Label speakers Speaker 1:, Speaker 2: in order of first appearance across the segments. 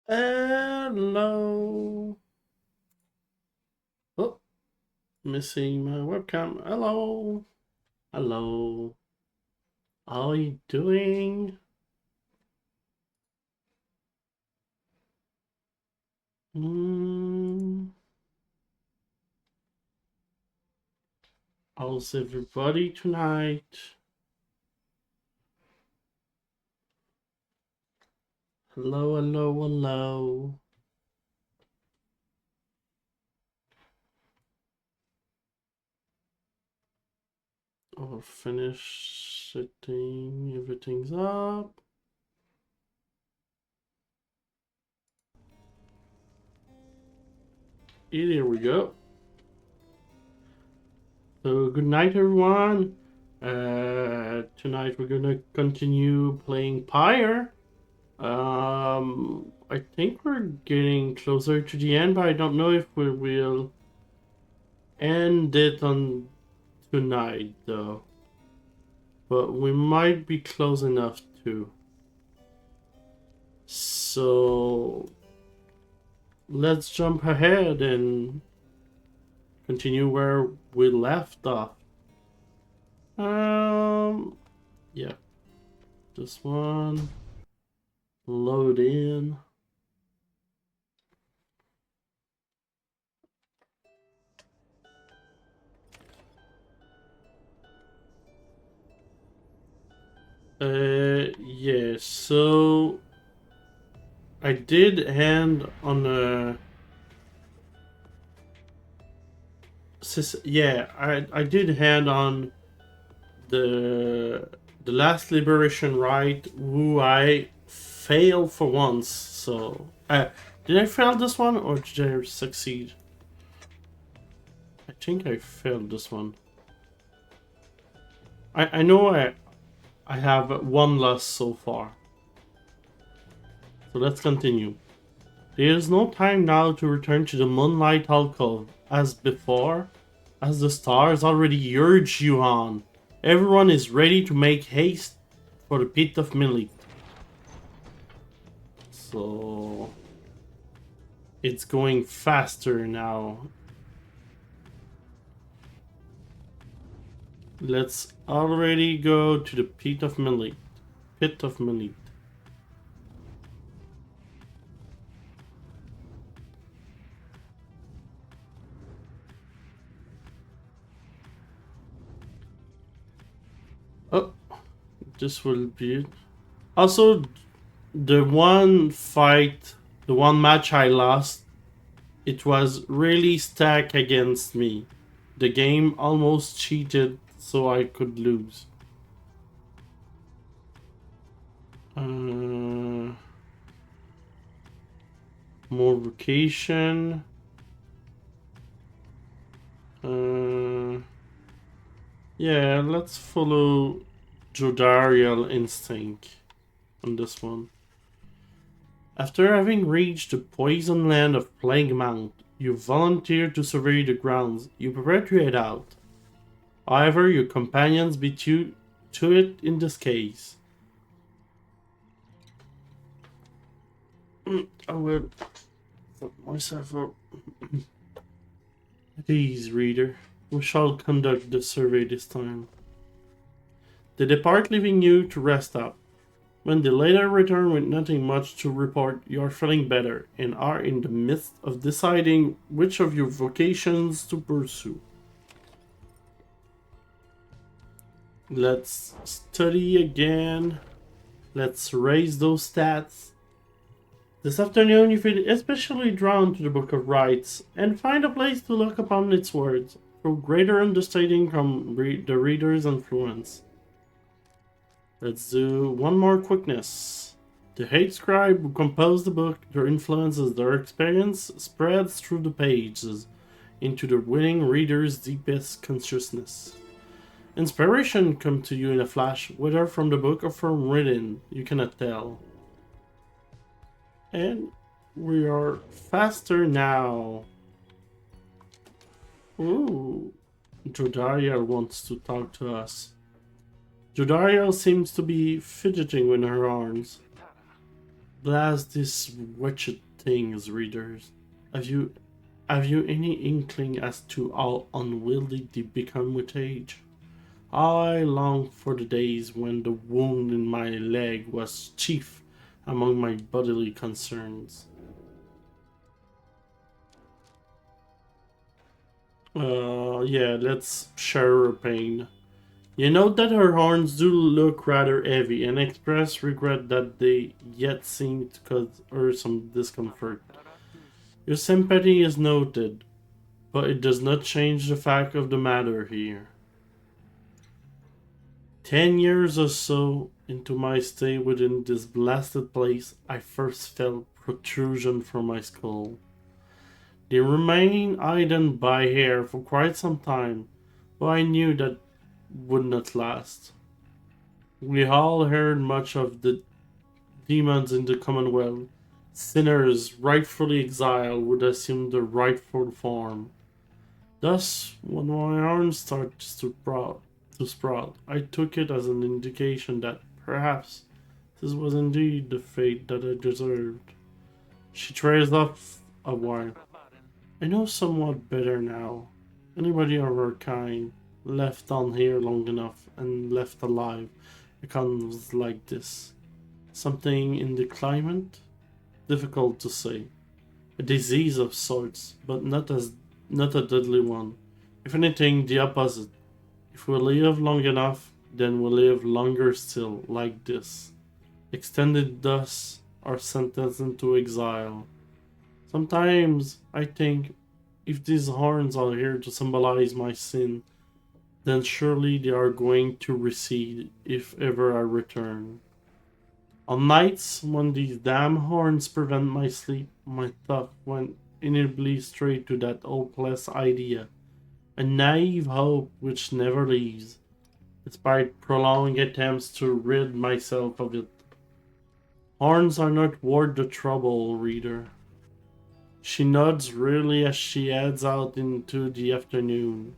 Speaker 1: Hello. Oh, missing my webcam. Hello. Hello. How are you doing? How's everybody tonight? Hello, hello, hello. I'll finish setting everything's up. Here we go. So good night, everyone. Tonight we're gonna continue playing Pyre. I think we're getting closer to the end, but I don't know if we will end it on tonight, though. But we might be close enough to. So let's jump ahead and continue where we left off. Yeah, this one. Load in. Yeah, so I did end on a. Yeah, I did hand on the last liberation rite, who I failed for once. So did I fail this one or did I succeed? I think I failed this one. I know I have one loss so far. So let's continue. There is no time now to return to the moonlight alcove as before, as the stars already urge you on. Everyone is ready to make haste for the pit of Millie. So it's going faster now. Let's already go to the pit of Millie. Pit of Millie. Oh, this will be it. Also, the one fight, the one match I lost, it was really stacked against me. The game almost cheated so I could lose. More vacation. Yeah, let's follow Jodariel instinct on this one. After having reached the poison land of Plague Mount, you volunteer to survey the grounds. You prepare to head out. However, your companions beat you to it in this case. I will put myself up. Please, reader, we shall conduct the survey this time. They depart, leaving you to rest up. When they later return with nothing much to report, you are feeling better and are in the midst of deciding which of your vocations to pursue. Let's study again. Let's raise those stats. This afternoon you feel especially drawn to the Book of Rites and find a place to look upon its words through greater understanding from the reader's influence. Let's do one more quickness. The hate scribe who composed the book, their influences, their experience spreads through the pages into the willing reader's deepest consciousness. Inspiration comes to you in a flash, whether from the book or from written, you cannot tell. And we are faster now. Ooh, Jodariel wants to talk to us. Jodariel seems to be fidgeting with her arms. Blast these wretched things, readers. Have you any inkling as to how unwieldy they become with age? I long for the days when the wound in my leg was chief among my bodily concerns. Yeah, let's share her pain. You note that her horns do look rather heavy and express regret that they yet seem to cause her some discomfort. Your sympathy is noted, but it does not change the fact of the matter here. 10 years or so into my stay within this blasted place, I first felt protrusion from my skull. They remained hidden by hair for quite some time, but I knew that would not last. We all heard much of the demons in the Commonwealth. Sinners rightfully exiled would assume the rightful form. Thus, when my arms started to sprout, I took it as an indication that perhaps this was indeed the fate that I deserved. She trails off a while. I know somewhat better now. Anybody of her kind left on here long enough and left alive becomes like this. Something in the climate? Difficult to say. A disease of sorts, but not a deadly one. If anything, the opposite. If we live long enough, then we live longer still, like this. Extended thus, or sentenced into exile. Sometimes I think, if these horns are here to symbolize my sin, then surely they are going to recede if ever I return. On nights when these damn horns prevent my sleep, my thought went inevitably straight to that hopeless idea, a naive hope which never leaves, despite prolonged attempts to rid myself of it. Horns are not worth the trouble, reader. She nods wearily as she heads out into the afternoon.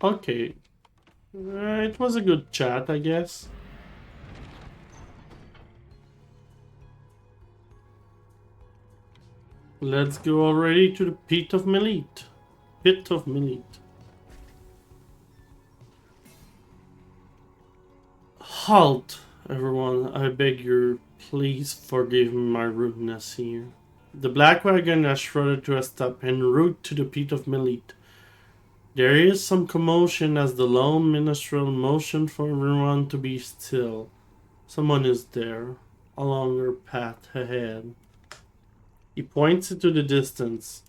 Speaker 1: Okay. It was a good chat, I guess. Let's go already to the Pit of Melit. Pit of Melit. Halt, everyone. I beg you, please forgive me my rudeness here. The black wagon has shredded to a stop en route to the Pit of Melit. There is some commotion as the lone minstrel motions for everyone to be still. Someone is there, along her path ahead. He points into the distance.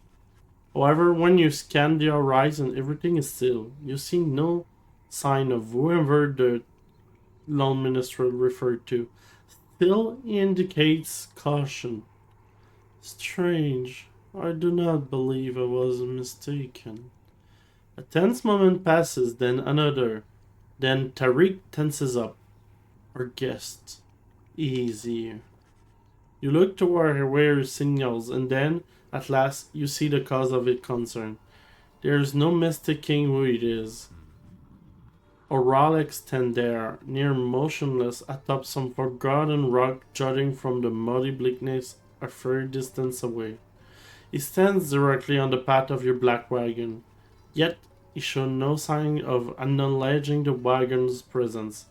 Speaker 1: However, when you scan the horizon, everything is still. You see no sign of whoever the lone minstrel referred to. Still indicates caution. Strange. I do not believe I was mistaken. A tense moment passes, then another. Then Tariq tenses up. Our guest. Easy. You look toward where it signals, and then, at last, you see the cause of its concern. There is no mistaking who it is. Oralic stand there, near motionless, atop some forgotten rock jutting from the muddy bleakness a fair distance away. He stands directly on the path of your black wagon, yet he shows no sign of acknowledging the wagon's presence.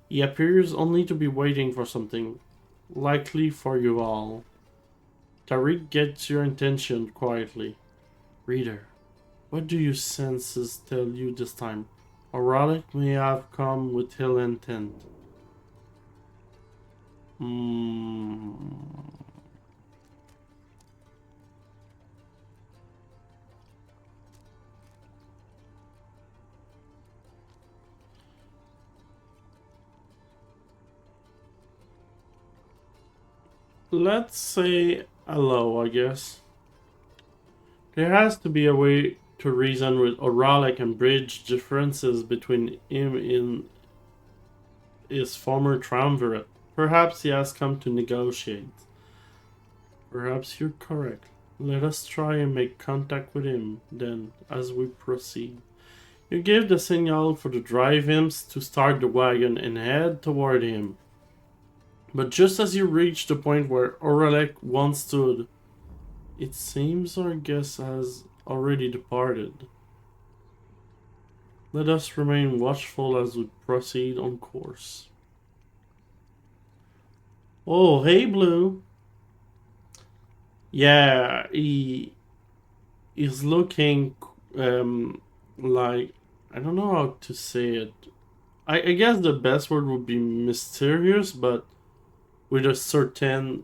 Speaker 1: He appears only to be waiting for something, likely for you all. Tariq gets your attention quietly. Reader, what do your senses tell you this time? Oralic may have come with ill intent. Let's say hello, I guess. There has to be a way to reason with Oralic and bridge differences between him and his former triumvirate. Perhaps he has come to negotiate. Perhaps you're correct. Let us try and make contact with him, then, as we proceed. You give the signal for the drive imps to start the wagon and head toward him. But just as you reach the point where Oralic once stood, it seems our guest has already departed. Let us remain watchful as we proceed on course. Oh, hey, Blue. Yeah, he is looking like, I don't know how to say it. I guess the best word would be mysterious, but with a certain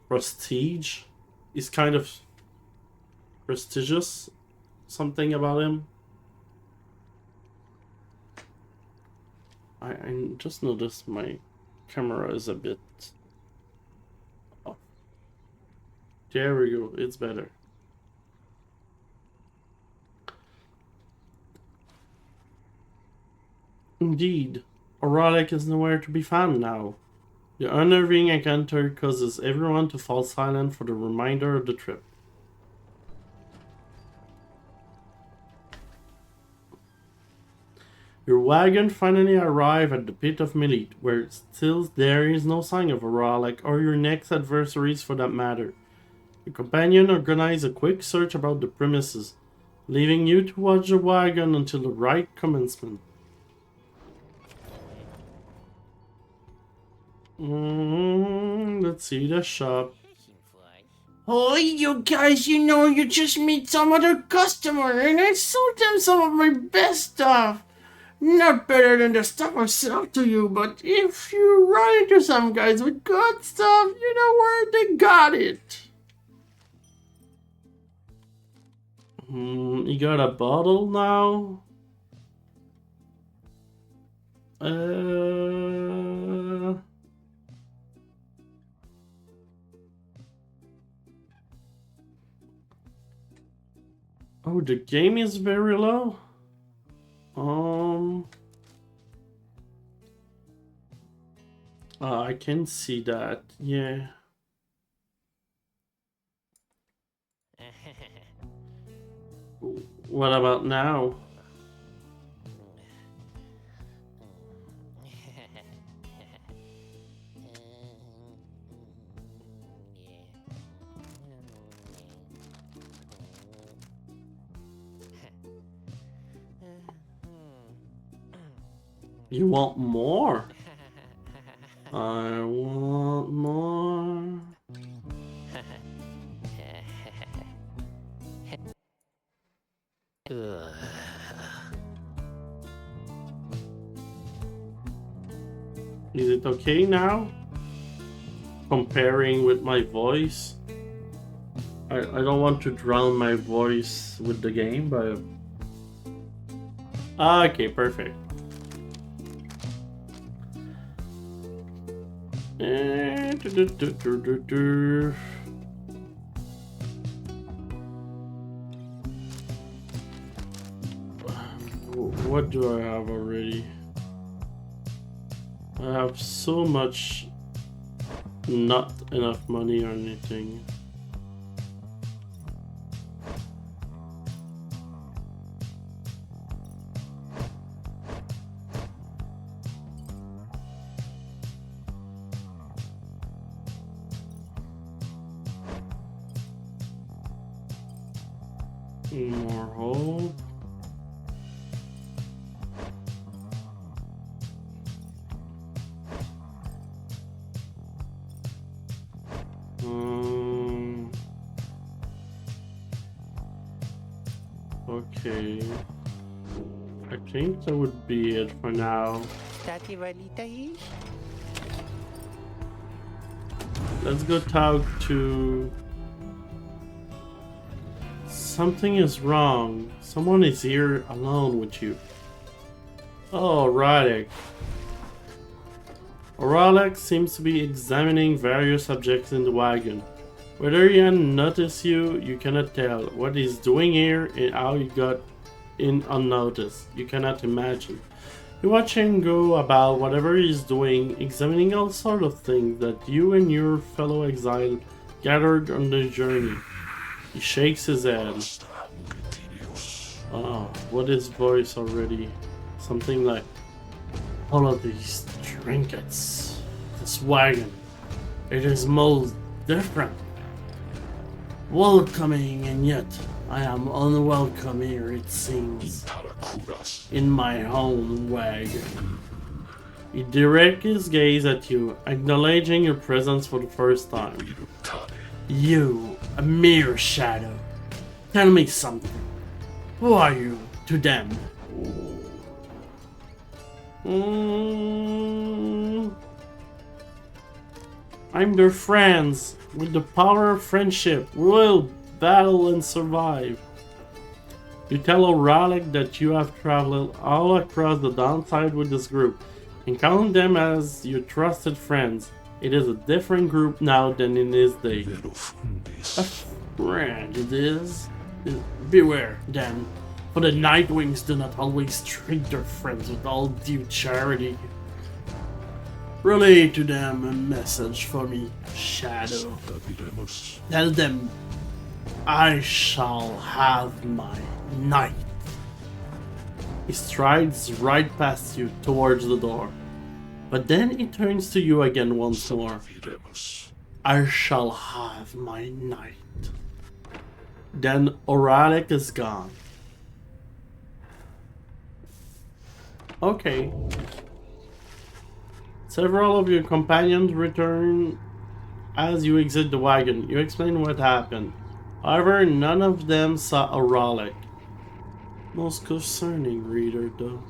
Speaker 1: prestige. He's kind of prestigious. Something about him. I just noticed my camera is a bit off. There we go, it's better. Indeed, Oralic is nowhere to be found now. The unnerving encounter causes everyone to fall silent for the remainder of the trip. Your wagon finally arrives at the pit of Melit, where still there is no sign of Oralic or your next adversaries for that matter. Your companion organizes a quick search about the premises, leaving you to watch the wagon until the rite commencement. Let's see the shop.
Speaker 2: Oh, you guys, you just meet some other customer and I sold them some of my best stuff. Not better than the stuff I sell to you, but if you run into some guys with good stuff, you know where they got it.
Speaker 1: You got a bottle now? Oh, the game is very low? I can see that, yeah. What about now? You want more? I want more. Is it okay now? Comparing with my voice? I don't want to drown my voice with the game, but... Okay, perfect. What do I have already? I have so much not enough money or anything. More hope. Okay. I think that would be it for now. Let's go talk to... Something is wrong. Someone is here alone with you. Oh, Radek. Oralek seems to be examining various objects in the wagon. Whether he noticed you, you cannot tell. What he's doing here and how he got in unnoticed, you cannot imagine. You watch him go about whatever he's doing, examining all sorts of things that you and your fellow exile gathered on the journey. He shakes his head. Oh, what is voice already? Something like, all of these trinkets, this wagon, it is most different. Welcoming, and yet I am unwelcome here, it seems. In my own wagon. He directs his gaze at you, acknowledging your presence for the first time. You, a mere shadow. Tell me something. Who are you to them? I'm their friends. With the power of friendship, we will battle and survive. You tell Oralek that you have traveled all across the downside with this group, and count them as your trusted friends. It is a different group now than in his day. A friend it is. Beware, then, for the Nightwings do not always treat their friends with all due charity. Relay to them a message for me, Shadow. Tell them I shall have my night. He strides right past you towards the door, but then he turns to you again once more. I shall have my night. Then Oralek is gone. Okay. Several of your companions return as you exit the wagon. You explain what happened. However, none of them saw Oralek. Most concerning, reader, though.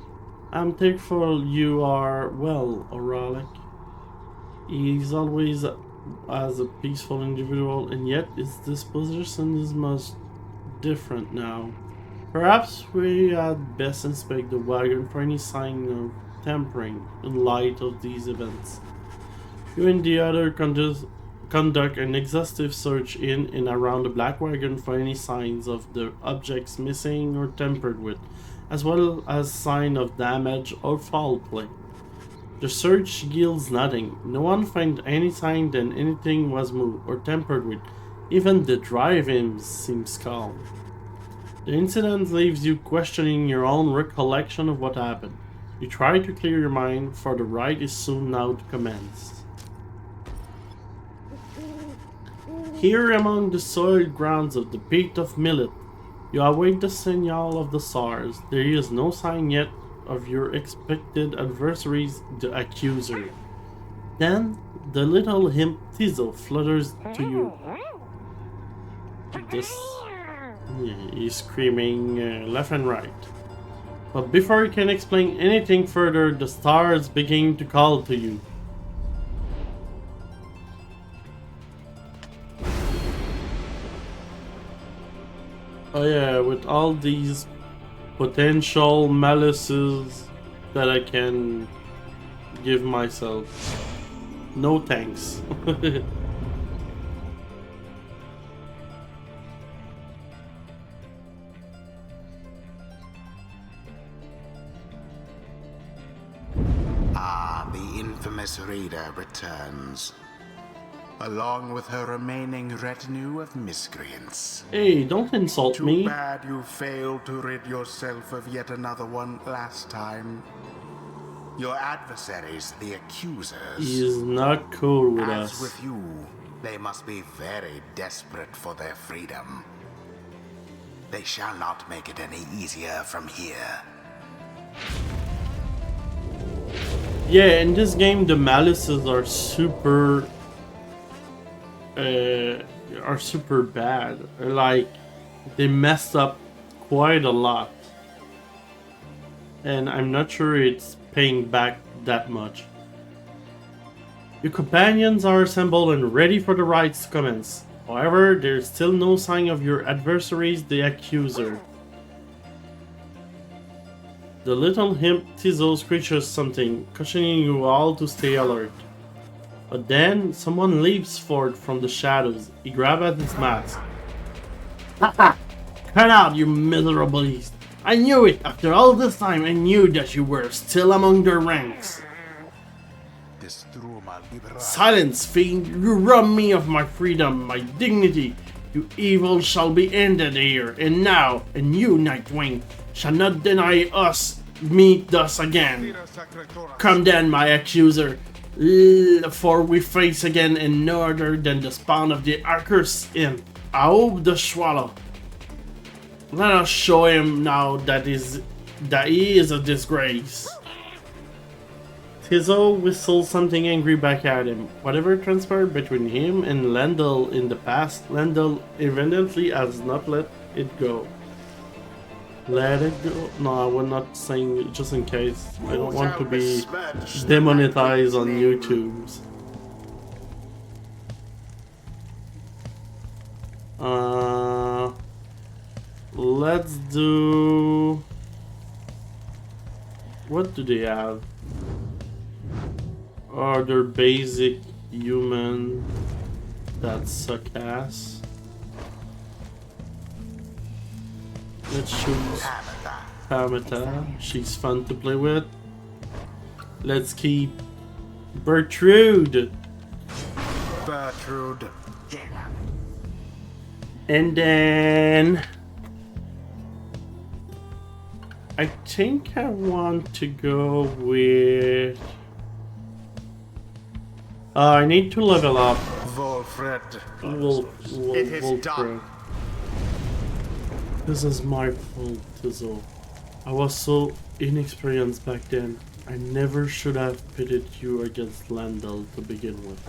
Speaker 1: I'm thankful you are well, Oralek. He's always as a peaceful individual, and yet his disposition is much different now. Perhaps we had best inspect the wagon for any sign of tampering in light of these events. You and the other conduct an exhaustive search in and around the black wagon for any signs of the objects missing or tampered with, as well as sign of damage or foul play. The search yields nothing. No one finds any sign that anything was moved or tampered with. Even the drive-in seems calm. The incident leaves you questioning your own recollection of what happened. You try to clear your mind, for the rite is soon now to commence. Here among the soiled grounds of the Peak of Millet, you await the signal of the stars. There is no sign yet of your expected adversaries, the accuser. Then, the little imp Tizo flutters to you. He's screaming left and right. But before you can explain anything further, the stars begin to call to you. Oh yeah, with all these potential malices that I can give myself. No thanks.
Speaker 3: Ah, the infamous reader returns. along with her remaining retinue of miscreants.
Speaker 1: Hey, don't insult
Speaker 3: Too
Speaker 1: me.
Speaker 3: bad you failed to rid yourself of yet another one last time. Your adversaries, the accusers.
Speaker 1: He's not cool with
Speaker 3: As
Speaker 1: us.
Speaker 3: with you, they must be very desperate for their freedom. They shall not make it any easier from here.
Speaker 1: Yeah, in this game, the malices are super bad. Like, they messed up quite a lot. And I'm not sure it's paying back that much. Your companions are assembled and ready for the rites to commence. However, there's still no sign of your adversaries, the accuser. The little imp Tizo screeches something, cautioning you all to stay alert. But then, someone leaps forth from the shadows. He grabs at his mask. Haha! Cut out, you miserable beast! I knew it! After all this time, I knew that you were still among their ranks. Silence, fiend! You rob me of my freedom, my dignity! Your evil shall be ended here, and now, and you, Nightwing, shall not deny us meet thus again. Come then, my accuser, for we face again in no other than the spawn of the accursed imp, Aob the Swallow. Let us show him now that he is a disgrace. Tizo whistles something angry back at him. Whatever transpired between him and Lendl in the past, Lendl evidently has not let it go. Let it go? No, I was not saying it just in case. I don't want to be demonetized on YouTube. Let's do... What do they have? Are there basic human that suck ass? Let's choose Pamita. She's fun to play with. Let's keep Bertrude. And then I think I want to go with... I need to level up.
Speaker 3: Wolfred.
Speaker 2: It is done.
Speaker 1: This is my fault, Tizo. I was so inexperienced back then. I never should have pitted you against Lendl to begin with.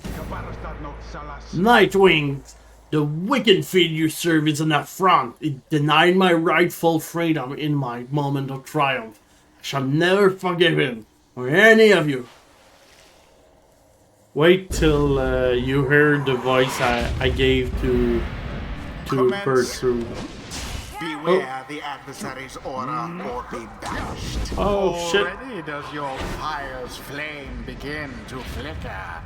Speaker 1: Nightwing! The wicked fiend you serve is an affront. It denied my rightful freedom in my moment of triumph. I shall never forgive him, or any of you. Wait till you hear the voice I gave to Bertrude.
Speaker 3: Beware the adversary's aura or be banished.
Speaker 1: Oh shit.
Speaker 3: Already does your fire's flame begin to flicker.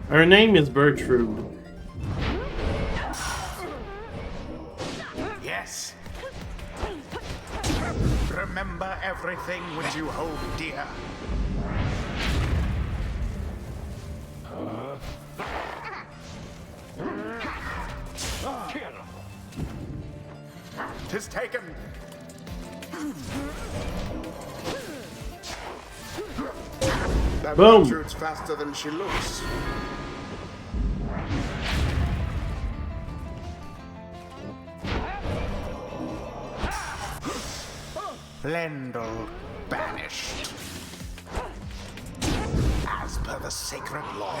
Speaker 1: Her name is Bertrude.
Speaker 3: Yes. Remember everything which you hold dear. Tis taken. That
Speaker 1: Boom.
Speaker 3: shoots faster than she looks. Lendl banished. As per the sacred law.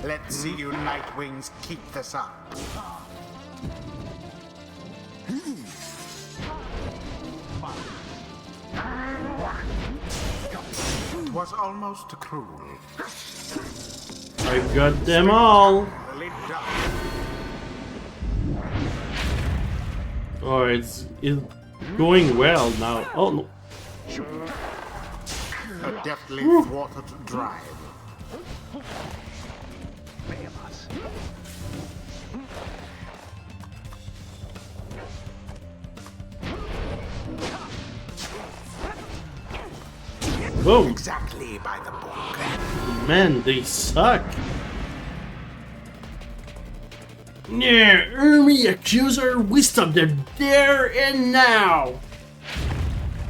Speaker 3: Let's see you Nightwings keep this up. It was almost cruel.
Speaker 1: I've got them all. Oh, it's going well now. Oh no.
Speaker 3: A deftly thwarted drive.
Speaker 1: Boom.
Speaker 3: Exactly by the book.
Speaker 1: Man, they suck.
Speaker 2: Yeah, Army Accuser, we stop them there and now.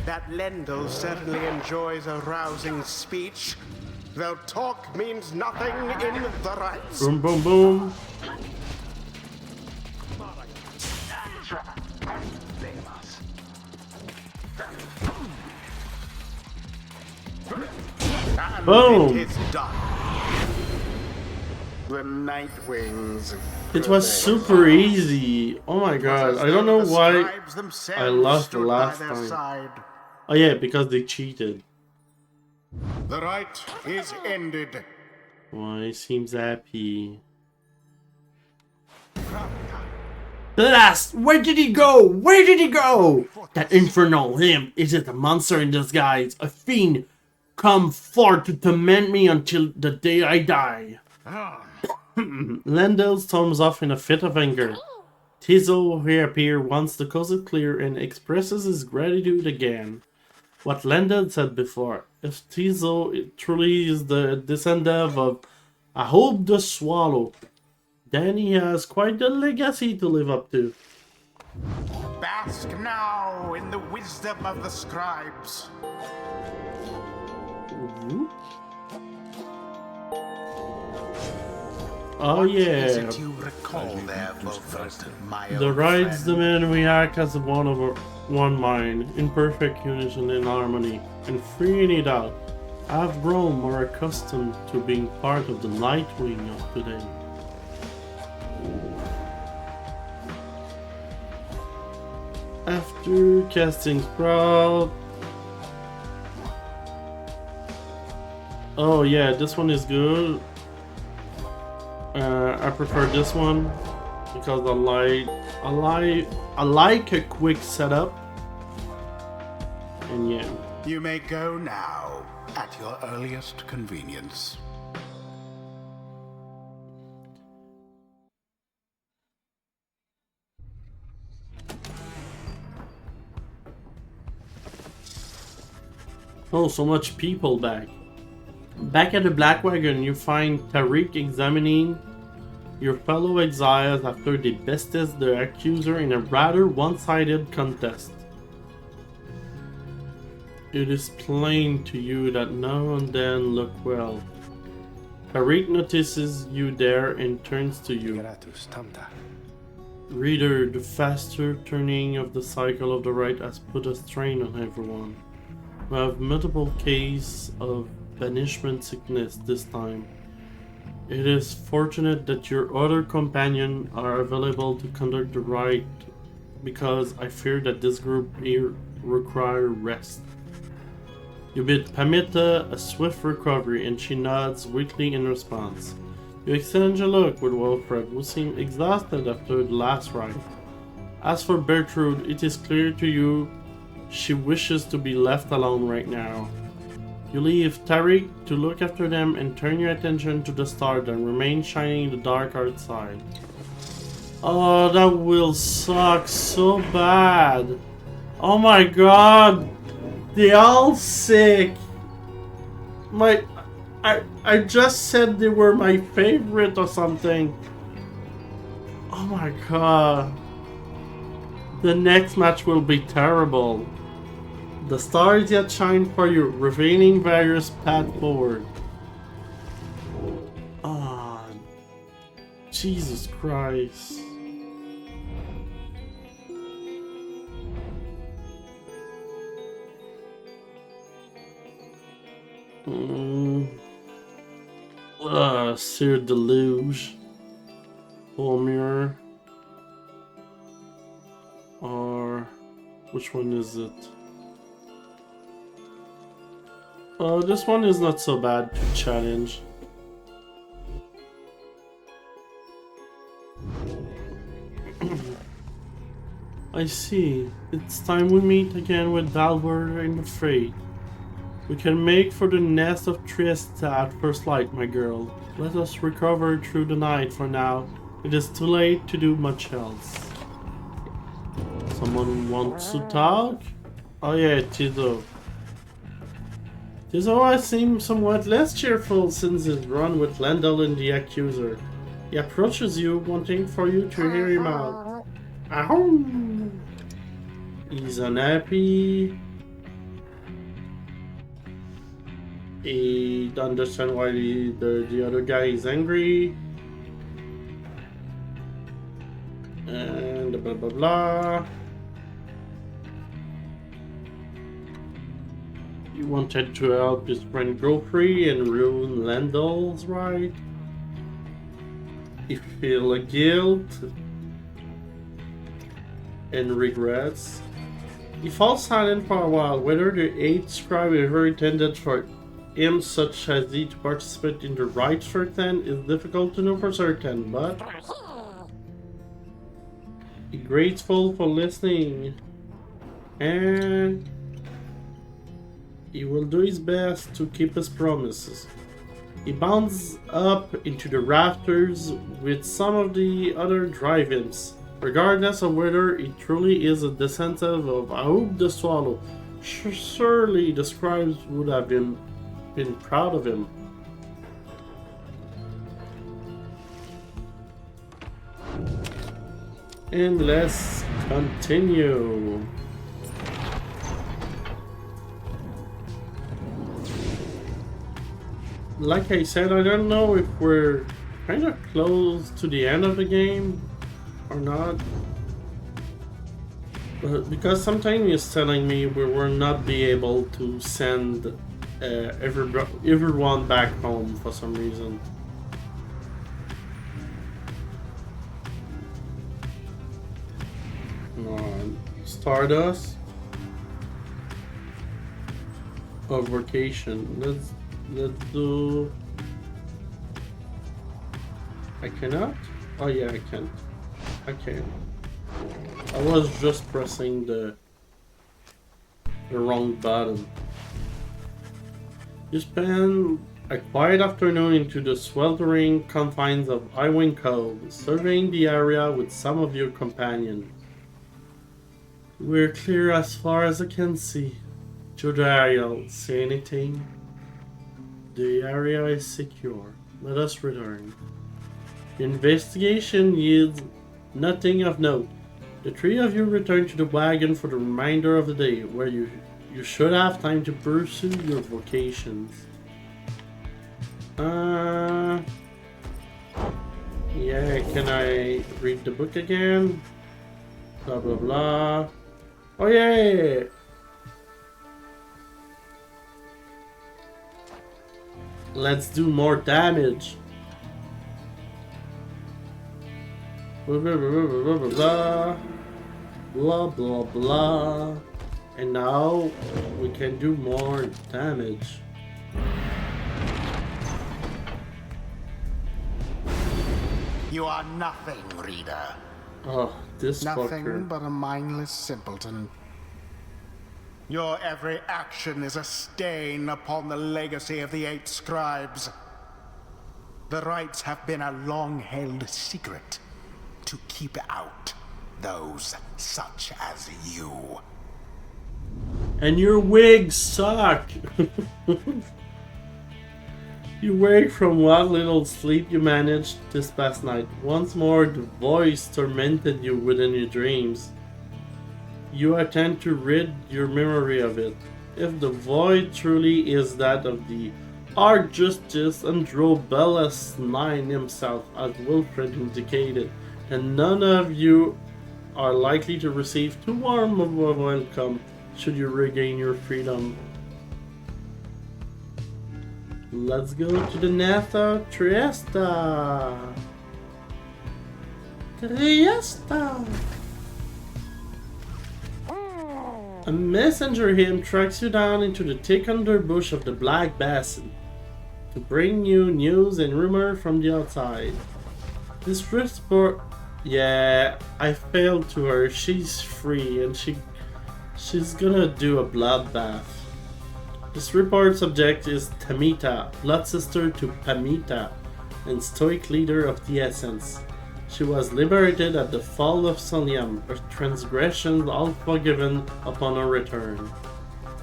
Speaker 3: That Lendl certainly enjoys a rousing speech, though talk means nothing in the rites.
Speaker 1: Boom, boom, boom.
Speaker 3: And
Speaker 1: Boom.
Speaker 3: it is done. The Night Wings.
Speaker 1: It was super easy. Oh my god, I don't know why I lost the last time.
Speaker 3: Side.
Speaker 1: Oh yeah, because they cheated.
Speaker 3: The rite is ended.
Speaker 1: Why he seems happy.
Speaker 2: Blast! Where did he go? Where did he go? That infernal him! Is it a monster in disguise? A fiend come forth to torment me until the day I die.
Speaker 1: Lendl storms off in a fit of anger. Tizo reappears once the coast is clear and expresses his gratitude again. What Lendl said before, if Tizo truly is the descendant of I hope the Swallow, then he has quite the legacy to live up to.
Speaker 3: Bask now in the wisdom of the scribes.
Speaker 1: Oh
Speaker 3: Is
Speaker 1: yeah,
Speaker 3: it you recall there, Beaufort, my
Speaker 1: the
Speaker 3: old
Speaker 1: rites
Speaker 3: friend?
Speaker 1: demand we act as one mind, in perfect unison and harmony, and free any doubt. I've grown more accustomed to being part of the Nightwing of today. After casting Sprout... Oh yeah, this one is good. I prefer this one because I like a quick setup. And yeah.
Speaker 3: You may go now, at your earliest convenience.
Speaker 1: Oh, so much people back. Back at the Black Wagon, you find Tariq examining your fellow exiles after they bested the accuser in a rather one-sided contest. It is plain to you that none of them look well. Tariq notices you there and turns to you. Reader, the faster turning of the cycle of the rite has put a strain on everyone. We have multiple cases of banishment sickness this time. It is fortunate that your other companions are available to conduct the rite, because I fear that this group here require rest. You bid Pamita a swift recovery and she nods weakly in response. You exchange a look with Wilfred, who seemed exhausted after the last rite. As for Bertrude, it is clear to you she wishes to be left alone right now. You leave Tariq to look after them and turn your attention to the star that remains shining in the dark outside. Oh, that will suck so bad. Oh my god. They all sick. I just said they were my favorite or something. Oh my god. The next match will be terrible. The stars yet shine for you, revealing various paths forward. Ah, Jesus Christ. Sear Deluge. Full Mirror. Or which one is it? Oh, this one is not so bad to challenge. I see. It's time we meet again with Dalbert and the Freight. We can make for the nest of Triesta at first light, my girl. Let us recover through the night for now. It is too late to do much else. Someone wants to talk? Oh yeah, Tito. This always seems somewhat less cheerful since his run with Lendl and the accuser. He approaches you, wanting for you to hear him out. Ahoom! He's unhappy. He don't understand why the other guy is angry. And blah blah blah. He wanted to help his friend go free and ruin Lendl's rite. He feels guilt and regrets. He falls silent for a while. Whether the 8th scribe ever intended for him, such as he, to participate in the rites firsthand is difficult to know for certain, but he's grateful for listening, and he will do his best to keep his promises. He bounds up into the rafters with some of the other drive-ins, regardless of whether he truly is a descendant of Aoub the Swallow. Surely the scribes would have been proud of him. And let's continue. Like I said, I don't know if we're kind of close to the end of the game or not. But because sometimes he's telling me we will not be able to send everyone back home for some reason. Come on, Stardust or vacation. Let's do. I cannot? Oh yeah, I can. I can. I was just pressing the wrong button. You spend a quiet afternoon into the sweltering confines of Iwin Cove, surveying the area with some of your companions. We're clear as far as I can see. Jodariel, say anything? The area is secure. Let us return. The investigation yields nothing of note. The three of you return to the wagon for the remainder of the day, where you should have time to pursue your vocations. Yeah, can I read the book again? Blah blah blah. Oh yeah! Let's do more damage. Blah blah blah blah blah blah. Blah blah blah. And now we can do more damage.
Speaker 3: You are nothing, reader.
Speaker 1: Oh, this
Speaker 3: Nothing
Speaker 1: fucker.
Speaker 3: but a mindless simpleton. Your every action is a stain upon the legacy of the 8 scribes. The rites have been a long-held secret to keep out those such as you.
Speaker 1: And your wigs suck. You wake from what little sleep you managed this past night. Once more, the voice tormented you within your dreams. You attempt to rid your memory of it. If the void truly is that of the Archjustice Androbellus IX himself, as Wilfred indicated, then none of you are likely to receive too warm of a welcome should you regain your freedom. Let's go to the Natha Triesta. A messenger hymn tracks you down into the thick underbush of the Black Basin to bring you news and rumor from the outside. This report, yeah, I failed to her. She's free and she's gonna do a bloodbath. This report's subject is Tamita, blood sister to Pamita, and stoic leader of the Essence. She was liberated at the fall of Solium, her transgressions all forgiven upon her return.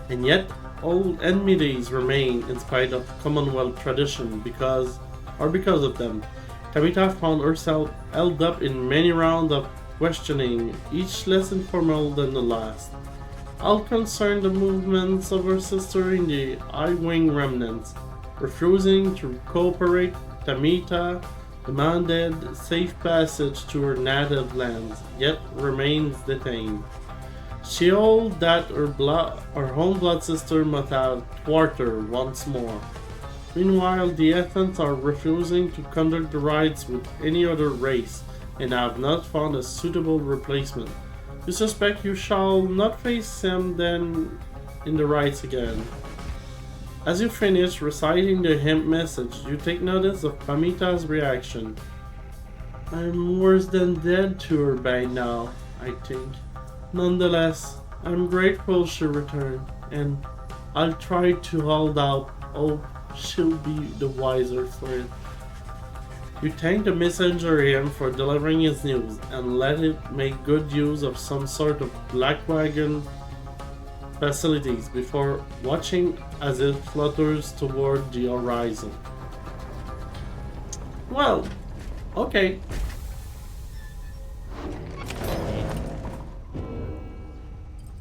Speaker 1: And yet, old enmities remain in spite of Commonwealth tradition because of them. Tamita found herself held up in many rounds of questioning, each less informal than the last. All concerned the movements of her sister in the I-Wing remnants. Refusing to cooperate, Tamita demanded safe passage to her native lands, yet remains detained. She held that her own blood sister must have thwarted her once more. Meanwhile, the Athens are refusing to conduct the rites with any other race, and have not found a suitable replacement. You suspect you shall not face them then in the rites again. As you finish reciting the hymn message, you take notice of Pamita's reaction. I'm worse than dead to her by now, I think. Nonetheless, I'm grateful she returned, and I'll try to hold out hope she'll be the wiser for it. You thank the messenger him for delivering his news, and let it make good use of some sort of black wagon facilities before watching as it flutters toward the horizon. Well, okay.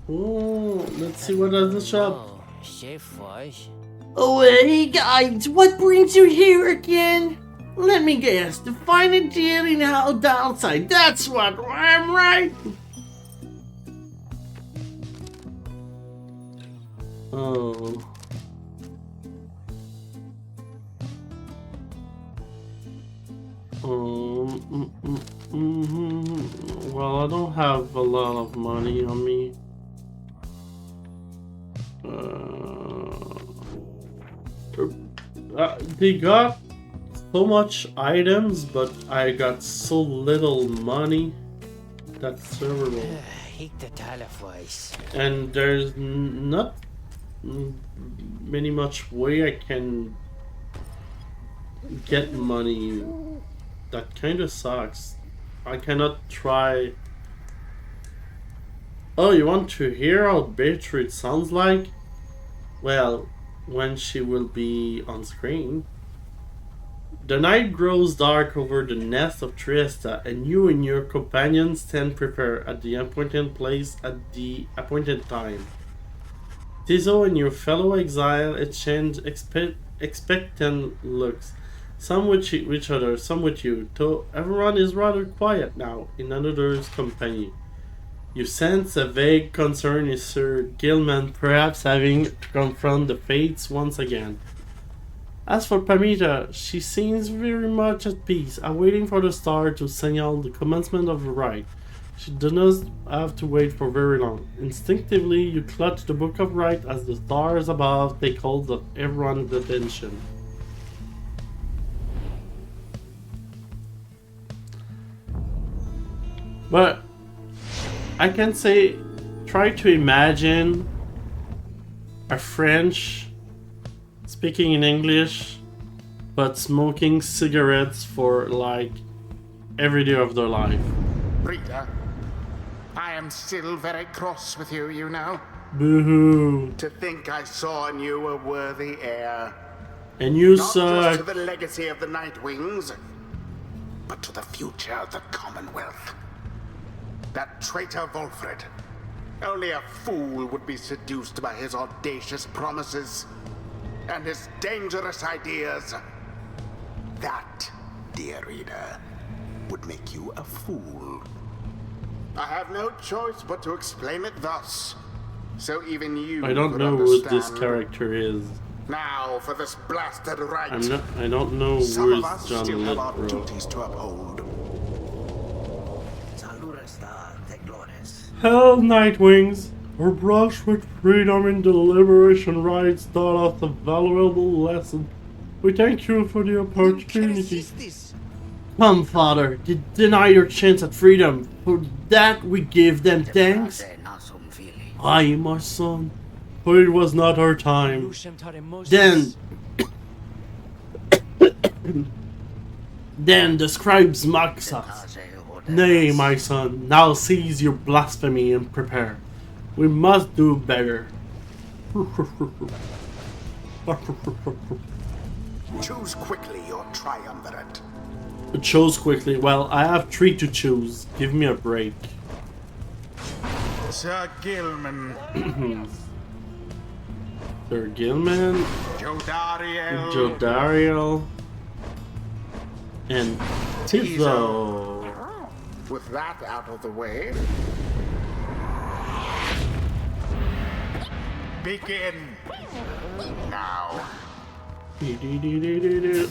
Speaker 1: Oh, let's see what does the shop.
Speaker 2: Oh, hey guys, what brings you here again? Let me guess, to find a deal in hell downside, that's what, I'm right?
Speaker 1: Oh. Well, I don't have a lot of money on me. They got so much items, but I got so little money. That's terrible. And there's not many much way I can get money. That kind of sucks. I cannot try. Oh, you want to hear how Beatrice sounds like? Well, when she will be on screen. The night grows dark over the nest of Triesta, and you and your companions stand prepared at the appointed place at the appointed time. Tizo and your fellow exile exchange expectant looks, some with each other, some with you, though everyone is rather quiet now in another's company. You sense a vague concern in Sir Gilman perhaps having to confront the fates once again. As for Pamita, she seems very much at peace, awaiting for the star to signal the commencement of the rite. She does not have to wait for very long. Instinctively, you clutch the book of rite as the stars above take hold of everyone's attention. But I can say, try to imagine a French speaking in English, but smoking cigarettes for like every day of their life.
Speaker 3: Rita, I am still very cross with you, you know.
Speaker 1: Boo-hoo.
Speaker 3: To think I saw in you a worthy heir.
Speaker 1: And you
Speaker 3: Not
Speaker 1: suck.
Speaker 3: just to the legacy of the Night Wings, but to the future of the Commonwealth. That traitor Volfred. Only a fool would be seduced by his audacious promises and his dangerous ideas. That, dear reader, would make you a fool. I have no choice but to explain it thus, so even you
Speaker 1: I don't
Speaker 3: could
Speaker 1: know who this
Speaker 3: understand.
Speaker 1: character is.
Speaker 3: Now for this blasted rite.
Speaker 1: I don't know
Speaker 3: Some
Speaker 1: who
Speaker 3: of
Speaker 1: is
Speaker 3: us
Speaker 1: John
Speaker 3: still have our
Speaker 1: Lithgow.
Speaker 3: duties to uphold.
Speaker 1: Hell, Nightwings! Our brush with freedom in the liberation rites taught us a valuable lesson. We thank you for the opportunity.
Speaker 2: Come, father, they denied our chance at freedom. For that we give them thanks.
Speaker 1: Aye, my son, but it was not our time.
Speaker 2: Then the scribes mock us.
Speaker 1: Nay, my son, now cease your blasphemy and prepare. We must do better.
Speaker 3: Choose quickly your triumvirate.
Speaker 1: Choose quickly. Well, I have 3 to choose. Give me a break.
Speaker 3: Sir Gilman,
Speaker 1: Sir Gilman,
Speaker 3: Jodariel,
Speaker 1: Jodariel, and Tizo.
Speaker 3: With that out of the way, begin now.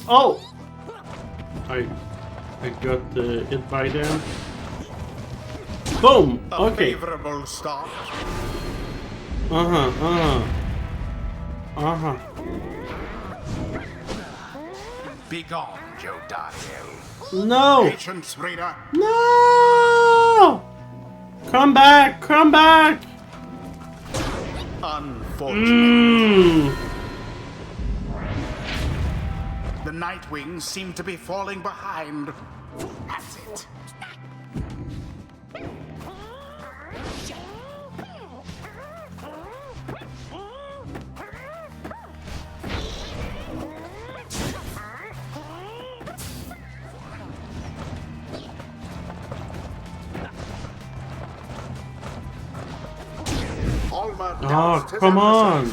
Speaker 1: Oh! I got the hit by them. Boom!
Speaker 3: A
Speaker 1: Okay.
Speaker 3: favorable start. Begone, Jodariel.
Speaker 1: No!
Speaker 3: Patience, reader.
Speaker 1: No! Come back! Come back!
Speaker 3: Unfortunately, the Nightwings seem to be falling behind. That's it.
Speaker 1: Oh, come on!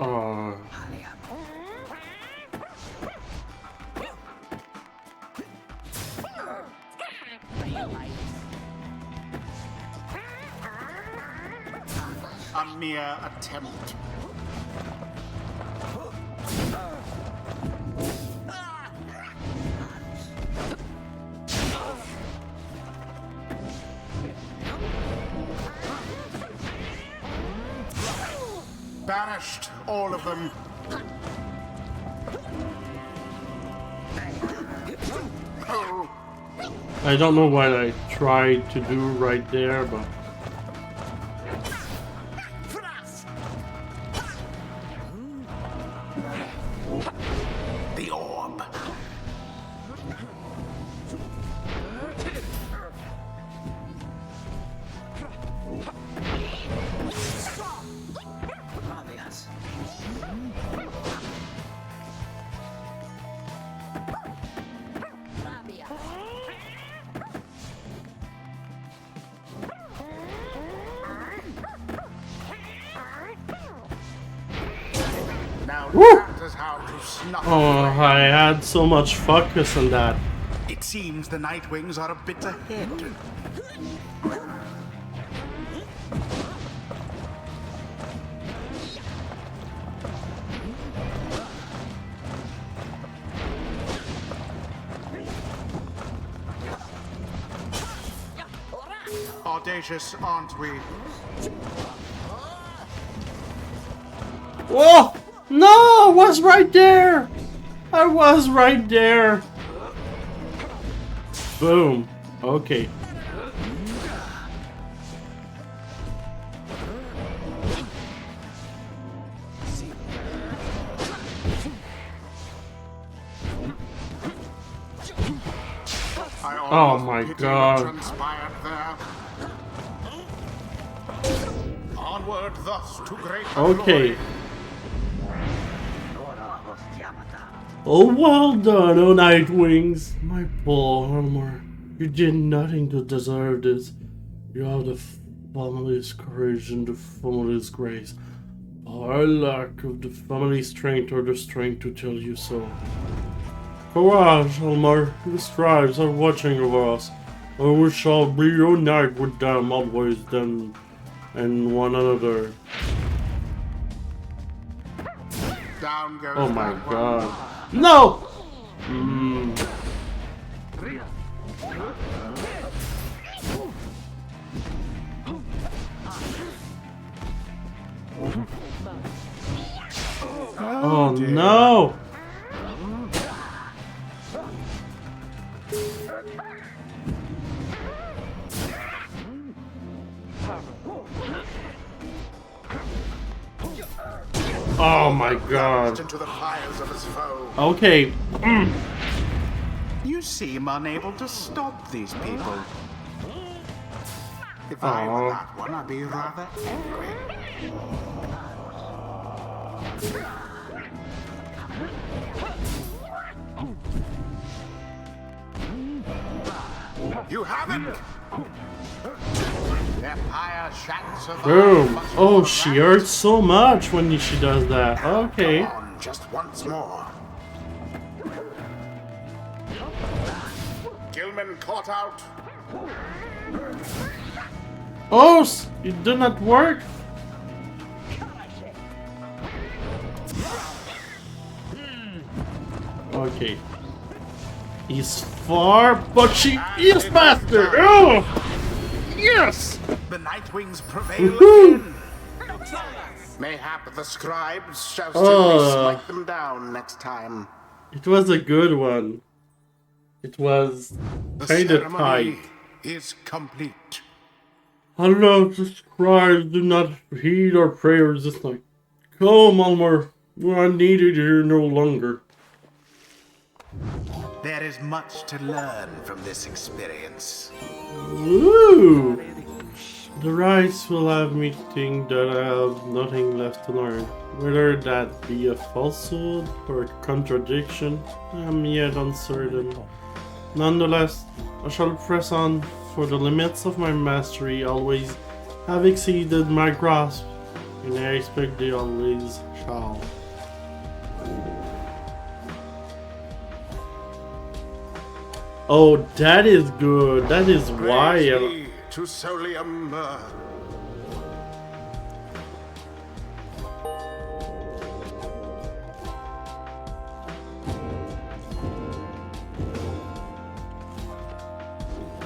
Speaker 1: Oh.
Speaker 3: A mere attempt. Banished, all of them. Oh,
Speaker 1: I don't know what I tried to do right there, but...
Speaker 3: the orb. Now that is how to snuff.
Speaker 1: Oh, I had so much focus on that.
Speaker 3: It seems the Nightwings are a bit ahead. Audacious, aren't we?
Speaker 1: Whoa! No! I was right there! I was right there! Boom. Okay. Oh my God.
Speaker 3: Transpired there. Onward thus to great
Speaker 1: Okay.
Speaker 3: glory.
Speaker 1: Oh, well done, oh Nightwings. My poor Armor. You did nothing to deserve this. You have the family's courage and the family's grace. Our lack of the family's strength or the strength to tell you so. Courage, Elmar. The scribes are watching over us. And we shall be united with them always then and one another.
Speaker 3: Down goes
Speaker 1: Oh my
Speaker 3: that one.
Speaker 1: God. No! Oh no! Oh my God.
Speaker 3: Into the fires of his foe.
Speaker 1: Okay.
Speaker 3: You seem unable to stop these people. If I were that one, I'd be rather angry. You have it! Their Pyre shan't survive.
Speaker 1: Boom. Oh, she hurts so much when she does that. Okay.
Speaker 3: Come on, just once more. Gilman caught out.
Speaker 1: Oh, it did not work. Okay. He's far, but she is faster. Oh, yes.
Speaker 3: The Nightwings prevail again. Mayhap the scribes shall still smite them down next time.
Speaker 1: It was a good one. It was kind of tight.
Speaker 3: Is complete.
Speaker 1: Hello, the scribes do not heed our prayers this night. Come, Almar. We are needed here no longer.
Speaker 3: There is much to learn from this experience.
Speaker 1: Ooh! The rites will have me think that I have nothing left to learn. Whether that be a falsehood or a contradiction, I am yet uncertain. Nonetheless, I shall press on, for the limits of my mastery always have exceeded my grasp, and I expect they always shall. Oh, that is good. That is why.
Speaker 3: To Solium.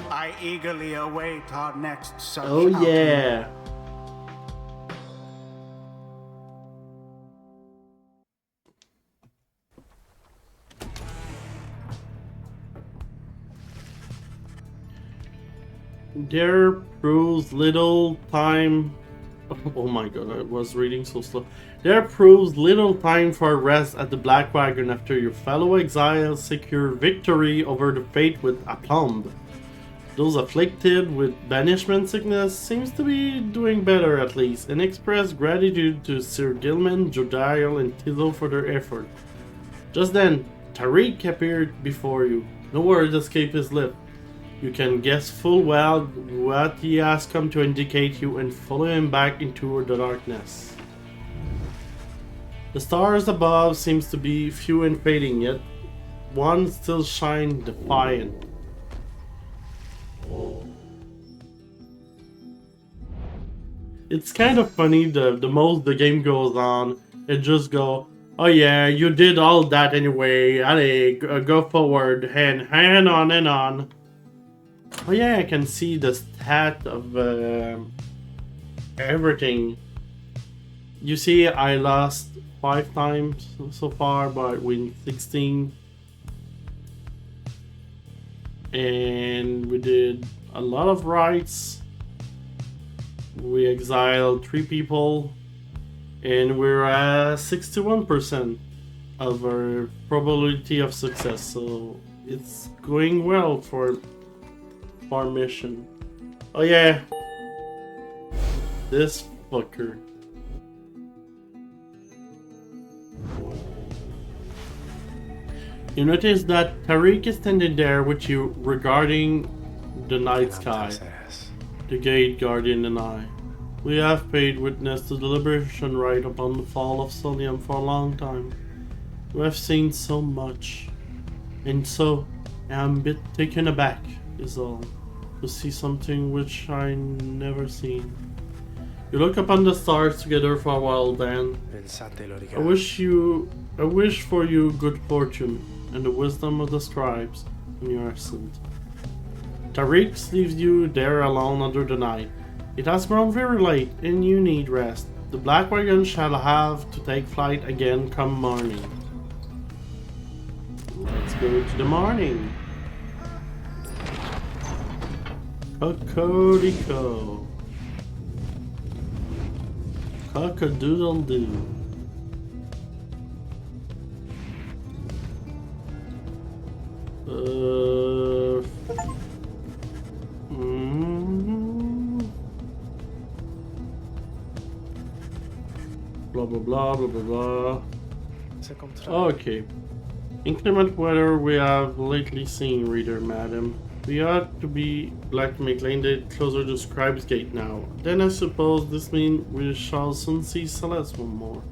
Speaker 3: I eagerly await our next such outing.
Speaker 1: Yeah. There proves little time. Oh my god, I was reading so slow. There proves little time for rest at the Black Wagon after your fellow exiles secure victory over the fate with aplomb. Those afflicted with banishment sickness seems to be doing better at least, and express gratitude to Sir Gilman, Jodiel, and Tizo for their effort. Just then, Tariq appeared before you. No word to escape his lip. You can guess full well what he has come to indicate you and follow him back into the darkness. The stars above seems to be few and fading, yet one still shines defiant. It's kind of funny, the most the game goes on, it just go, oh yeah, you did all that anyway, allez, go forward, and on and on. Oh yeah, I can see the stat of everything. You see, I lost 5 times so far, but win 16. And we did a lot of rites. We exiled 3 people. And we're at 61% of our probability of success. So it's going well for our mission. Oh yeah, this fucker. You notice that Tariq is standing there with you regarding the night sky, the gate guardian and I. We have paid witness to the liberation rite upon the fall of Solium for a long time. We have seen so much, and so I am a bit taken aback is all, to see something which I never seen. You look upon the stars together for a while then. I wish for you good fortune and the wisdom of the scribes when you are absent. Tariq leaves you there alone under the night. It has grown very late and you need rest. The Black Wagon shall have to take flight again come morning. Let's go to the morning. Cocorico. Cock-a-doodle-doo. Blah blah blah blah blah blah. Okay. Inclement weather we have lately seen, reader madam. We ought to be like to make Lane closer to Scribe's Gate now. Then I suppose this means we shall soon see Celeste one more.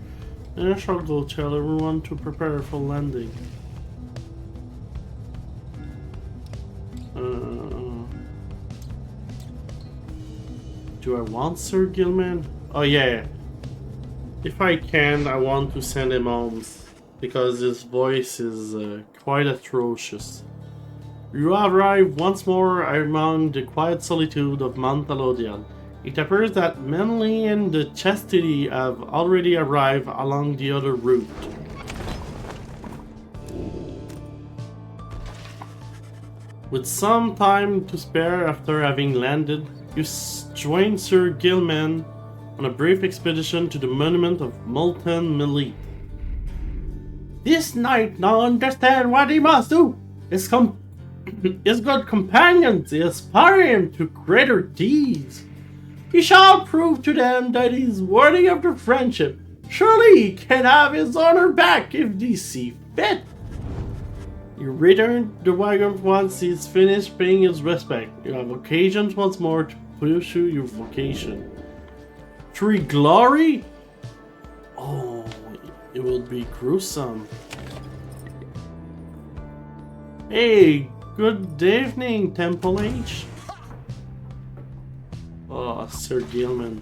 Speaker 1: Then I shall go tell everyone to prepare for landing. Do I want Sir Gilman? Oh yeah. If I can, I want to send him home. Because his voice is quite atrocious. You have arrived once more among the quiet solitude of Mount Alodian. It appears that Menly and the Chastity have already arrived along the other route. With some time to spare after having landed, you join Sir Gilman on a brief expedition to the monument of Molten Melee. This knight now understands what he must do. His good companions inspire him to greater deeds. He shall prove to them that he is worthy of their friendship. Surely he can have his honor back if they see fit. You return the wagon once he's finished paying his respect. You have occasions once more to pursue your vocation. Tree glory? Oh, it will be gruesome. Hey, good evening, Temple H. Oh, Sir Gilman.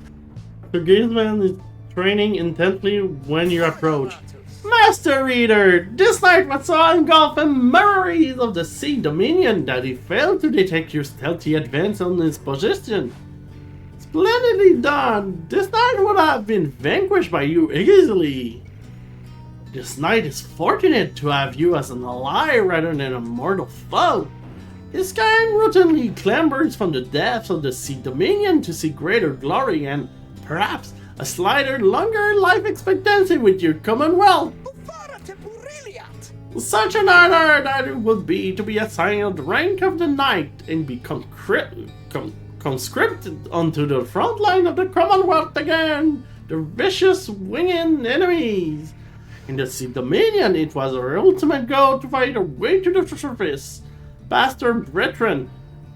Speaker 1: Sir Gilman is training intently when you approach. Master Reader, this night was so engulfed in memories of the Sea Dominion that he failed to detect your stealthy advance on his position. Splendidly done! This knight would have been vanquished by you easily. This knight is fortunate to have you as an ally rather than a mortal foe. His kind routinely clambers from the depths of the Sea Dominion to see greater glory and, perhaps, a slighter, longer life expectancy with your Commonwealth. Such an honor that it would be to be assigned the rank of the knight and be conscripted onto the front line of the Commonwealth again, the vicious winged enemies. In the Sea Dominion, it was our ultimate goal to fight our way to the surface, past our brethren,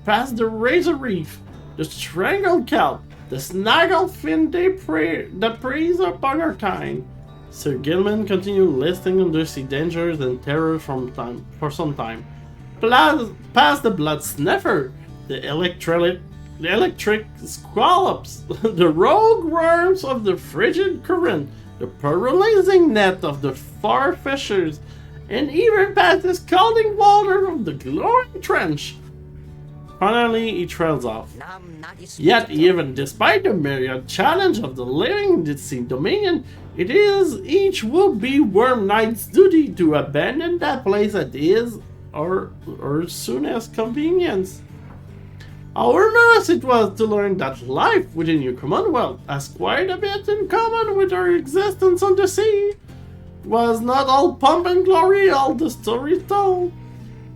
Speaker 1: past the Razor Reef, the Strangled Kelp, the Snaggle Fin that preys upon our kind. Sir Gilman continued listing undersea dangers and terrors for some time. Past the Blood Sniffer, the electric squallops, the rogue worms of the frigid current, the paralyzing net of the far fissures, and even past the scalding water of the glowing trench. Finally, he trails off. Yet, even despite the myriad challenge of the living in the Sea Dominion, it is each would-be worm knight's duty to abandon that place at his or soonest convenience. How enormous it was to learn that life within your Commonwealth has quite a bit in common with our existence on the sea. It was not all pomp and glory, all the stories told.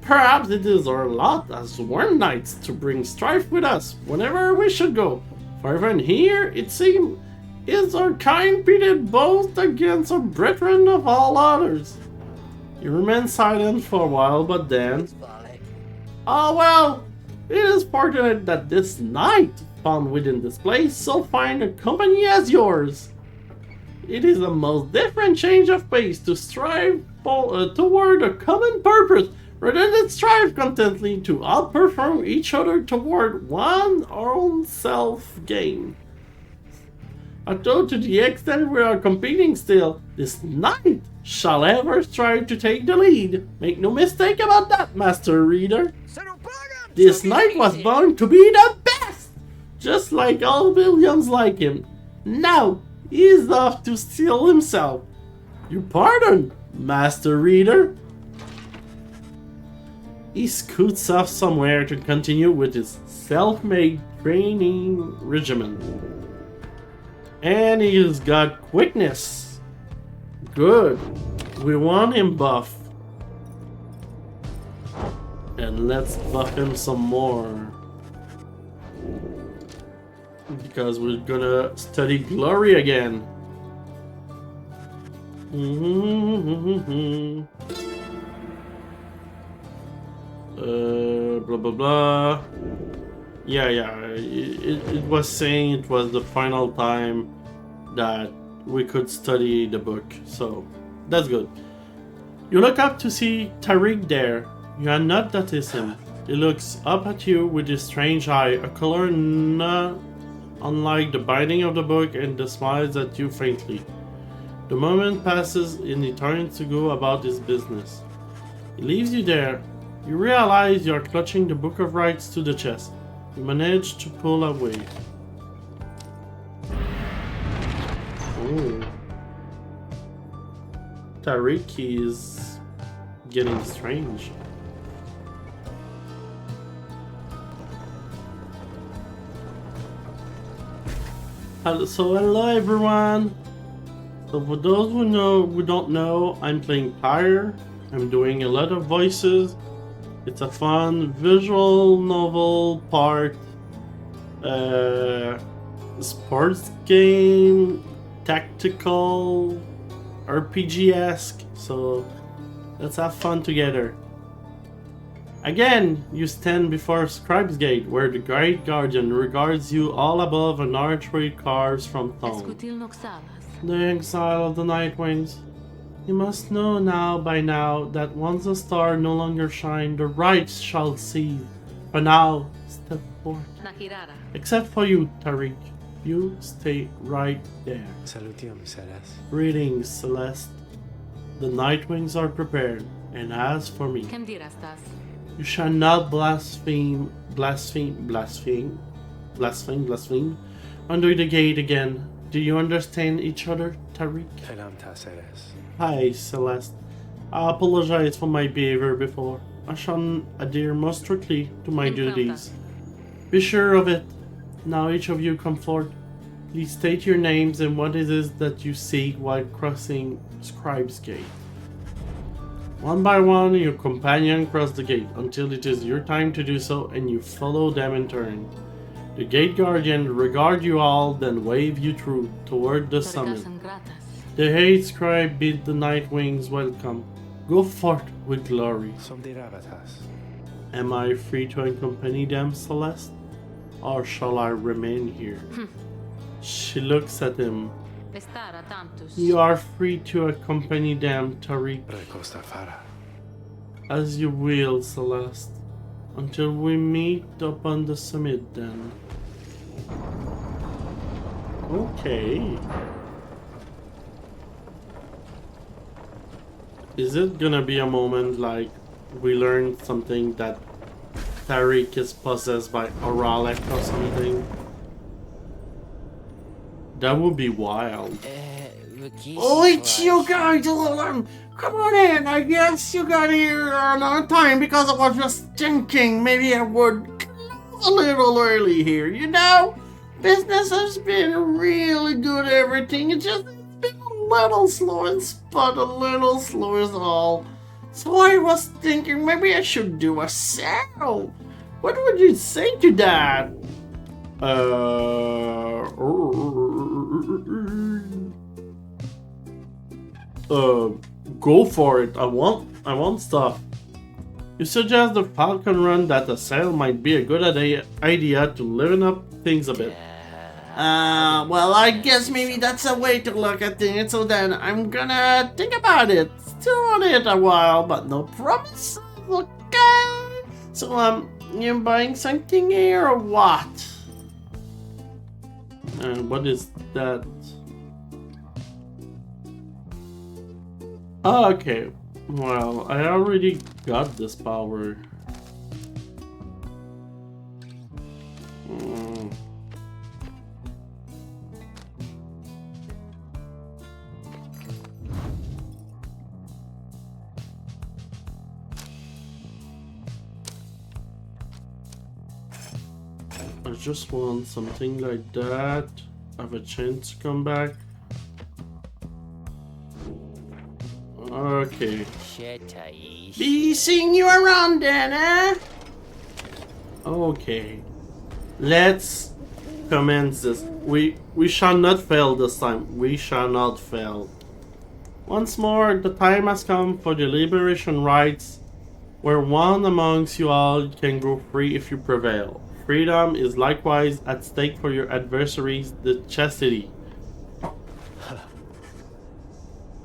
Speaker 1: Perhaps it is our lot as Worm Knights to bring strife with us whenever we should go. For even here, it seems, is our kind-peated boast against our brethren of all others. You remain silent for a while, but then... Ah well, it is fortunate that this knight found within this place so fine a company as yours. It is a most different change of pace to strive toward a common purpose rather than strive contently to outperform each other toward one own self-gain. Although to the extent we are competing still, this knight shall ever strive to take the lead. Make no mistake about that, Master Reader. This knight was born to be the best, just like all Williams like him. Now, he is off to steal himself. You pardon, Master Reader? He scoots off somewhere to continue with his self-made training regimen. And he's got quickness. Good. We want him buff. And let's buff him some more. Because we're gonna study glory again. Blah blah blah. Yeah, it was saying it was the final time that we could study the book, so that's good. You look up to see Tariq there. You had not noticed him. He looks up at you with his strange eye, a color not unlike the binding of the book, and smiles at you faintly. The moment passes and he turns to go about his business. He leaves you there. You realize you are clutching the book of rites to the chest. You manage to pull away. Oh. Tariq is getting strange. So hello everyone. So for those who don't know, I'm playing Pyre. I'm doing a lot of voices. It's a fun visual novel part, sports game, tactical, RPG-esque. So let's have fun together. Again, you stand before Scribe's Gate, where the Great Guardian regards you all above an archway carved from stone. The exile of the Nightwings. You must know by now, that once the star no longer shines, the rites shall cease. For now, step forth. Except for you, Tariq. You stay right there.
Speaker 4: Salutium, Celeste.
Speaker 1: Greetings, Celeste. The Nightwings are prepared, and as for me, you shall not blaspheme under the gate again. Do you understand each other, Tariq? Hi, Celeste. I apologize for my behavior before. I shall adhere most strictly to my duties. Be sure of it. Now each of you come forth. Please state your names and what it is that you seek while crossing Scribe's Gate. One by one, your companion cross the gate until it is your time to do so, and you follow them in turn. The Gate Guardian regard you all, then wave you through toward the summit. The Hate Scribe bid the Nightwings welcome. Go forth with glory. Am I free to accompany them, Celeste? Or shall I remain here? She looks at him. You are free to accompany them, Tariq. As you will, Celeste. Until we meet upon the summit, then. Okay. Is it gonna be a moment like we learn something that Tariq is possessed by Oralek or something? That would be wild.
Speaker 2: Oh, it's you guys! Come on in! I guess you got here on time because I was just thinking maybe I would close a little early here, you know? Business has been really good, everything. It's just been a little slow in spot, a little slow is all. So I was thinking maybe I should do a sale. What would you say to that?
Speaker 1: Go for it. I want stuff. You suggest the Falcon Run that a sale might be a good idea to liven up things a bit.
Speaker 2: Well, I guess maybe that's a way to look at things, so then I'm gonna think about it. Still on it a while, but no promises, okay? So, you buying something here or what?
Speaker 1: And what is that? Oh, okay. Well, I already got this power. I just want something like that. I have a chance to come back. Okay.
Speaker 2: Be seeing you around then, eh?
Speaker 1: Okay. Let's commence this. We shall not fail this time. We shall not fail. Once more, the time has come for the liberation rites, where one amongst you all can go free if you prevail. Freedom is likewise at stake for your adversaries, the chastity.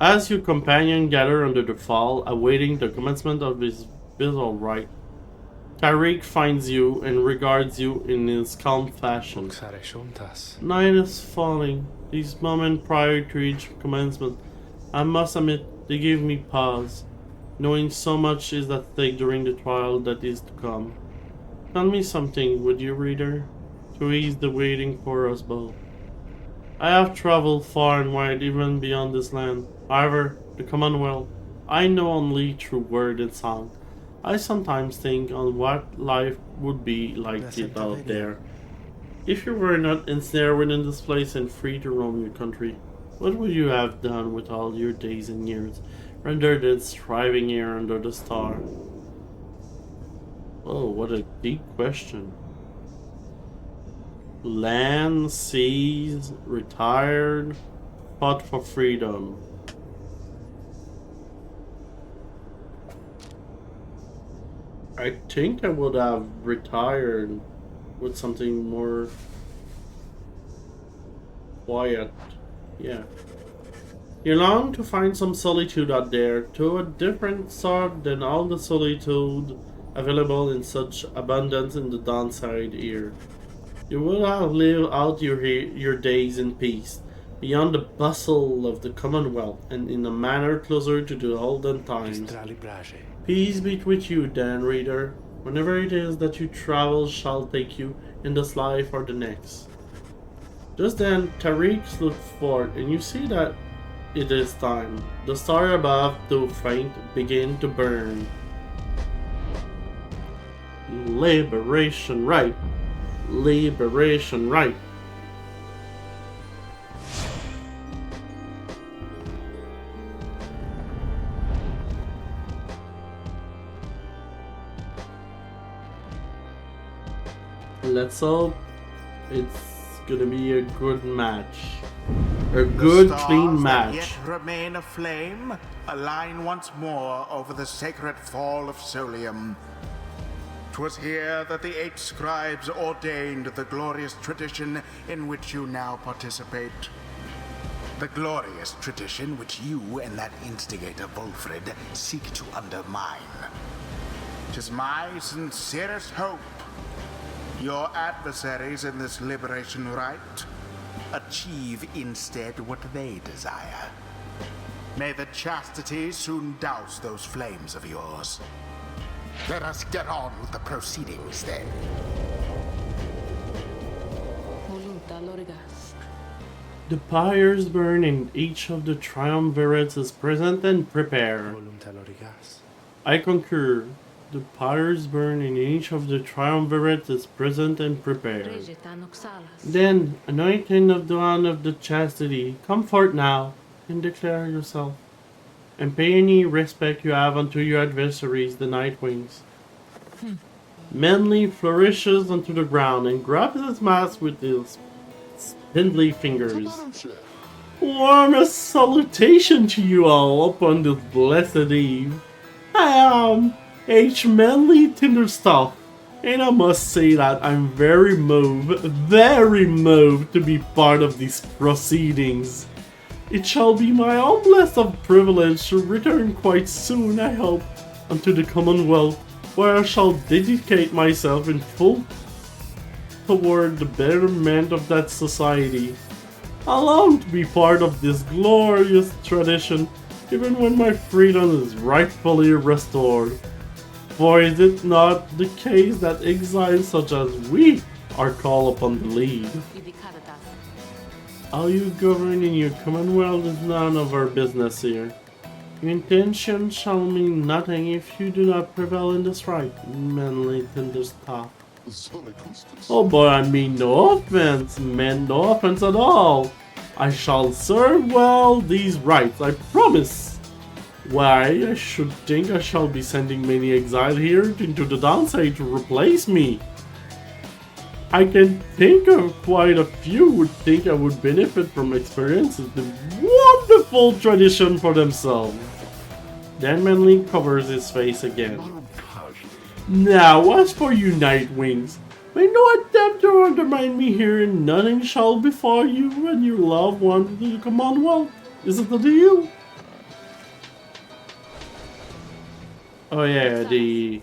Speaker 1: As your companion gather under the fall, awaiting the commencement of his visual rite, Tariq finds you and regards you in his calm fashion. Night is falling. These moments prior to each commencement, I must admit, they give me pause, knowing so much is at stake during the trial that is to come. Tell me something, would you, reader, to ease the waiting for us both. I have traveled far and wide, even beyond this land. However, the Commonwealth, I know only through word and song. I sometimes think on what life would be like it out there. If you were not ensnared within this place and free to roam your country, what would you have done with all your days and years, rather than striving here under the star? Oh, what a deep question. Land, seas, retired, fought for freedom. I think I would have retired with something more quiet. Yeah. You long to find some solitude out there, to a different sort than all the solitude available in such abundance in the downside here. You will have lived out your days in peace, beyond the bustle of the Commonwealth, and in a manner closer to the olden times. Peace be with you, then, reader. Whenever it is that you travel shall take you, in this life or the next. Just then, Tariq looks forth, and you see that it is time. The star above, though faint, begin to burn. Liberation rite. Liberation rite. Let's hope it's gonna be a good match. A good, clean match.
Speaker 3: Yet remain aflame, align once more over the sacred fall of Solium. 'Twas here that the 8 scribes ordained the glorious tradition in which you now participate. The glorious tradition which you and that instigator Wolfred seek to undermine. 'Tis my sincerest hope your adversaries in this liberation rite achieve instead what they desire. May the chastity soon douse those flames of yours. Let us get on with the proceedings then.
Speaker 1: The pyres burn and each of the triumvirates is present and prepared. I concur. The pyres burn and each of the triumvirates is present and prepared. Then, anointing of the one of the chastity, come forth now and declare yourself, and pay any respect you have unto your adversaries, the Nightwings. Manly flourishes onto the ground and grabs his mask with his spindly fingers. Warmest salutation to you all upon this blessed eve. I am H. Manly Tinderstuff, and I must say that I'm very moved to be part of these proceedings. It shall be my humblest of privilege to return quite soon, I hope, unto the Commonwealth, where I shall dedicate myself in full toward the betterment of that society. I long to be part of this glorious tradition, even when my freedom is rightfully restored. For is it not the case that exiles such as we are called upon to lead? How you govern in your Commonwealth is none of our business here. Your intention shall mean nothing if you do not prevail in this rite, Manly Tinderstuff. Oh boy, I mean no offense, man, no offense at all. I shall serve well these rites, I promise. Why, I should think I shall be sending many exiled here into the downside to replace me. I can think of quite a few would think I would benefit from experiencing the wonderful tradition for themselves. Then Manling covers his face again. Now, as for you, Nightwings, may no attempt to undermine me here, and nothing shall befall you and your loved ones in the Commonwealth. Is it the deal? Oh yeah, the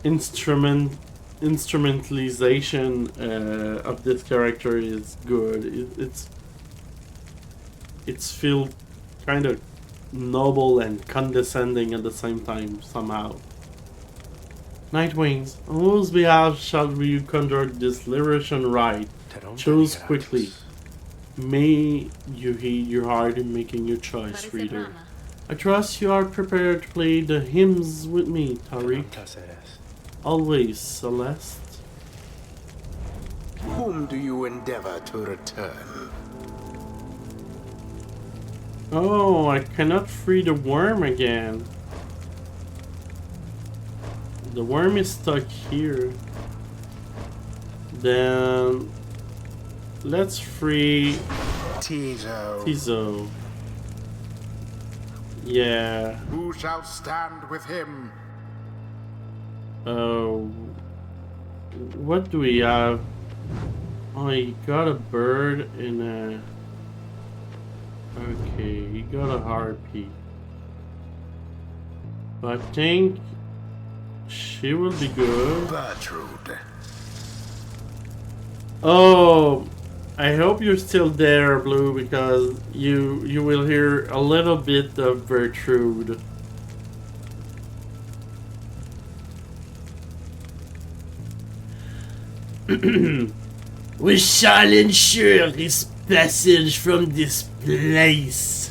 Speaker 1: instrumentalization of this character is good. It's feel kind of noble and condescending at the same time somehow. Nightwings, on whose behalf shall we conduct this liberation rite? Choose quickly. May you heed your heart in making your choice, reader. I trust you are prepared to play the hymns with me, Tariq. Always, Celeste.
Speaker 3: Whom do you endeavor to return?
Speaker 1: Oh, I cannot free the worm again. The worm is stuck here. Then let's free Tizo. Yeah.
Speaker 3: Who shall stand with him?
Speaker 1: Oh, what do we have? Oh, he got a bird and a... Okay, he got a harpy. I think she will be good.
Speaker 3: Gertrude.
Speaker 1: Oh, I hope you're still there, Blue, because you will hear a little bit of Gertrude.
Speaker 2: We shall ensure his passage from this place.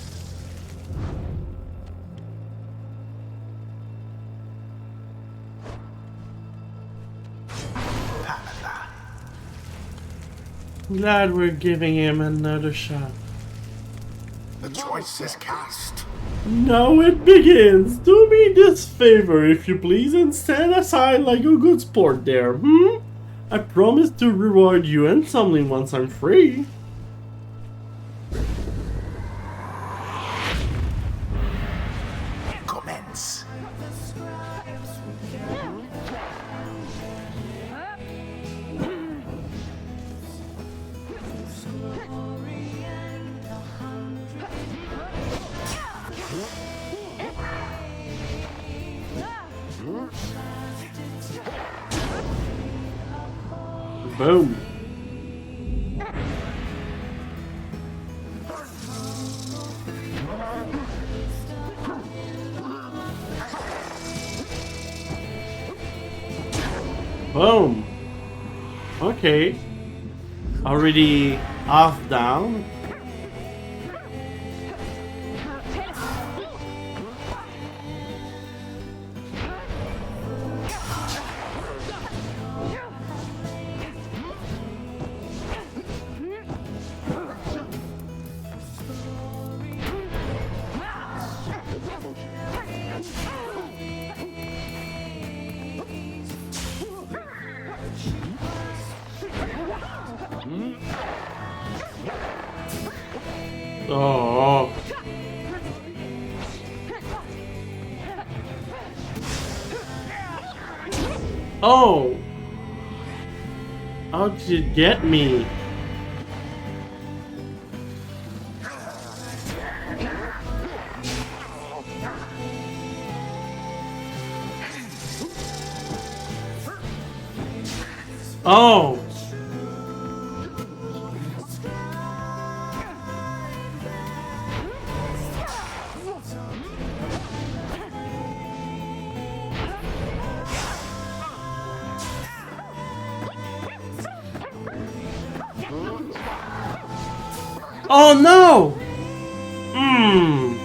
Speaker 1: Glad we're giving him another shot.
Speaker 3: The choice is cast.
Speaker 1: Now it begins. Do me this favor, if you please, and stand aside like a good sport there, hmm? I promise to reward you handsomely once I'm free.
Speaker 3: Commence.
Speaker 1: Boom. Boom. Okay. Already off down. Oh. Oh. How did you get me? Oh. Oh no! Hmm.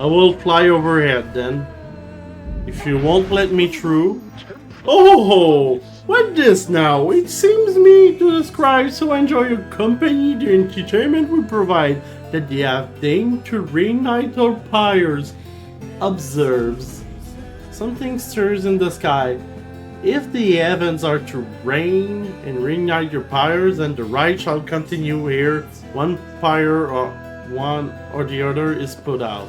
Speaker 1: I will fly overhead then. If you won't let me through. Oh, what this now? It seems me to describe so enjoy your company, the entertainment we provide, that they have deigned to reignite our pyres. Observes. Something stirs in the sky. If the heavens are to rain and reignite your pyres, then the rite shall continue here. One pyre or one or the other is put out.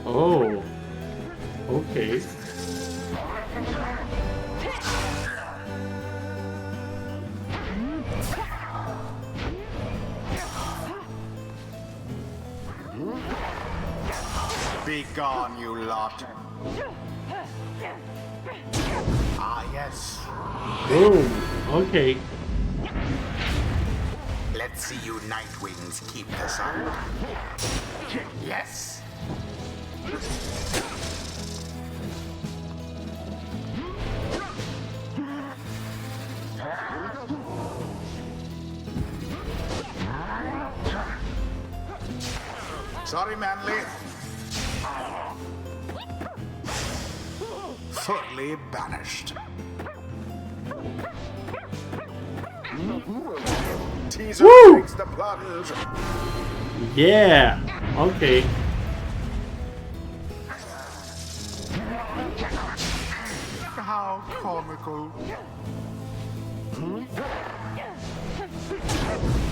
Speaker 1: Oh, okay.
Speaker 3: Be gone, you lot. Ah, yes.
Speaker 1: Boom. Okay.
Speaker 3: Let's see you Nightwings keep this up. Yes. Sorry, Manly. Fully banished. Teaser
Speaker 1: Woo!
Speaker 3: takes the plunge.
Speaker 1: Yeah. Okay.
Speaker 3: How comical.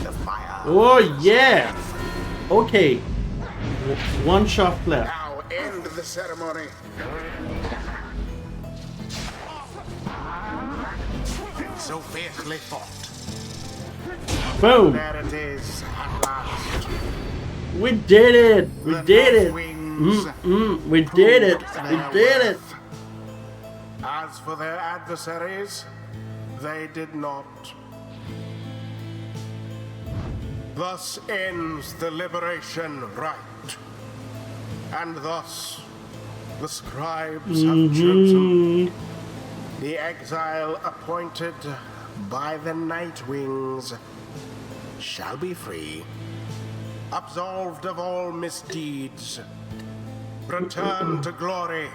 Speaker 3: The fire.
Speaker 1: Oh yeah. Okay. One shot left.
Speaker 3: Now end the ceremony. So fiercely fought.
Speaker 1: Boom.
Speaker 3: There it is at last.
Speaker 1: We did it. We
Speaker 3: The
Speaker 1: did it.
Speaker 3: Nightwings
Speaker 1: We did it.
Speaker 3: proved
Speaker 1: We
Speaker 3: their
Speaker 1: did it.
Speaker 3: worth. As for their adversaries, they did not. Thus ends the liberation rite. And thus the scribes have chosen the exile appointed by the Nightwings shall be free, absolved of all misdeeds, return to glory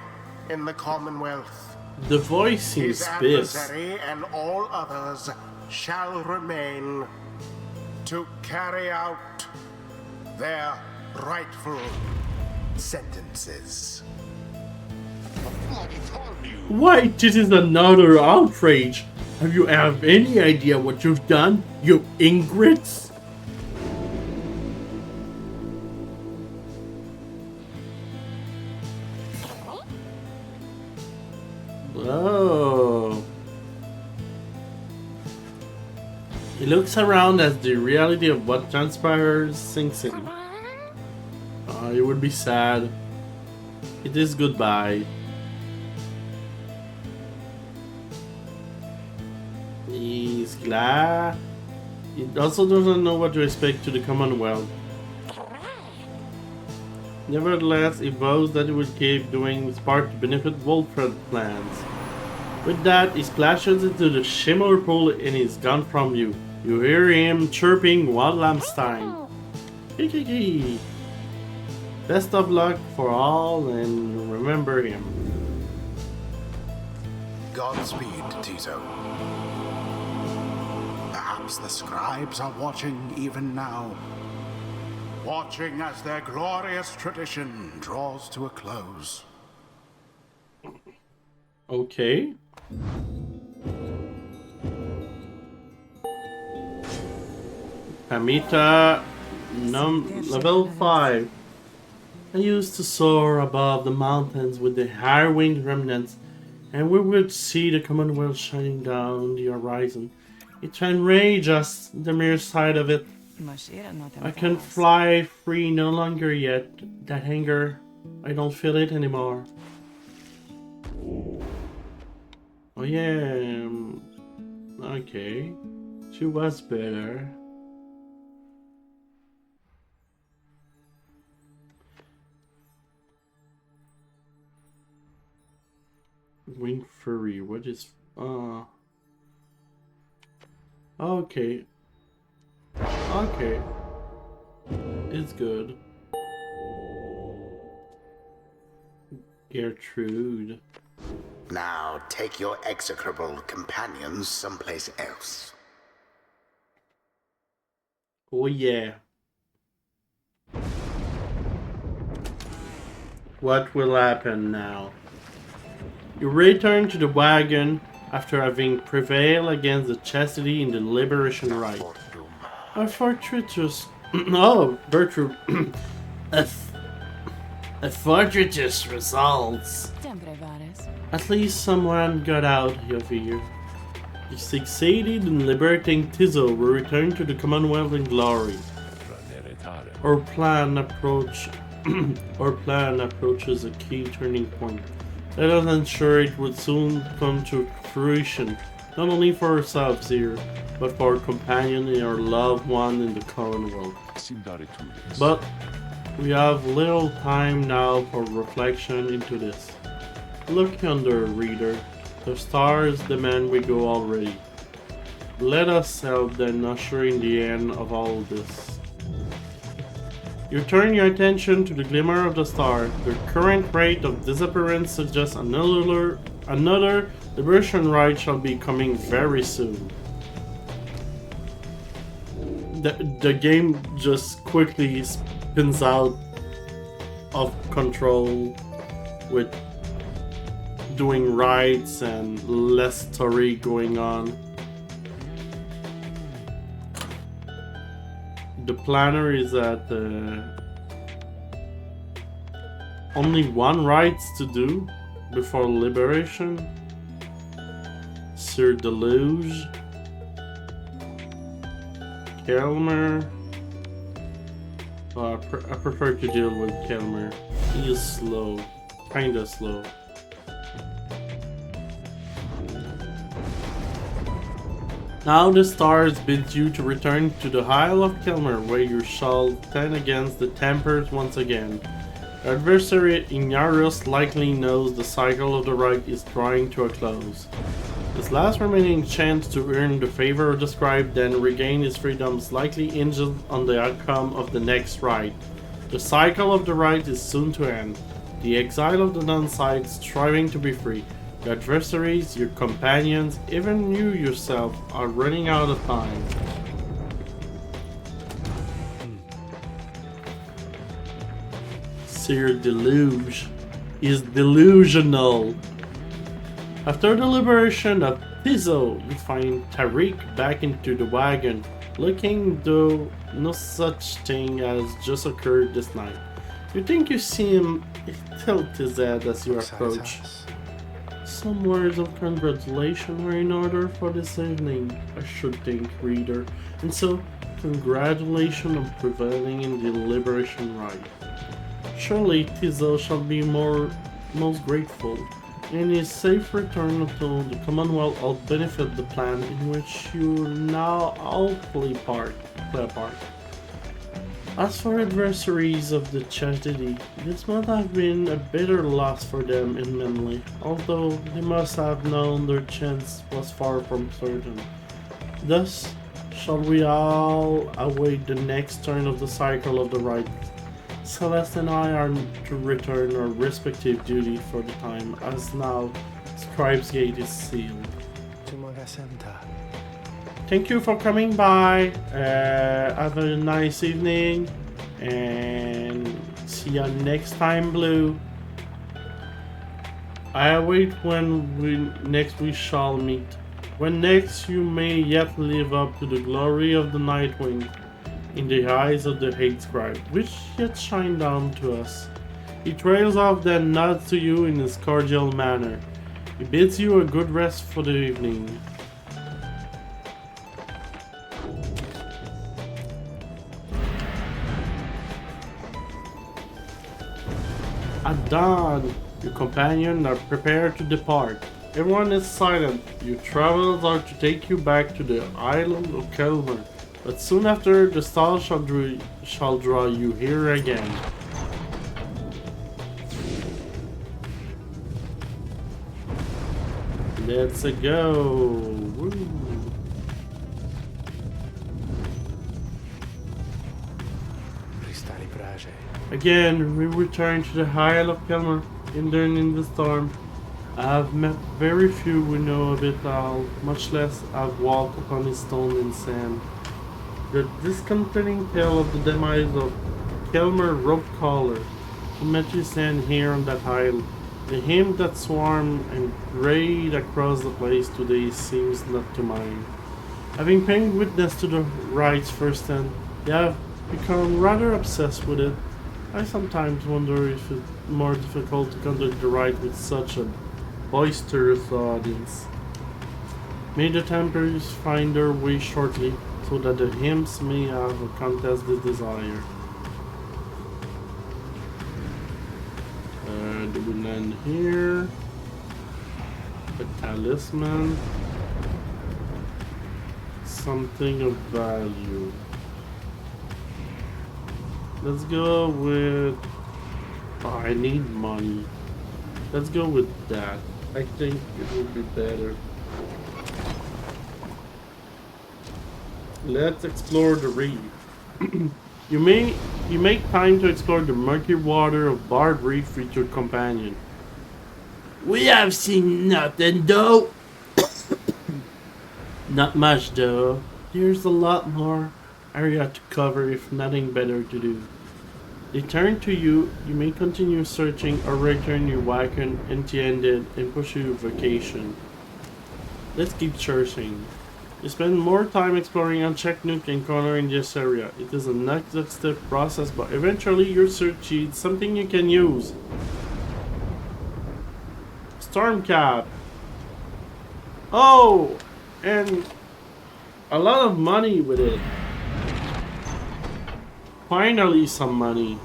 Speaker 3: in the Commonwealth.
Speaker 1: The voice seems
Speaker 3: His
Speaker 1: pissed.
Speaker 3: adversary and all others shall remain to carry out their rightful sentences.
Speaker 1: Why, this is another outrage. Have you have any idea what you've done, you ingrates? Oh. He looks around as the reality of what transpires sinks in. It would be sad. It is goodbye. He's glad. He also doesn't know what to expect to the Commonwealth. Nevertheless, he vows that he will keep doing his part to benefit Wolfred plans. With that, he splashes into the shimmer pool and is gone from you. You hear him chirping Wild Lamstein. Hee. Best of luck for all and remember him.
Speaker 3: Godspeed, Tito. Perhaps the scribes are watching even now. Watching as their glorious tradition draws to a close.
Speaker 1: Okay. Amita, level 5. I used to soar above the mountains with the high-winged remnants, and we would see the Commonwealth shining down the horizon. It enraged us, the mere sight of it. I can fly free no longer yet. That anger, I don't feel it anymore. Oh yeah, okay. She was better. Wing Furry, what is... Okay. Okay. It's good. Gertrude.
Speaker 3: Now take your execrable companions someplace else.
Speaker 1: Oh yeah. What will happen now? You return to the wagon after having prevailed against the chastity in the liberation rite. A fortuitous... oh, Bertrude. a fortuitous results. At least someone got out of here. You succeeded in liberating Tizo, who returned to the Commonwealth in glory. Our plan approaches a key turning point. Let us ensure it would soon come to fruition, not only for ourselves here, but for our companion and our loved one in the Commonwealth. But we have little time now for reflection into this. Look yonder, reader. The stars demand we go already. Let us help them usher in the end of all this. You turn your attention to the glimmer of the star. The current rate of disappearance suggests another liberation rite shall be coming very soon. The game just quickly spins out of control with doing rites and less story going on. The planner is at only one rites to do before liberation. Sir Deluge, Kelmer. I prefer to deal with Kelmer. He is slow, kinda slow. Now the stars bid you to return to the Isle of Kilmer, where you shall stand against the Tempers once again. Your adversary Ignarius likely knows the cycle of the rite is drawing to a close. His last remaining chance to earn the favor of the scribe, then regain his freedom, is likely hinged on the outcome of the next rite. The cycle of the rite is soon to end. The exile of the non-side striving to be free. Your adversaries, your companions, even you yourself are running out of time. Sir Deluge is delusional. After the liberation of Tizo, you find Tariq back into the wagon, looking though no such thing has just occurred this night. You think you see him tilt his head as you approach. Some words of congratulation are in order for this evening, I should think, reader. And so, congratulations on prevailing in the liberation rite. Surely Tizo shall be most grateful, and his safe return to the Commonwealth will benefit the plan in which you now all play a part. As for adversaries of the chastity, this must have been a bitter loss for them in Menley, although they must have known their chance was far from certain. Thus, shall we all await the next turn of the cycle of the rite. Celeste and I are to return our respective duty for the time, as now Scribe's Gate is sealed. Thank you for coming by. Have a nice evening, and see you next time, Blue. I await when we shall meet. When next you may yet live up to the glory of the Nightwing in the eyes of the Hate Scribe, which yet shine down to us. He trails off, then nods to you in his cordial manner. He bids you a good rest for the evening. At dawn, your companions are prepared to depart. Everyone is silent. Your travels are to take you back to the island of Kelmer, but soon after the stars shall draw you here again. Let's go. Woo. Again, we return to the Isle of Kelmer, hidden in the storm. I've met very few who know of it all, much less I've walked upon its stone and sand. The disconcerting tale of the demise of Kelmer Rope Caller, who met you stand here on that isle. The hymn that swarmed and grayed across the place today seems not to mind. Having paid witness to the rites firsthand, they have become rather obsessed with it. I sometimes wonder if it's more difficult to conduct the rite with such a boisterous audience. May the Templars find their way shortly, so that the hymns may have a contest they desire. Do we land here? A talisman. Something of value. Let's go with... Oh, I need money. Let's go with that. I think it would be better. Let's explore the reef. You make time to explore the murky water of Barred Reef with your companion.
Speaker 2: We have seen nothing, though.
Speaker 1: Not much, though. There's a lot more area to cover if nothing better to do. They turn to you. You may continue searching or return your wagon empty-handed and pursue your vacation. Let's keep searching. You spend more time exploring unchecked nook and corner in this area. It is a next-step process, but eventually your search yields something you can use. Storm cap. Oh, and a lot of money with it. Finally, some money.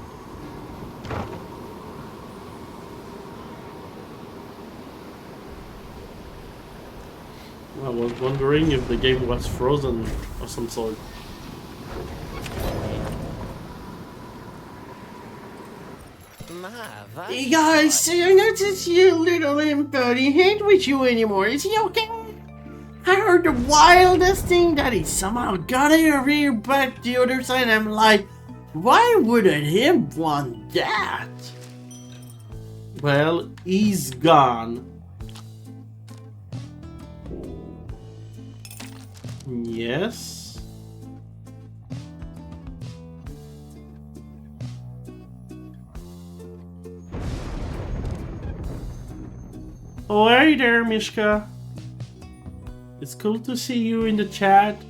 Speaker 1: I was wondering if the game was frozen of some sort.
Speaker 2: Hey guys, so I noticed your little imp buddy ain't with you anymore. Is he okay? I heard the wildest thing that he somehow got over here back the other side. I'm like, why wouldn't him want that?
Speaker 1: Well, he's gone. Yes. Oh, hey there, Mishka. It's cool to see you in the chat.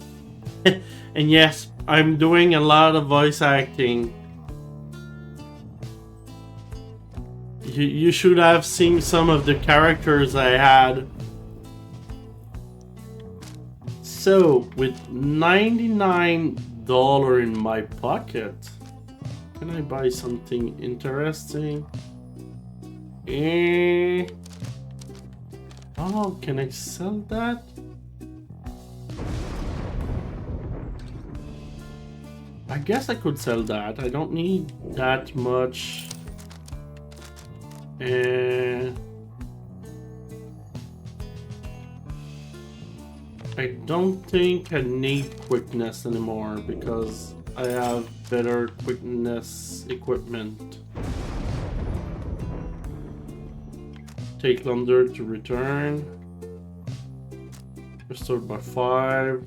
Speaker 1: And yes, I'm doing a lot of voice acting. You should have seen some of the characters I had. So, with $99 in my pocket, can I buy something interesting? Oh, can I sell that? I guess I could sell that. I don't need that much. I don't think I need quickness anymore because I have better quickness equipment. Take longer to return. Restored by 5.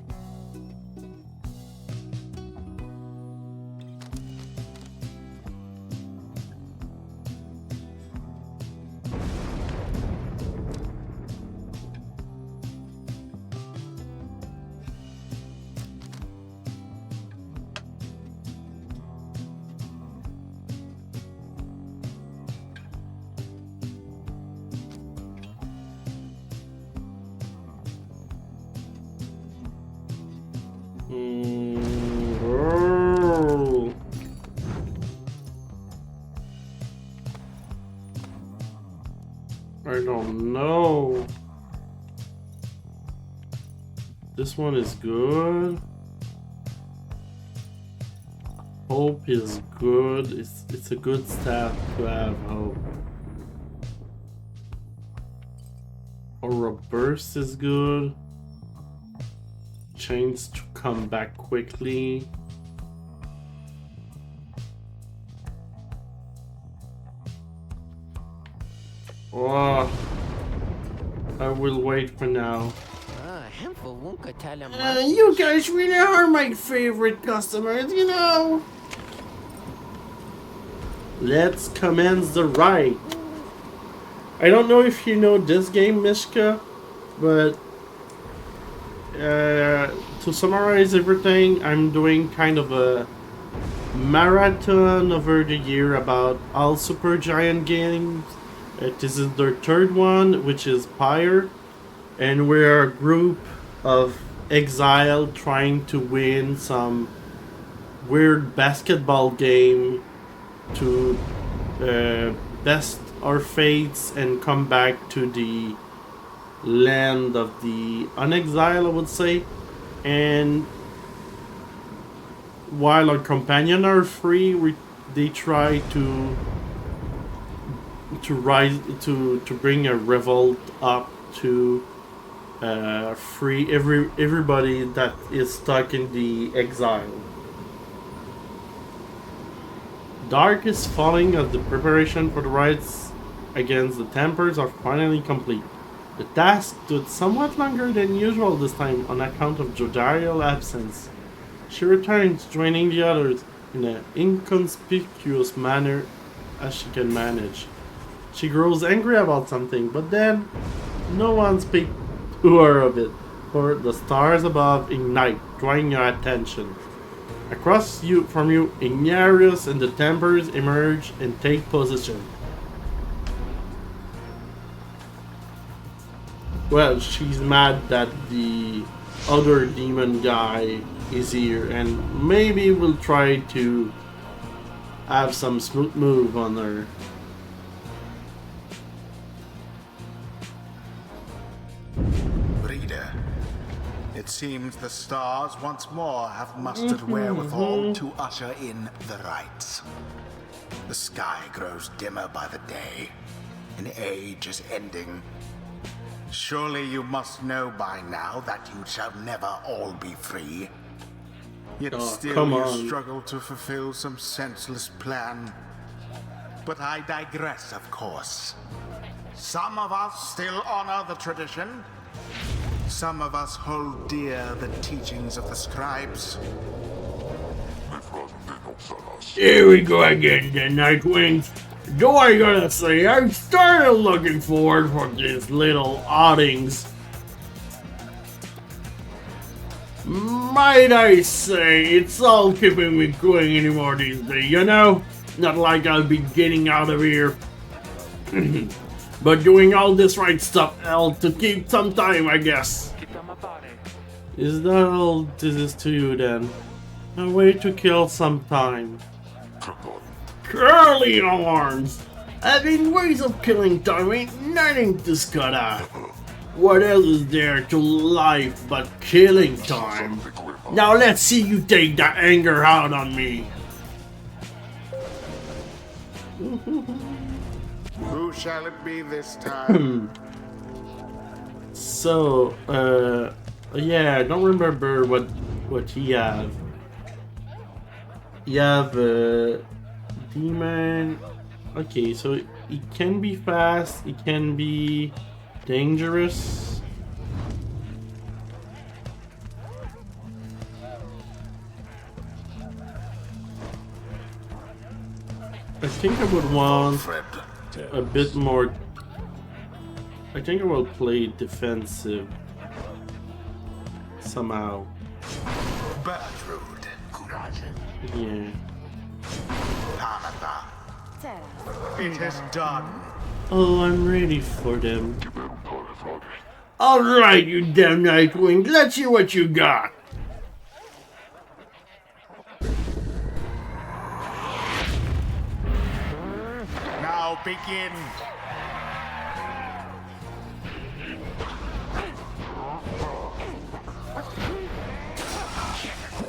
Speaker 1: I don't know. This one is good. Hope is good. It's a good stat to have hope. Or a burst is good. Chance to come back quickly. Oh, I will wait for now.
Speaker 2: You guys really are my favorite customers, you know.
Speaker 1: Let's commence the rite. I don't know if you know this game, Mishka, but to summarize everything, I'm doing kind of a marathon over the year about all Supergiant games. This is their third one, which is Pyre, and we're a group of exile trying to win some weird basketball game to best our fates and come back to the land of the unexiled, I would say. And while our companions are free, they try to rise to bring a revolt up to free everybody that is stuck in the exile. Dark is falling as the preparation for the rites against the Tempers are finally complete. The task took somewhat longer than usual this time on account of Jodariel's absence. She returns, joining the others in an inconspicuous manner as she can manage. She grows angry about something, but then no one speaks to her of it, for the stars above ignite, drawing your attention. Across from you, Ignarius and the Tempers emerge and take position. Well, she's mad that the other demon guy is here, and maybe we'll try to have some smooth move on her.
Speaker 3: Reader, it seems the stars once more have mustered wherewithal to usher in the rites. The sky grows dimmer by the day. An age is ending. Surely you must know by now that you shall never all be free. Yet still you struggle to fulfill some senseless plan. But I digress, of course. Some of us still honor the tradition. Some of us hold dear the teachings of the scribes.
Speaker 2: Here we go again, the Nightwings. Do I gotta say, I started looking forward for these little outings. Might I say, it's all keeping me going anymore these days, you know? Not like I'll be getting out of here. But doing all this right stuff, to keep some time, I guess.
Speaker 1: Is that all this is to you then? A way to kill some time.
Speaker 2: Curly horns! Having ways of killing time ain't nothing to scut at. What else is there to life but killing time? Now let's see you take that anger out on me.
Speaker 3: Who shall it be this time?
Speaker 1: So, yeah, I don't remember what he have. He have demon. Okay, so it can be fast. It can be dangerous. I think I would want a bit more. I think I will play defensive somehow.
Speaker 3: Bertrude.
Speaker 1: Yeah.
Speaker 3: Tamatha. It is done.
Speaker 1: Oh, I'm ready for them.
Speaker 2: Alright, you damn Nightwing, let's see what you got.
Speaker 3: Now begin.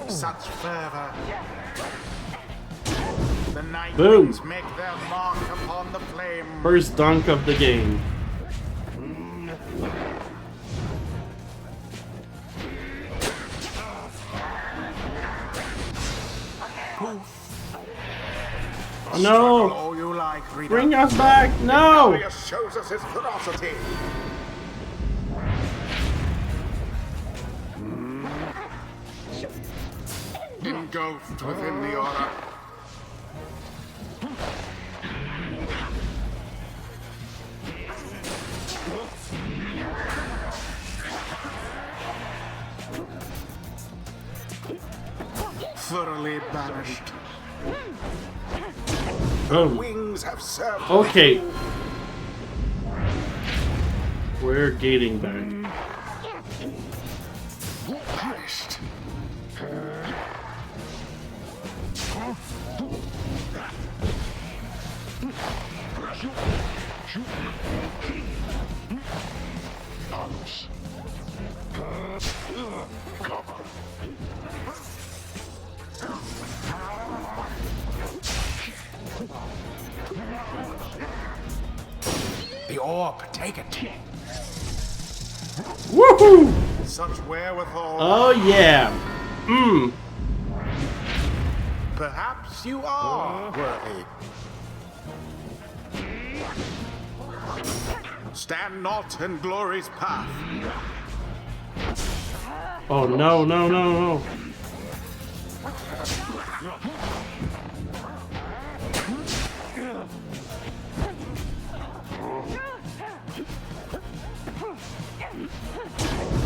Speaker 3: Such fervor. The Nightwings make their mark upon the flame.
Speaker 1: First dunk of the game.
Speaker 3: Poof.
Speaker 1: Oh, no!
Speaker 3: All you like. like, reader.
Speaker 1: Bring us back! No!
Speaker 3: Darius shows us his ferocity. Engulfed within the aura. Thoroughly banished.
Speaker 1: Boom.
Speaker 3: Wings have served.
Speaker 1: Okay. We're getting back.
Speaker 3: Banished. The orb, take it.
Speaker 1: Woohoo!
Speaker 3: Such wherewithal.
Speaker 1: Oh yeah.
Speaker 3: Perhaps you are worthy. Stand not in glory's path.
Speaker 1: Oh no, no, no, no.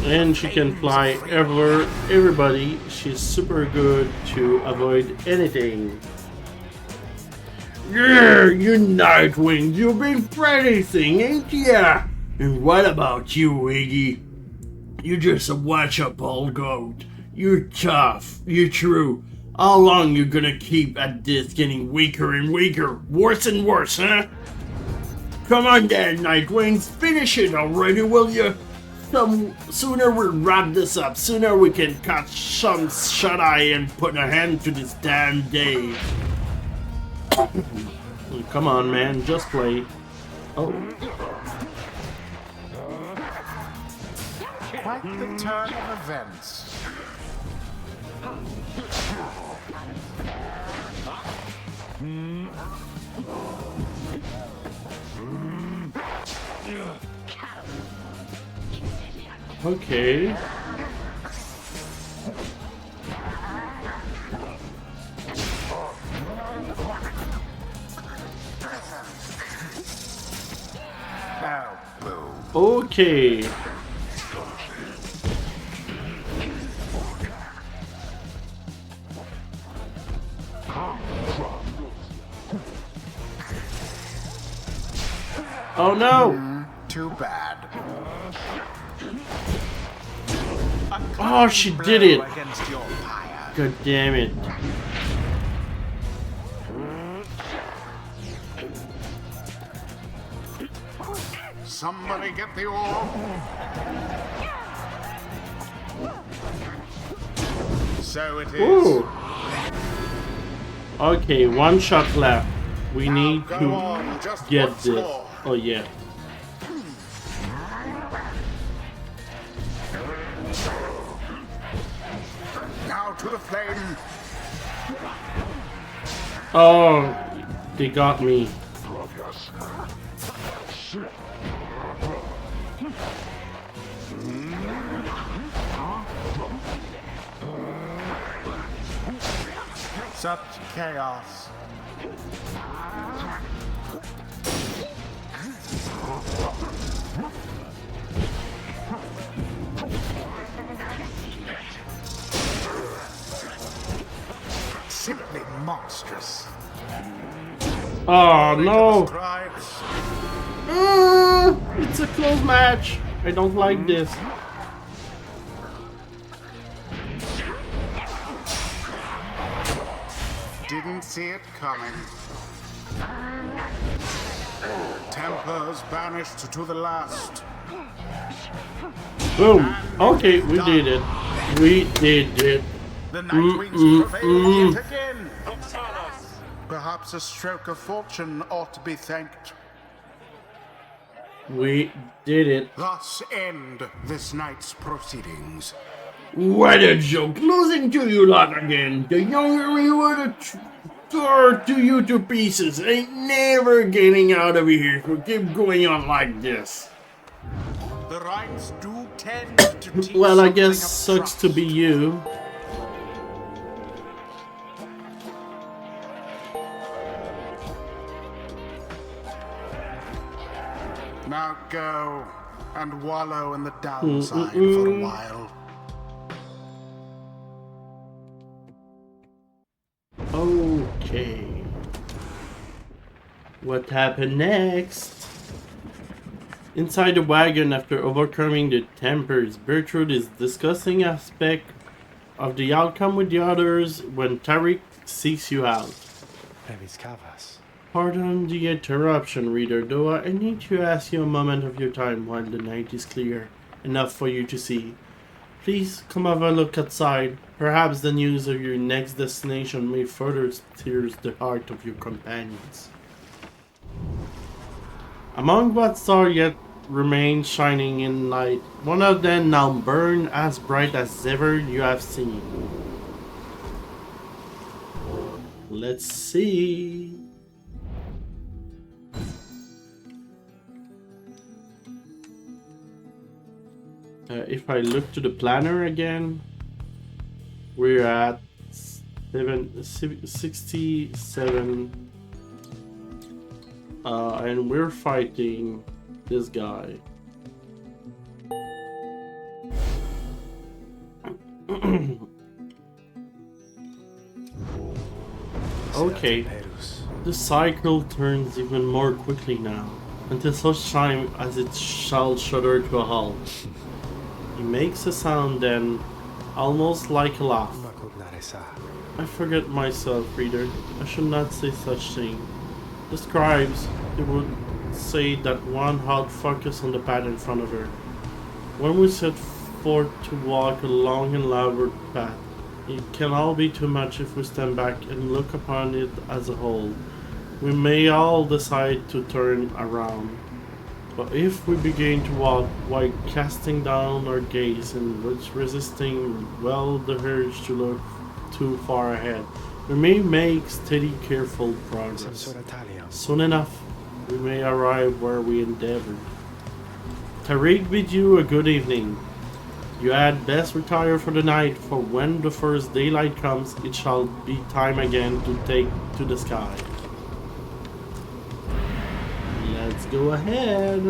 Speaker 1: And she can fly everybody. She's super good to avoid anything. Yeah, you Nightwing, you've been practicing, ain't ya? And what about you, Iggy? You're just a watch-up old goat. You're tough, you're true. How long you gonna keep at this, getting weaker and weaker, worse and worse, huh? Come on then, Nightwings, finish it already, will you? Sooner we wrap this up, sooner we can cut some shut-eye and put a hand to this damn day. Come on, man, just play. Oh.
Speaker 3: Quite the turn of events.
Speaker 1: Okay. Okay. Oh no!
Speaker 3: Too bad.
Speaker 1: Oh, she did it!
Speaker 3: Against your pyre.
Speaker 1: God damn it.
Speaker 3: Somebody get the orb. So it is.
Speaker 1: Ooh. Okay, one shot left. We need
Speaker 3: Go
Speaker 1: to
Speaker 3: on, just
Speaker 1: get
Speaker 3: once
Speaker 1: this.
Speaker 3: more.
Speaker 1: Oh yeah.
Speaker 3: Now to the flame.
Speaker 1: Oh, they got me.
Speaker 3: Such chaos. Simply monstrous.
Speaker 1: Oh no!
Speaker 3: Scribes.
Speaker 1: It's a close match. I don't like this.
Speaker 3: Didn't see it coming. Tempers banished to the last.
Speaker 1: Boom. Okay, we did it. We did it.
Speaker 3: The Nightwings prevail yet again. Perhaps a stroke of fortune ought to be thanked.
Speaker 1: We did it.
Speaker 3: Thus end this night's proceedings.
Speaker 1: What a joke. Losing to you lot again. The younger we were,
Speaker 2: Tore to you to pieces. Ain't never getting out of here if we keep going on like this.
Speaker 3: The rites do tend to teach
Speaker 1: Well, I
Speaker 3: something
Speaker 1: guess
Speaker 3: of
Speaker 1: sucks to
Speaker 3: trust.
Speaker 1: be you.
Speaker 3: Now go and wallow in the downside for a while.
Speaker 1: Okay. What happened next? Inside the wagon, after overcoming the tempers, Bertrude is discussing aspect of the outcome with the others when Tariq seeks you out. Pardon the interruption, reader, though I need to ask you a moment of your time while the night is clear enough for you to see. Please come have a look outside. Perhaps the news of your next destination may further stir the heart of your companions. Among what stars yet remain shining in light, one of them now burned as bright as ever you have seen. Let's see. If I look to the planner again, we're at 67, and we're fighting this guy. Okay, the cycle turns even more quickly now, until such time as it shall shudder to a halt. He makes a sound then, almost like a laugh. I forget myself, reader. I should not say such thing. The scribes, they would say that one had focus on the path in front of her. When we set forth to walk a long and elaborate path, it can all be too much if we stand back and look upon it as a whole. We may all decide to turn around. But if we begin to walk while casting down our gaze and resisting well the urge to look too far ahead, we may make steady, careful progress. Soon enough, we may arrive where we endeavored. Tariq bid you a good evening. You had best retire for the night, for when the first daylight comes, it shall be time again to take to the sky. Let's go ahead.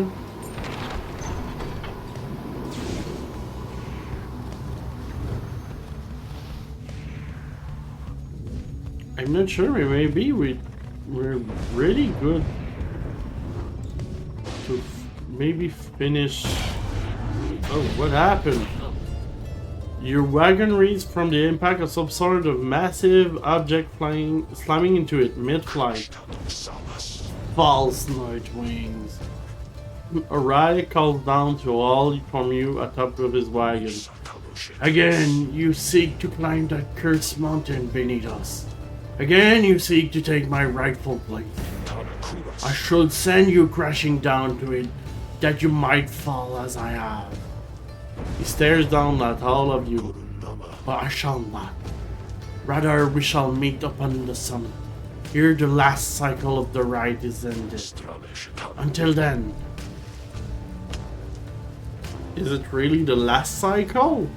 Speaker 1: I'm not sure, we're really good to maybe finish. Oh, what happened? Your wagon reads from the impact of some sort of massive object slamming into it mid-flight. False night wings. A riot calls down to all from you atop of his wagon. Again, you seek to climb that cursed mountain beneath us. Again, you seek to take my rightful place. I should send you crashing down to it, that you might fall as I have. He stares down at all of you, but I shall not. Rather, we shall meet upon the summit. Here the last cycle of the rite is ended. Until then. Is it really the last cycle?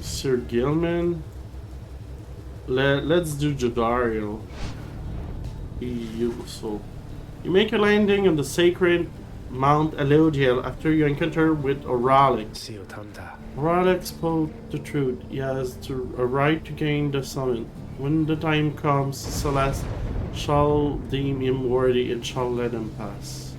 Speaker 1: Sir Gilman? Let's do Jadario. Useful. You make a landing on the sacred Mount Elodiel after you encounter with Oralic. Oralic spoke the truth. He has a right to gain the summit. When the time comes, Celeste shall deem him worthy and shall let him pass.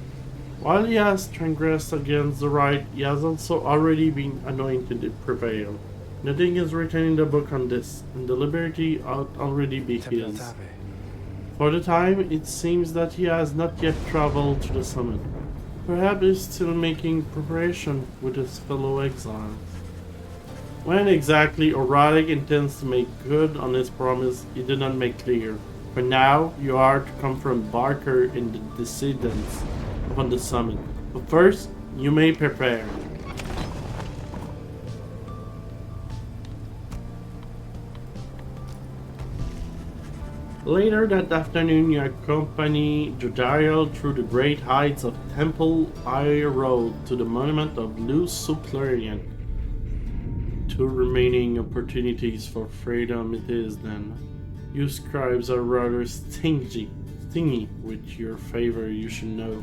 Speaker 1: While he has transgressed against the right, he has also already been anointed to prevail. Nothing is written in the book on this, and the liberty ought already be his. For the time, it seems that he has not yet traveled to the summit. Perhaps he's still making preparation with his fellow exiles. When exactly Oralic intends to make good on his promise, he did not make clear. For now, you are to confront Barker and the dissidents upon the summit. But first, you may prepare. Later that afternoon, you accompany Jodariel through the great heights of Temple Pyre Road to the monument of Luz Superior. Two remaining opportunities for freedom it is then. You scribes are rather stingy with your favor, you should know.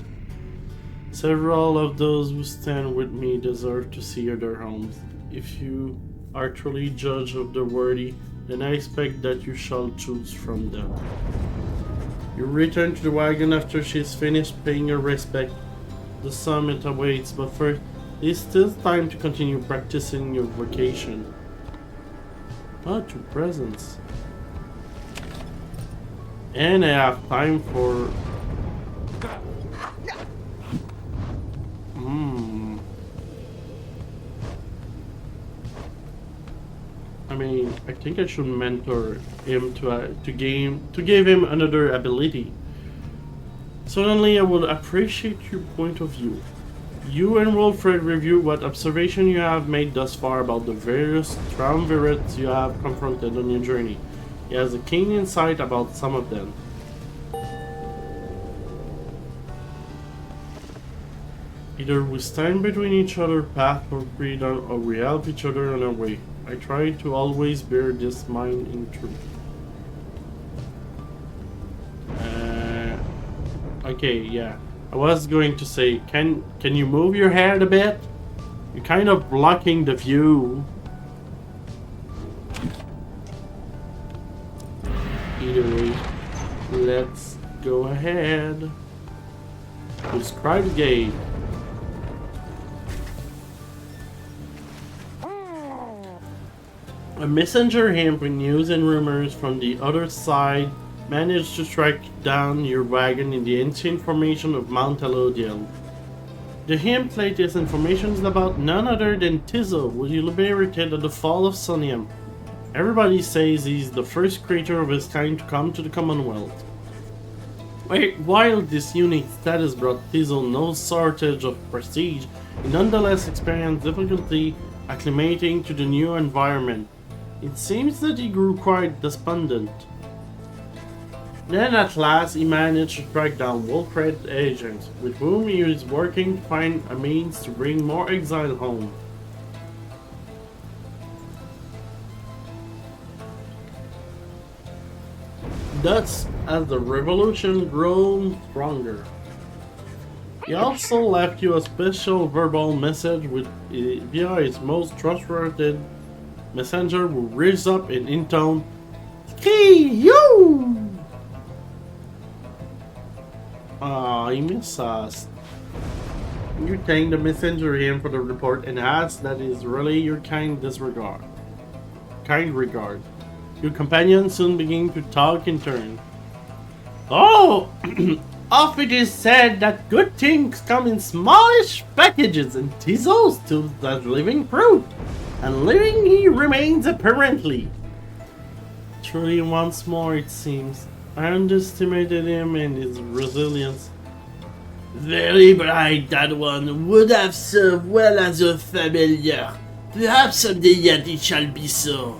Speaker 1: Several of those who stand with me deserve to see their homes. If you are truly judge of the worthy, then I expect that you shall choose from them. You return to the wagon after she is finished paying her respect. The summit awaits, but first, it is still time to continue practicing your vocation. Ah, 2 presents. And I have time for... I mean, I think I should mentor him to give him another ability. Certainly, I would appreciate your point of view. You and Wilfred review what observation you have made thus far about the various triumvirates you have confronted on your journey. He has a keen insight about some of them. Either we stand between each other's path or freedom, or we help each other on our way. I try to always bear this mind in truth. Okay, yeah. I was going to say, can you move your head a bit? You're kind of blocking the view. Either way, let's go ahead. Describe the gate. A messenger him with news and rumors from the other side managed to track down your wagon in the ancient formation of Mount Elodiel. The hymn played this information is about none other than Tizo, who you liberated at the fall of Sonium. Everybody says he's the first creature of his kind to come to the Commonwealth. While this unique status brought Tizo no shortage of prestige, he nonetheless experienced difficulty acclimating to the new environment. It seems that he grew quite despondent. Then at last he managed to track down Wolfred's agents, with whom he is working to find a means to bring more exile home. Thus, as the revolution grown stronger. He also left you a special verbal message via his most trustworthy messenger who rises up and intone, "Ski you!" He missed us. You thank the messenger him for the report and ask that is really your kind regard. Your companions soon begin to talk in turn. Oh, oft it is said that good things come in smallish packages, and Tizo still that living proof, and living he remains apparently. Truly, once more it seems, I underestimated him and his resilience.
Speaker 2: Very bright, that one would have served well as a familiar. Perhaps someday yet it shall be so.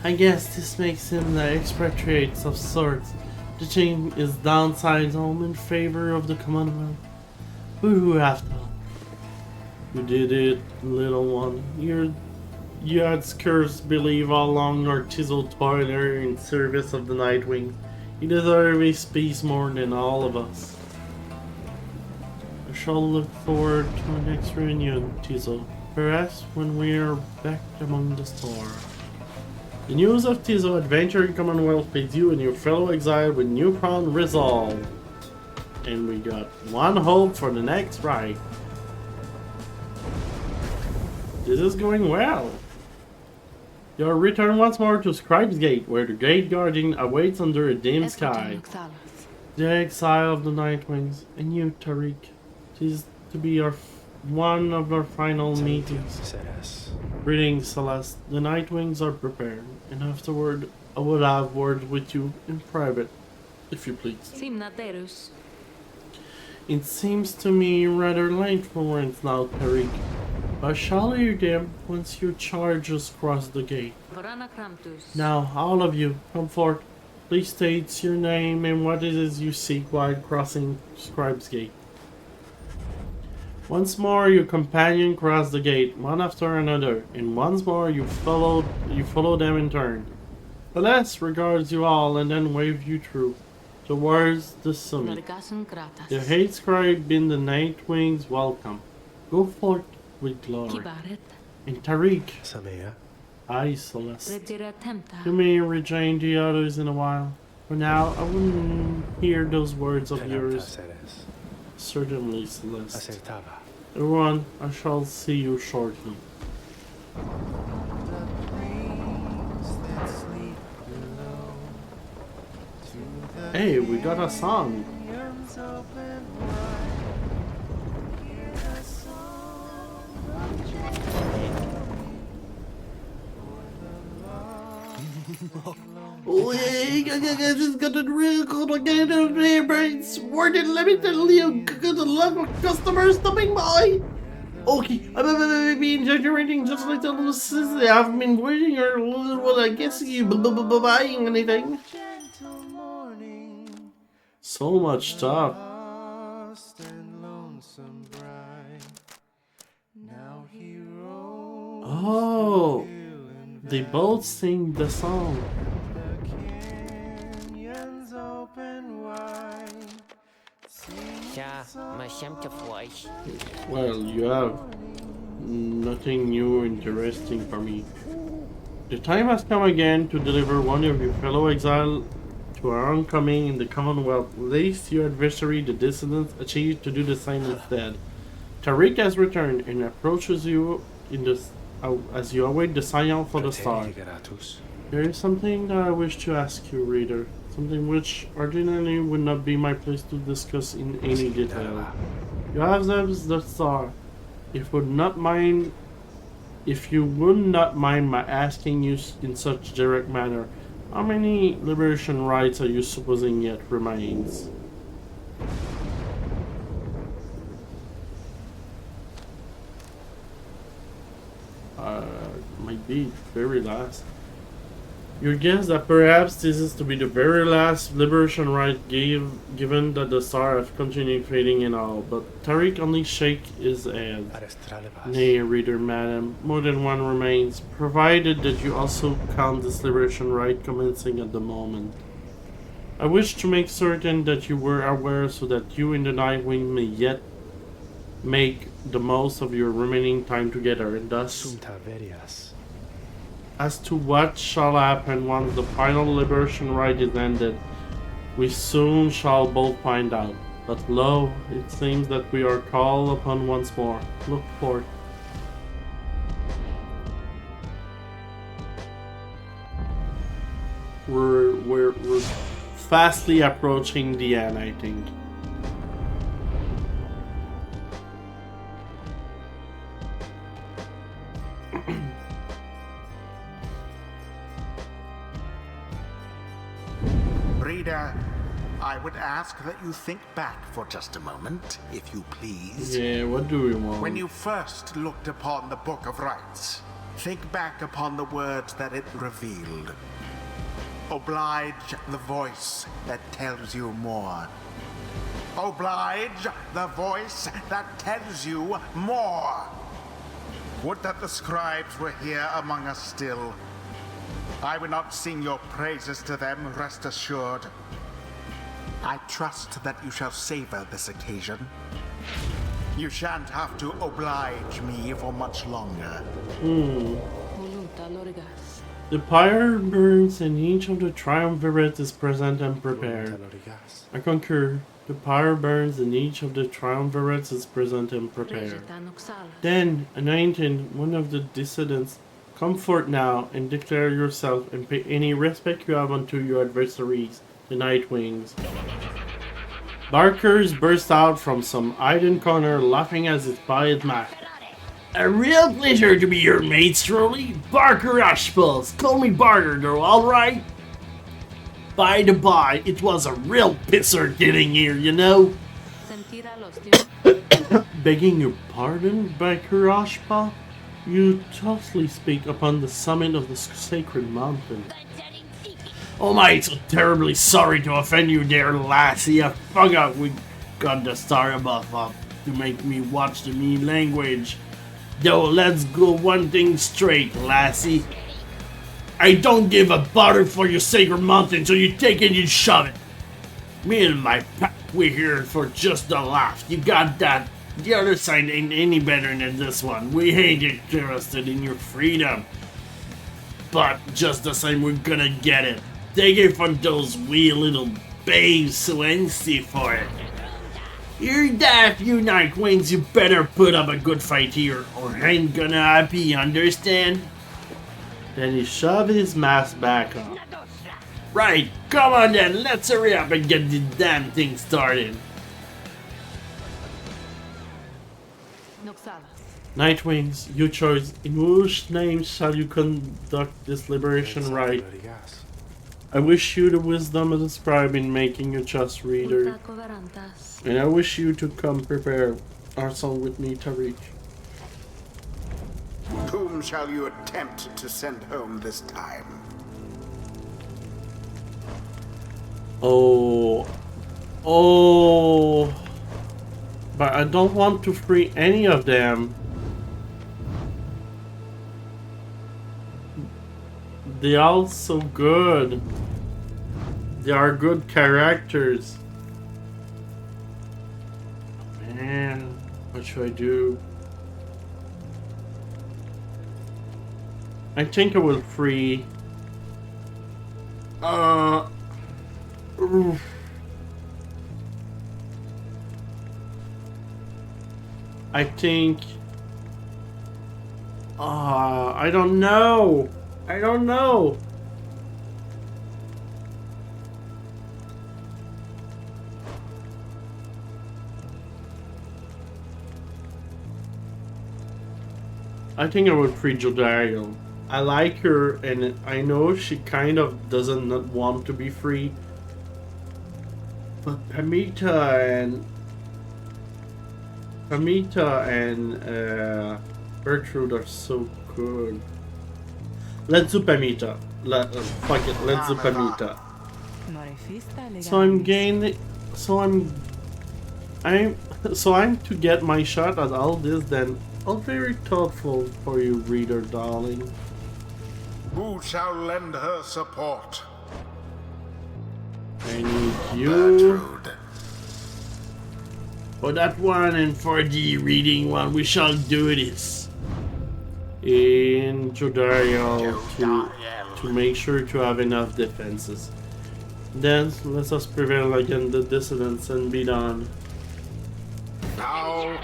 Speaker 1: I guess this makes him the expatriates of sorts. The team is downside home in favor of the Commonwealth. But who after all? You did it, little one. You had scarce believe how long our Tizzle toiler in service of the Nightwing. He deserves his peace more than all of us. I shall look forward to our next reunion, Tizzle. Perhaps when we are back among the stars. The news of Tizo adventure in Commonwealth fills you and your fellow exile with newfound resolve. And we got one hope for the next rite. This is going well. You return once more to Scribe's Gate, where the Gate Guardian awaits under a dim sky. The exile of the Nightwings, and you, Tariq. Tis to be one of our final meetings. Greetings, Celeste. The Nightwings are prepared, and afterward I would have words with you in private, if you please. It seems to me rather late for words now, Tariq. I shall hear them once your charges cross the gate. Now, all of you, come forth. Please state your name and what it is you seek while crossing Scribe's Gate. Once more, your companion crossed the gate, one after another, and once more you follow them in turn. The last regards you all and then waved you through, towards the summit. The hate scribe bid the night wings welcome. Go forth with glory. And Tariq, aye, Celeste. You may rejoin the others in a while. For now, I wouldn't hear those words of yours. Certainly, Celeste. Everyone, I shall see you shortly. Hey, we got a song.
Speaker 2: Oh, hey, this got it real complicated here, but it's worth it. Let me tell you, good luck with customers stopping by. Okay, I've been exaggerating just like the little sister. I've been waiting or well, I guess you buying anything.
Speaker 1: So much stuff. Oh, they both sing the song. Well, you have nothing new or interesting for me. The time has come again to deliver one of your fellow exiles to our oncoming in the Commonwealth, lest your adversary, the dissidents, achieve to do the same instead. Tariq has returned and approaches you in this as you await the signal for the star. There is something that I wish to ask you, reader. Something which ordinarily would not be my place to discuss in any detail. You have the star. If you would not mind my asking you in such direct manner, how many liberation rites are you supposing yet remains? Might be very last. You guess that perhaps this is to be the very last liberation rite given that the star have continued fading and all, but Tariq only shake his head. Nay, reader, madam, more than one remains, provided that you also count this liberation rite commencing at the moment. I wish to make certain that you were aware so that you and the Nightwing may yet make the most of your remaining time together, and thus as to what shall happen once the final liberation rite is ended, we soon shall both find out. But lo, it seems that we are called upon once more. Look forth. We're fastly approaching the end, I think.
Speaker 3: Reader, I would ask that you think back for just a moment, if you please.
Speaker 1: Yeah, what do we want?
Speaker 3: When you first looked upon the Book of Rites, think back upon the words that it revealed. Oblige the voice that tells you more. Oblige the voice that tells you more. Would that the scribes were here among us still. I would not sing your praises to them, rest assured. I trust that you shall savor this occasion. You shan't have to oblige me for much longer.
Speaker 1: The pyre burns and each of the triumvirates is present and prepared. I concur. The pyre burns and each of the triumvirates is present and prepared. Then, anointed one of the dissidents, come forth now and declare yourself and pay any respect you have unto your adversaries, the Nightwings. Barkers burst out from some hidden corner, laughing as it by its mouth.
Speaker 2: A real pleasure to be your mate, Strolly. Barker Ashpulse. Call me Barker, though, alright? By the by, it was a real pisser getting here, you know?
Speaker 1: Begging your pardon, Barker Ashpa? You thusly speak upon the summit of the sacred mountain.
Speaker 2: Oh my, so terribly sorry to offend you there, lassie. I forgot we got the star above up to make me watch the mean language. Though, let's go one thing straight, lassie. I don't give a bother for your sacred mountain, so you take it and you shove it. Me and my pack, we're here for just a laugh. You got that? The other side ain't any better than this one. We ain't interested in your freedom. But just the same, we're gonna get it. Take it from those wee little babes so antsy for it. You're daft, you Nightwings. You better put up a good fight here, or ain't gonna happy, understand?
Speaker 1: Then he shoved his mask back on.
Speaker 2: Right, come on then, let's hurry up and get the damn thing started.
Speaker 1: Nightwings, you choose in whose name shall you conduct this liberation rite? I wish you the wisdom of the scribe in making a just reader. And I wish you to come prepare our song with me to reach.
Speaker 3: Whom shall you attempt to send home this time?
Speaker 1: Oh. But I don't want to free any of them. They are so good. They are good characters. Man, what should I do? I think I will free. Oof. I think. I don't know. I don't know. I think I would free Jodario. I like her, and I know she kind of doesn't not want to be free. But Pamita and Gertrude are so good. Let's do Pamita. Fuck it. Let's do Pamita. So I'm to get my shot at all this. Then I'll very thoughtful for you, reader, darling.
Speaker 3: Who shall lend her support?
Speaker 1: I need you.
Speaker 3: Gertrude.
Speaker 2: For that one and for the reading one, we shall do this.
Speaker 1: In Jodario to make sure to have enough defenses. Then let us prevail against the dissidents and be done.
Speaker 3: Now,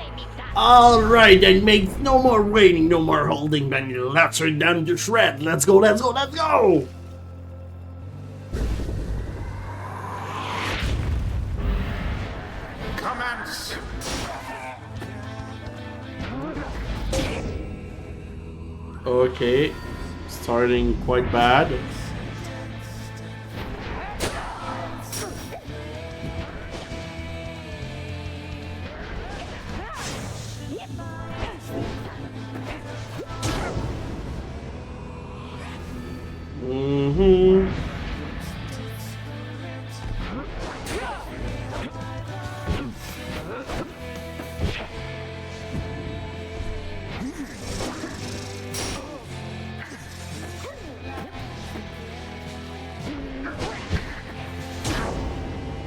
Speaker 2: Alright, then make no more waiting, no more holding back. Let's her down to shred. Let's go, let's go, let's go!
Speaker 3: commence.
Speaker 1: Okay, starting quite bad.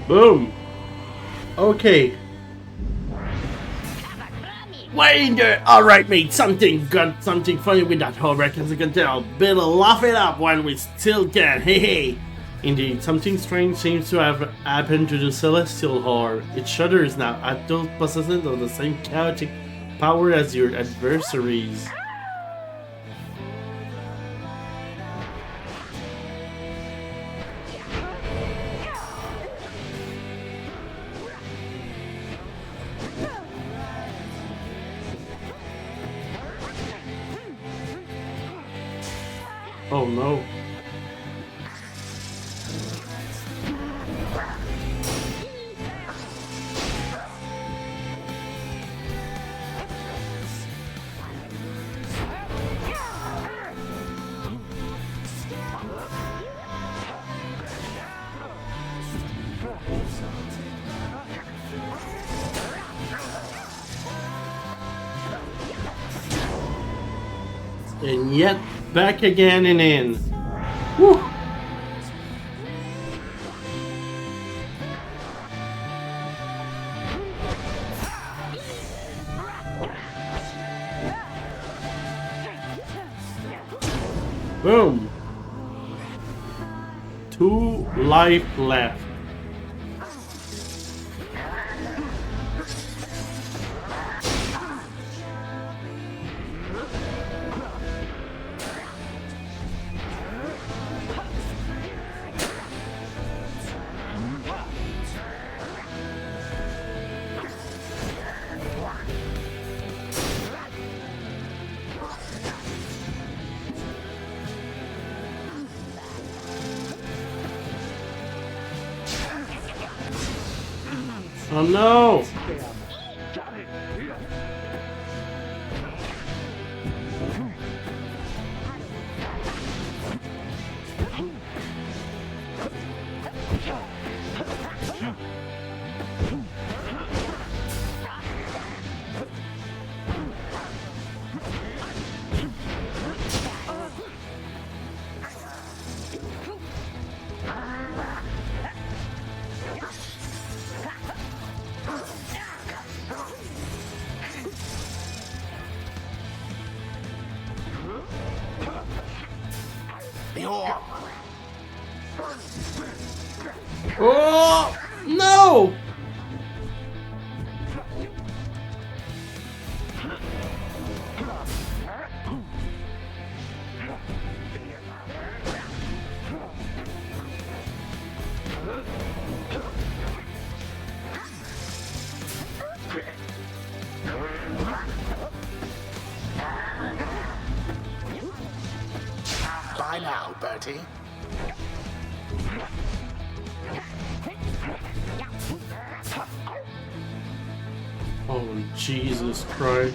Speaker 1: Boom! Okay.
Speaker 2: Wait there! Alright, mate, got something funny with that whole wreck, as you can tell. Better laugh it up while we still can, hey hey!
Speaker 1: Indeed, something strange seems to have happened to the Celestial Horde. It shudders now at those possessed of the same chaotic power as your adversaries. Oh no. And yet, back again and in. Woo! Boom! 2 life left. Oh no!
Speaker 3: The orb!
Speaker 1: Oh no!
Speaker 3: Bye now, Bertie.
Speaker 1: Oh Jesus Christ!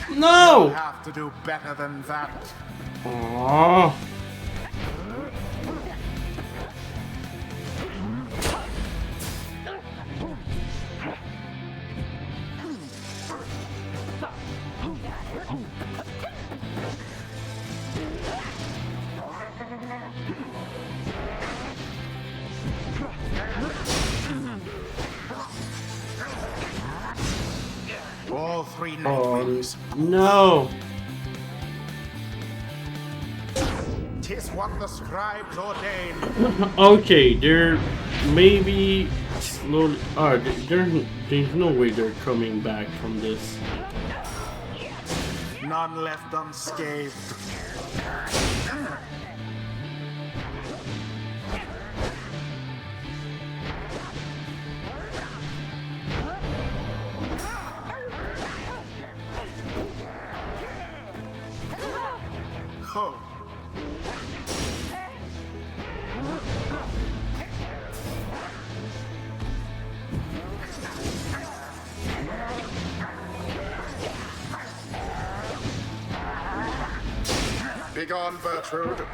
Speaker 1: No!
Speaker 3: You'll have to do better than that.
Speaker 1: Aww.
Speaker 3: All 3
Speaker 1: Oh
Speaker 3: nightwings.
Speaker 1: no!
Speaker 3: 'Tis what the scribes ordained.
Speaker 1: Okay, they're maybe slowly. There's no way they're coming back from this.
Speaker 3: None left unscathed. Oh. Begone, Bertrude.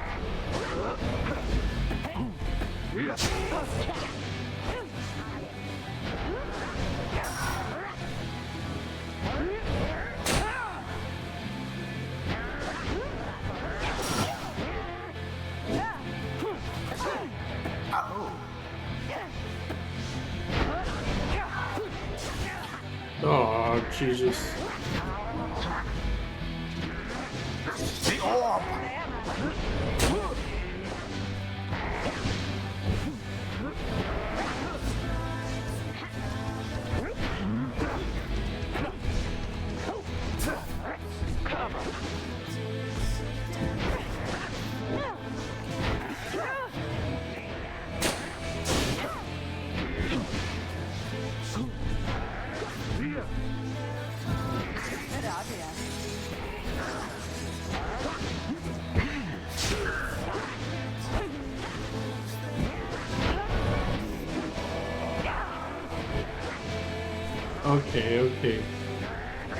Speaker 1: Oh Jesus!
Speaker 3: The orb!
Speaker 1: Okay.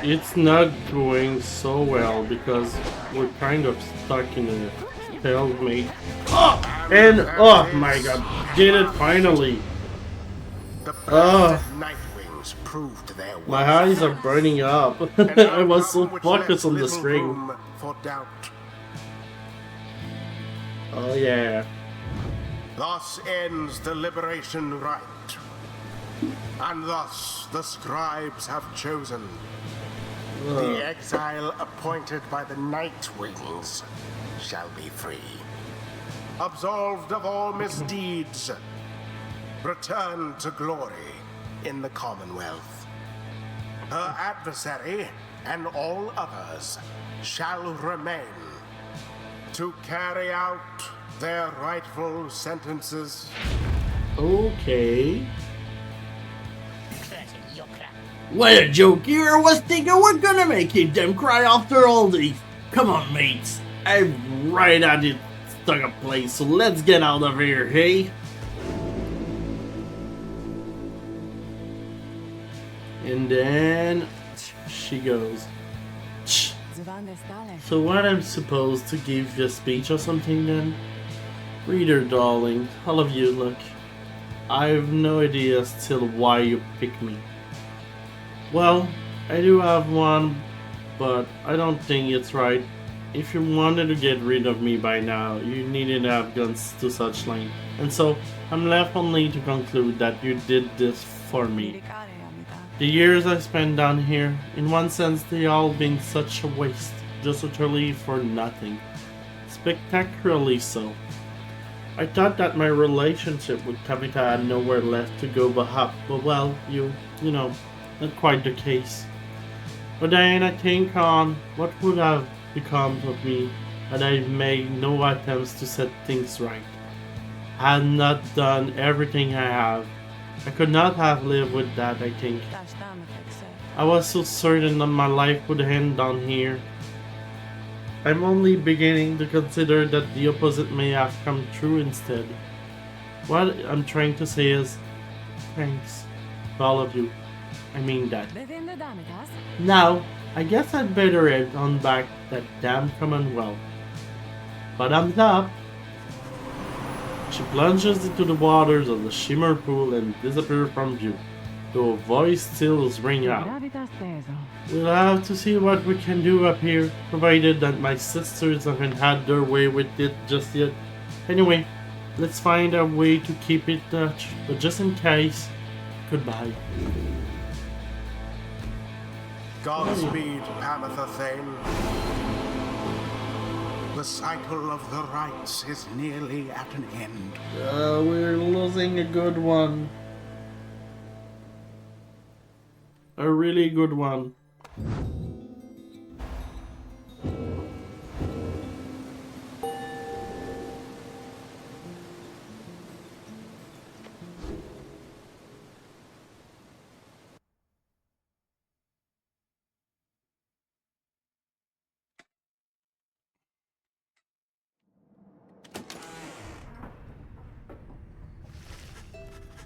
Speaker 1: It's not going so well because we're kind of stuck in a stalemate. Oh! And oh my god, did it finally!
Speaker 3: The
Speaker 1: Oh.
Speaker 3: blasted Nightwings proved their worth.
Speaker 1: My eyes are burning up.
Speaker 3: An
Speaker 1: I was so
Speaker 3: outcome which
Speaker 1: focused
Speaker 3: left
Speaker 1: on the
Speaker 3: little
Speaker 1: string.
Speaker 3: room for doubt.
Speaker 1: Oh yeah.
Speaker 3: Thus ends the liberation rite. And thus the scribes have chosen. The exile appointed by the Nightwings shall be free. Absolved of all misdeeds, return to glory in the Commonwealth. Her adversary and all others shall remain to carry out their rightful sentences.
Speaker 1: Okay.
Speaker 2: What a joke! You was thinking we're gonna make them cry after all these. Come on, mates. I'm right at it stuck a place, so let's get out of here, hey?
Speaker 1: And then she goes. So what, I'm supposed to give you a speech or something then? Reader darling, all of you, look. I have no idea still why you picked me. Well, I do have one, but I don't think it's right. If you wanted to get rid of me by now, you needn't have gone to such length. And so, I'm left only to conclude that you did this for me. The years I spent down here, in one sense they all been such a waste, just utterly for nothing. Spectacularly so. I thought that my relationship with Tabitha had nowhere left to go but up, but well, you know, not quite the case. But then I think on what would have become of me had I made no attempts to set things right. I had not done everything I have. I could not have lived with that, I think. I was so certain that my life would end down here. I'm only beginning to consider that the opposite may have come true instead. What I'm trying to say is, thanks to all of you. I mean that. Now, I guess I'd better head on back that damn Commonwealth. But I'm up. She plunges into the waters of the Shimmer Pool and disappears from view, though a voice still rings out. We'll have to see what we can do up here, provided that my sisters haven't had their way with it just yet. Anyway, let's find a way to keep in touch, but just in case, goodbye.
Speaker 3: Godspeed, Pamitha Thane. The cycle of the rites is nearly at an end.
Speaker 1: We're losing a good one. A really good one.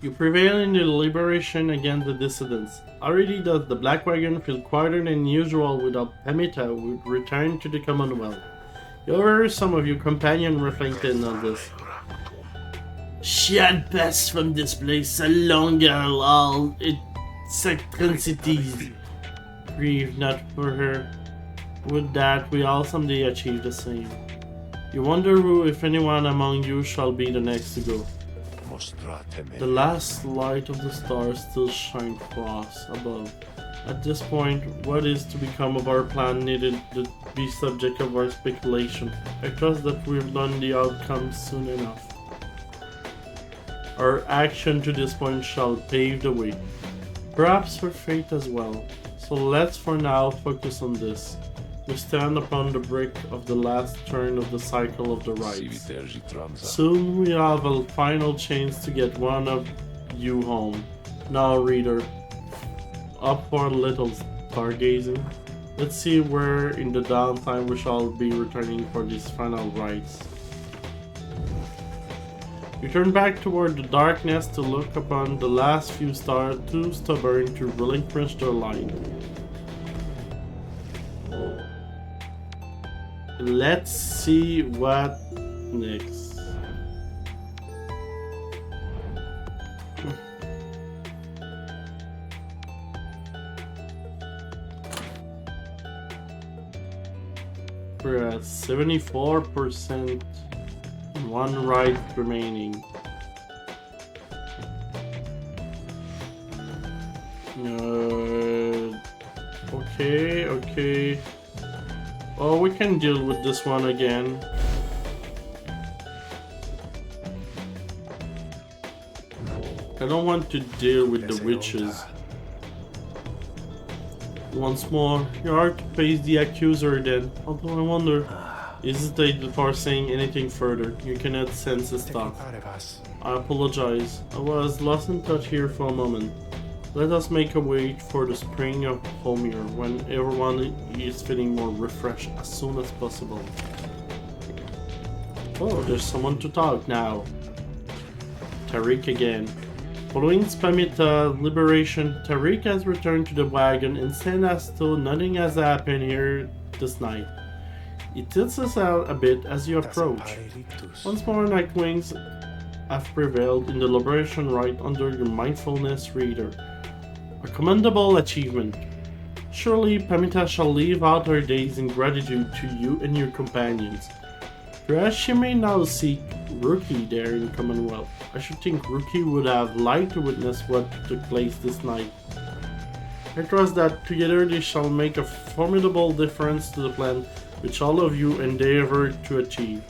Speaker 1: You prevail in the liberation against the dissidents. Already does the Black Wagon feel quieter than usual without Pamitha would return to the Commonwealth. You overhear some of your companions reflecting on this.
Speaker 2: She had passed from this place a long while, all its eccentricities.
Speaker 1: Grieve not for her. Would that we all someday achieve the same. You wonder who, if anyone among you, shall be the next to go. The last light of the stars still shines for us above. At this point, what is to become of our plan needed to be subject of our speculation. I trust that we've learned the outcome soon enough. Our action to this point shall pave the way. Perhaps for fate as well. So let's for now focus on this. We stand upon the brink of the last turn of the cycle of the rites. Soon we have a final chance to get one of you home. Now, reader, up for a little stargazing. Let's see where in the downtime we shall be returning for these final rites. You turn back toward the darkness to look upon the last few stars, too stubborn to relinquish their light. Let's see what next. We're at 74%. One rite remaining. Okay. Oh, we can deal with this one again. I don't want to deal with the witches. Once more, your heart pays the accuser then. Although I wonder, hesitate before saying anything further. You cannot sense his thought. I apologize. I was lost in touch here for a moment. Let us make a way for the spring of Homer when everyone is feeling more refreshed as soon as possible. Oh, there's someone to talk now. Tariq again. Following Spamita liberation, Tariq has returned to the wagon and said as though nothing has happened here this night. He tilts us out a bit as you approach. Once more Nightwings have prevailed in the liberation rite under your mindfulness reader. A commendable achievement. Surely Pamita shall live out her days in gratitude to you and your companions. Perhaps she may now seek Rookie there in Commonwealth. I should think Rookie would have liked to witness what took place this night. I trust that together they shall make a formidable difference to the plan which all of you endeavor to achieve.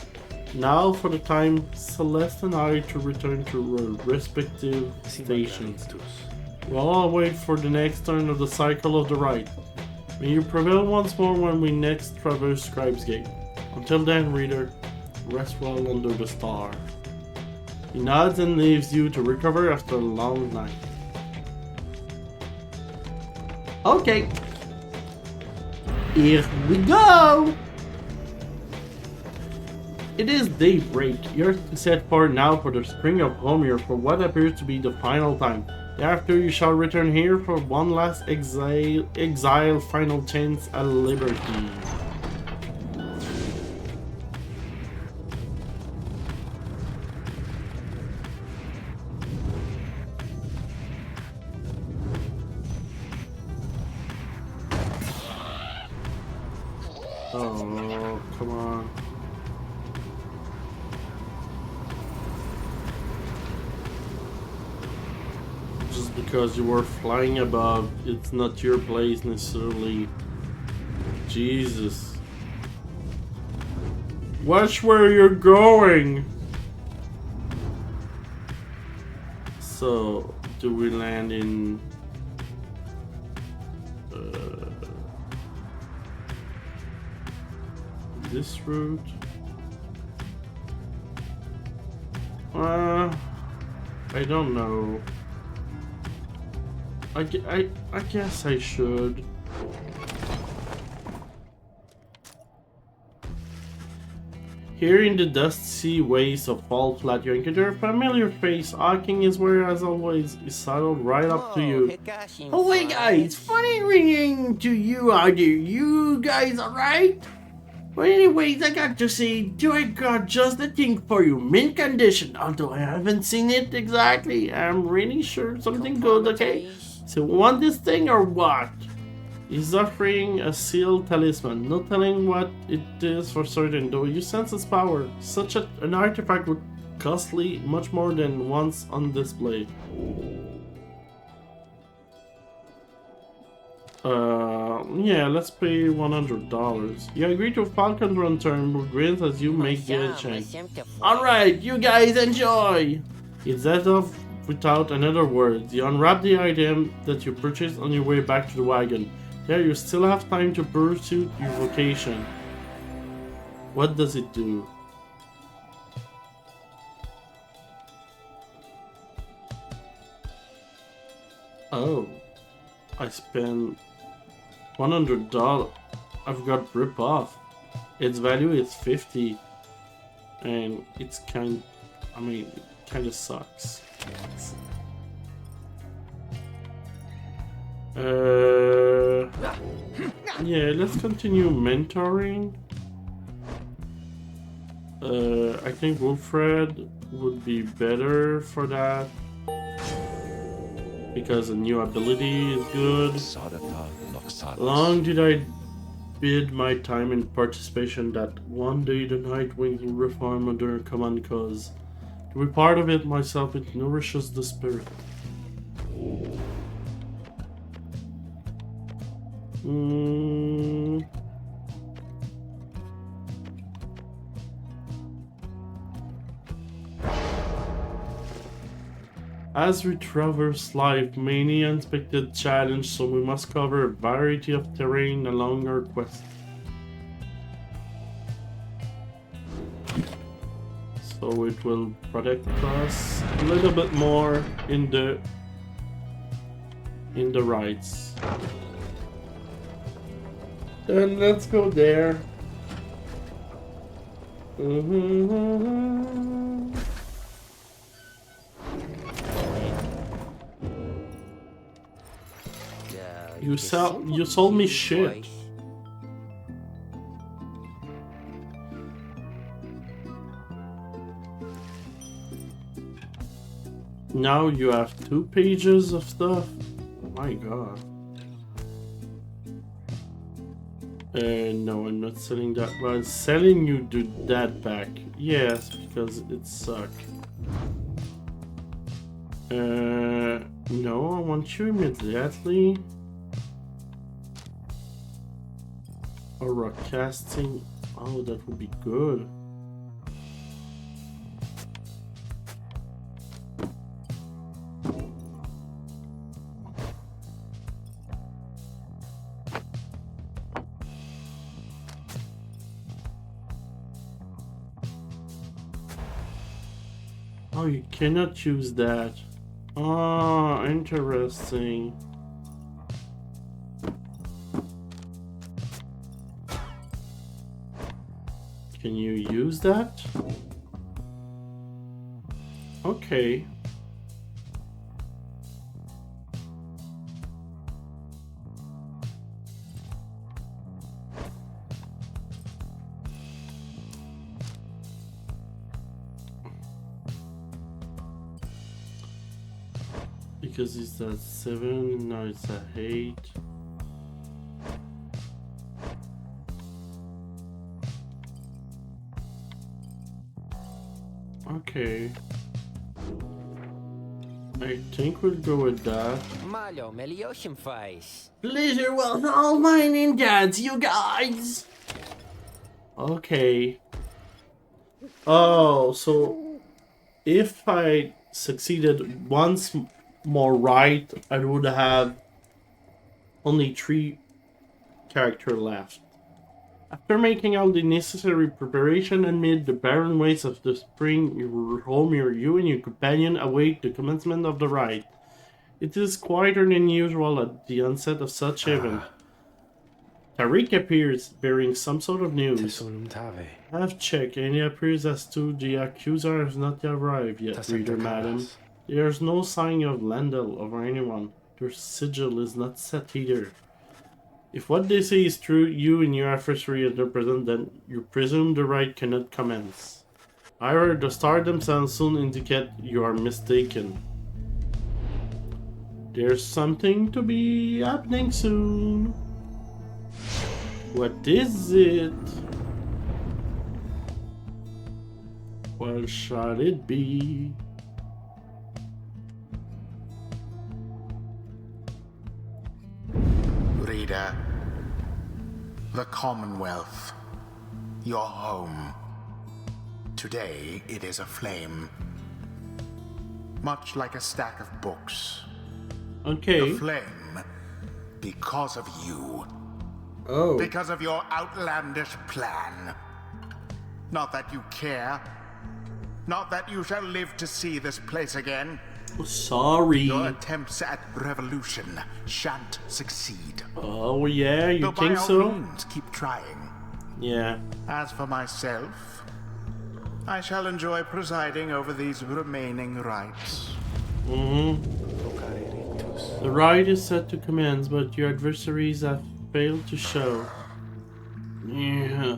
Speaker 1: Now for the time, Celeste and I to return to our respective stations. While I'll wait for the next turn of the cycle of the rite. May you prevail once more when we next traverse Scribe's Gate. Until then, reader, rest well under the star. He nods and leaves you to recover after a long night.
Speaker 2: Okay. Here we go!
Speaker 1: It is daybreak. You're set forth now for the spring of Homer for what appears to be the final time. Thereafter you shall return here for one last exile final chance at liberty. Oh, come on. Just because you were flying above, it's not your place necessarily. Jesus. Watch where you're going! So, do we land in... this route? I don't know. I guess I should. Here in the dusty ways of Fall Flat, you encounter a familiar face. Hawking is where, as always, is saddled right up to you.
Speaker 2: Oh, hey guys, funny ringing to you out here. You guys alright? But anyways, I got to say, I got just the thing for you, mint condition. Although I haven't seen it exactly, I'm really sure something good, okay? So want this thing or what? He's offering a sealed talisman, no telling what it is for certain, though you sense its power. Such an artifact would costly much more than once on display. Yeah, let's pay $100. You agree to Falcon's run turn with grins as you make the exchange. Alright, you guys enjoy!
Speaker 1: It's that off without another word. You unwrap the item that you purchased on your way back to the wagon. There you still have time to pursue your vocation. What does it do? Oh, I spent $100. I've got rip off. Its value is 50, and it's kind of sucks. Yeah, let's continue mentoring. I think Wolfred would be better for that because a new ability is good. Long did I bid my time and participation that one day the Night Wings will reform under a common cause. To be part of it myself, it nourishes the spirit. As we traverse life, many unexpected challenges, so we must cover a variety of terrain along our quest. So it will protect us a little bit more in the rites. Then let's go there. You sold me shit. Now you have 2 pages of stuff. Oh my god. No, I'm not selling that. Well, I'm selling you that back. Yes, because it sucked. No, I want you immediately. Or rock casting. Oh, that would be good. Oh, you cannot use that. Oh, interesting. Can you use that? Okay. Because it's at 7, now it's at 8. Okay. I think we'll go with that.
Speaker 2: Pleasure was all mine and dad's, you guys.
Speaker 1: Okay. Oh, so if I succeeded once more right, I would have only 3 characters left. After making all the necessary preparation amid the barren wastes of the spring, you and your companion await the commencement of the rite. It is quieter than usual at the onset of such event. Tariq appears bearing some sort of news. Have checked, and it appears as to the accuser has not yet arrived yet, reader madam. There is no sign of Landel or anyone. Their sigil is not set either. If what they say is true, you and your adversary are present, then you presume the rite cannot commence. However, the stars themselves soon indicate you are mistaken. There's something to be happening soon. What is it? What shall it be?
Speaker 3: Reader, the Commonwealth, your home. Today it is aflame. Much like a stack of books.
Speaker 1: Okay.
Speaker 3: Aflame because of you.
Speaker 1: Oh.
Speaker 3: Because of your outlandish plan. Not that you care. Not that you shall live to see this place again.
Speaker 1: Sorry.
Speaker 3: Your attempts at revolution shan't succeed.
Speaker 1: Oh yeah, you
Speaker 3: Though
Speaker 1: think
Speaker 3: by all
Speaker 1: so?
Speaker 3: means, keep trying.
Speaker 1: Yeah.
Speaker 3: As for myself, I shall enjoy presiding over these remaining rites.
Speaker 1: The rite is set to commence, but your adversaries have failed to show.
Speaker 2: Yeah.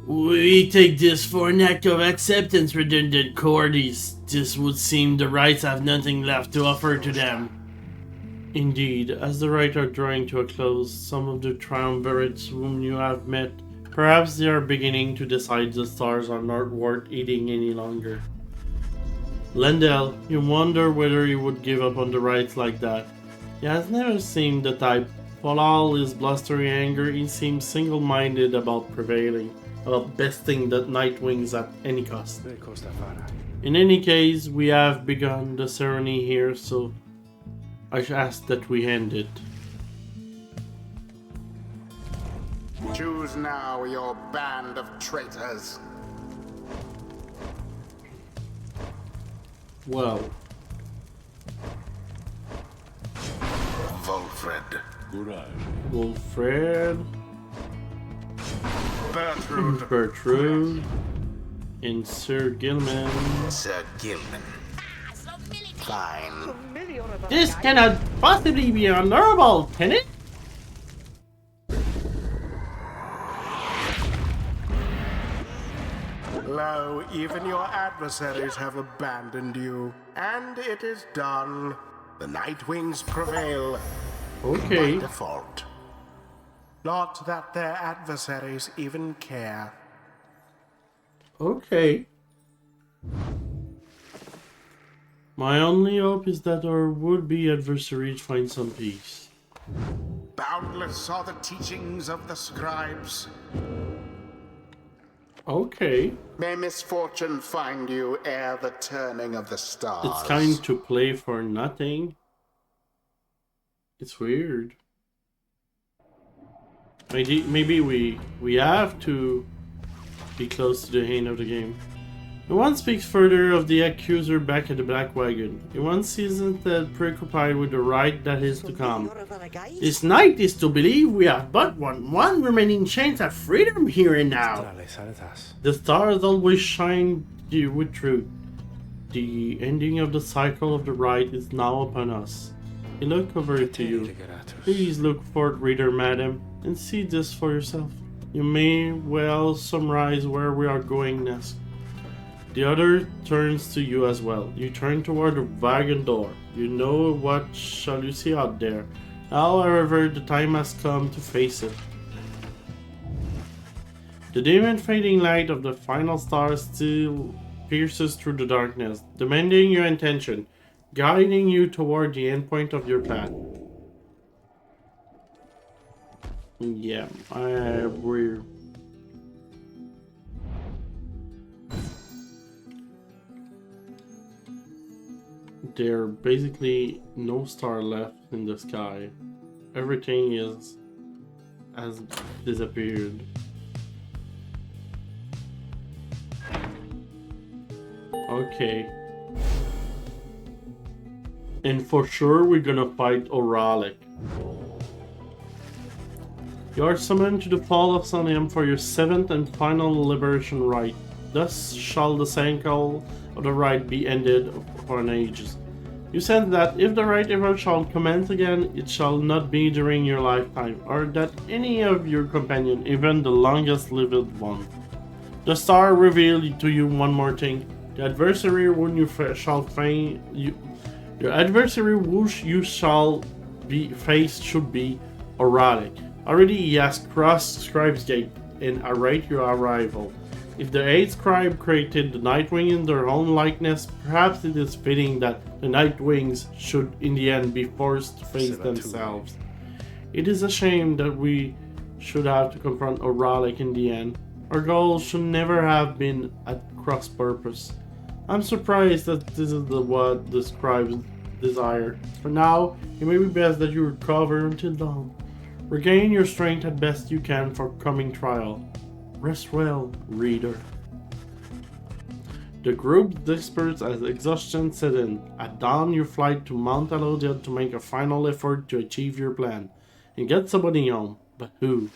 Speaker 2: We take this for an act of acceptance, redundant Cordies. This would seem the rites have nothing left to offer to them.
Speaker 1: Indeed, as the rite are drawing to a close, some of the triumvirates whom you have met, perhaps they are beginning to decide the stars are not worth eating any longer. Lendell, you wonder whether he would give up on the rites like that. He has never seemed the type. For all his blustery anger, he seems single-minded about prevailing, about besting the Nightwings at any cost. In any case, we have begun the ceremony here, so I ask that we end it.
Speaker 3: Choose now your band of traitors.
Speaker 1: Well,
Speaker 3: Volfred,
Speaker 1: Wilfred, Bertrude, and Sir Gilman.
Speaker 3: Sir Gilman. Fine.
Speaker 1: This cannot possibly be honorable, can it?
Speaker 3: Lo, even your adversaries have abandoned you. And it is done. The Nightwings prevail.
Speaker 1: Okay.
Speaker 3: By default. Not that their adversaries even care.
Speaker 1: Okay. My only hope is that our would-be adversaries find some peace.
Speaker 3: Boundless are the teachings of the scribes.
Speaker 1: Okay.
Speaker 3: May misfortune find you ere the turning of the stars.
Speaker 1: It's kind to play for nothing. It's weird. Maybe we have to be close to the end of the game. No one speaks further of the accuser back at the Black Wagon. Everyone sees instead preoccupied with the rite that is to come. This night is to believe we have but one remaining chance at freedom here and now. The stars always shine with truth. The ending of the cycle of the rite is now upon us. I look over to you. Please look forth, reader madam, and see this for yourself. You may well summarize where we are going next. The other turns to you as well. You turn toward the wagon door. You know what shall you see out there. Now, however, the time has come to face it. The dim and fading light of the final star still pierces through the darkness, demanding your attention, guiding you toward the endpoint of your path. Yeah, we're... There basically no star left in the sky. Everything has disappeared. Okay. And for sure we're gonna fight Oralic. You are summoned to the Fall of Sonium for your 7th and final liberation rite. Thus shall the cycle of the rite be ended for an ages. You sense that if the rite ever shall commence again, it shall not be during your lifetime, or that any of your companion, even the longest lived one. The star revealed to you one more thing. The adversary whom you shall face, the adversary who you shall be faced should be Oralic. Already he has crossed Scribe's Gate and await your arrival. If the 8th scribe created the Nightwing in their own likeness, perhaps it is fitting that the Nightwings should in the end be forced to face themselves. It is a shame that we should have to confront Oralic in the end. Our goal should never have been at cross purpose. I'm surprised that this is what the scribes desire. For now, it may be best that you recover until dawn. Regain your strength as best you can for coming trial. Rest well, reader. The group dispersed as exhaustion set in. At dawn, you fly to Mount Alodia to make a final effort to achieve your plan and get somebody home. But who?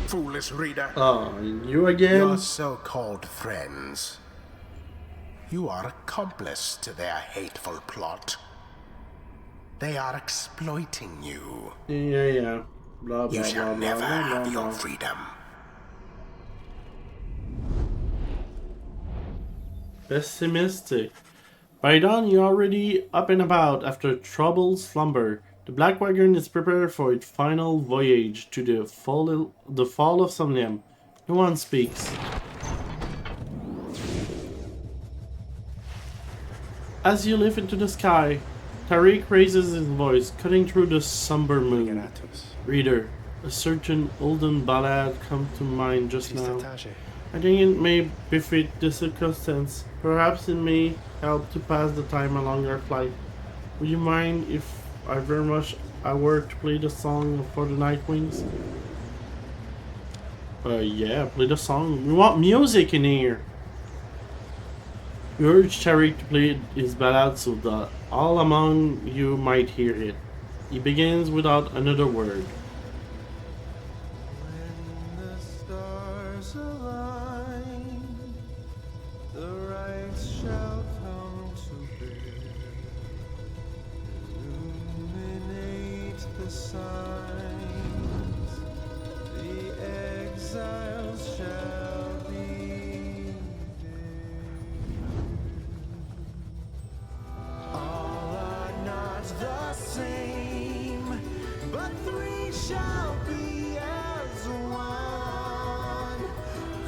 Speaker 3: Foolish reader.
Speaker 1: Oh, you again?
Speaker 3: Your so-called friends. You are accomplice to their hateful plot. They are exploiting you.
Speaker 1: Yeah. Blah, blah,
Speaker 3: You shall
Speaker 1: blah,
Speaker 3: never
Speaker 1: blah,
Speaker 3: have
Speaker 1: blah,
Speaker 3: your
Speaker 1: blah.
Speaker 3: freedom.
Speaker 1: pessimistic. By dawn, you're already up and about after a troubled slumber. The Black Wagon is prepared for its final voyage to the fall of Somnium. No one speaks. As you lift into the sky, Tariq raises his voice, cutting through the somber mood. Reader, a certain olden ballad comes to mind just now. I think it may befit the circumstance. Perhaps it may help to pass the time along our flight. Would you mind if I very much I were to play the song for the Night Wings? Yeah, play the song. We want music in here. We urge Tariq to play his ballad so that all among you might hear it. He begins without another word.
Speaker 4: When the stars align, the rites shall come to bear. Illuminate the signs, the exiles shall be there. All are not the same, but three shall be as one.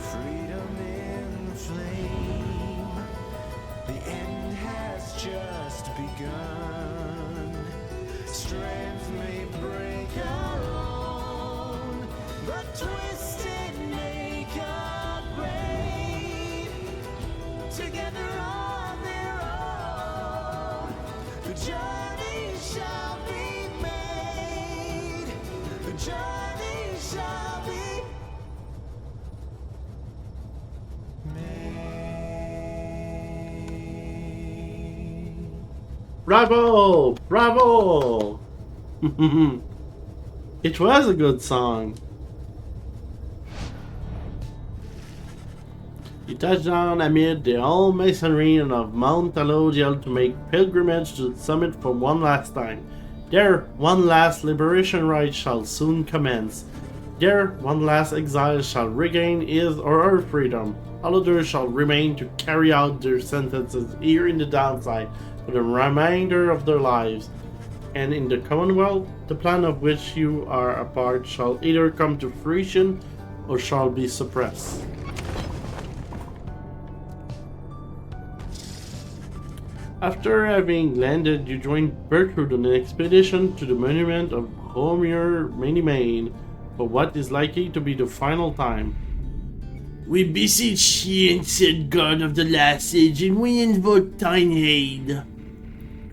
Speaker 4: Freedom in flame, the end has just begun. Strength may break alone, but twisted make a great. Together on their own, the journey shall be made. The journey shall be made.
Speaker 1: Bravo! Bravo! It was a good song. You touched down amid the old masonry of Mount Alodiel to make pilgrimage to the summit for one last time. There, one last liberation rite shall soon commence. There, one last exile shall regain his or her freedom. All others shall remain to carry out their sentences here in the downside for the remainder of their lives. And in the Commonwealth, the plan of which you are a part shall either come to fruition or shall be suppressed. After having landed, you join Bertrude on an expedition to the monument of Homer Many for what is likely to be the final time.
Speaker 2: We beseech ye, ancient god of the last age, and we invoke thine aid.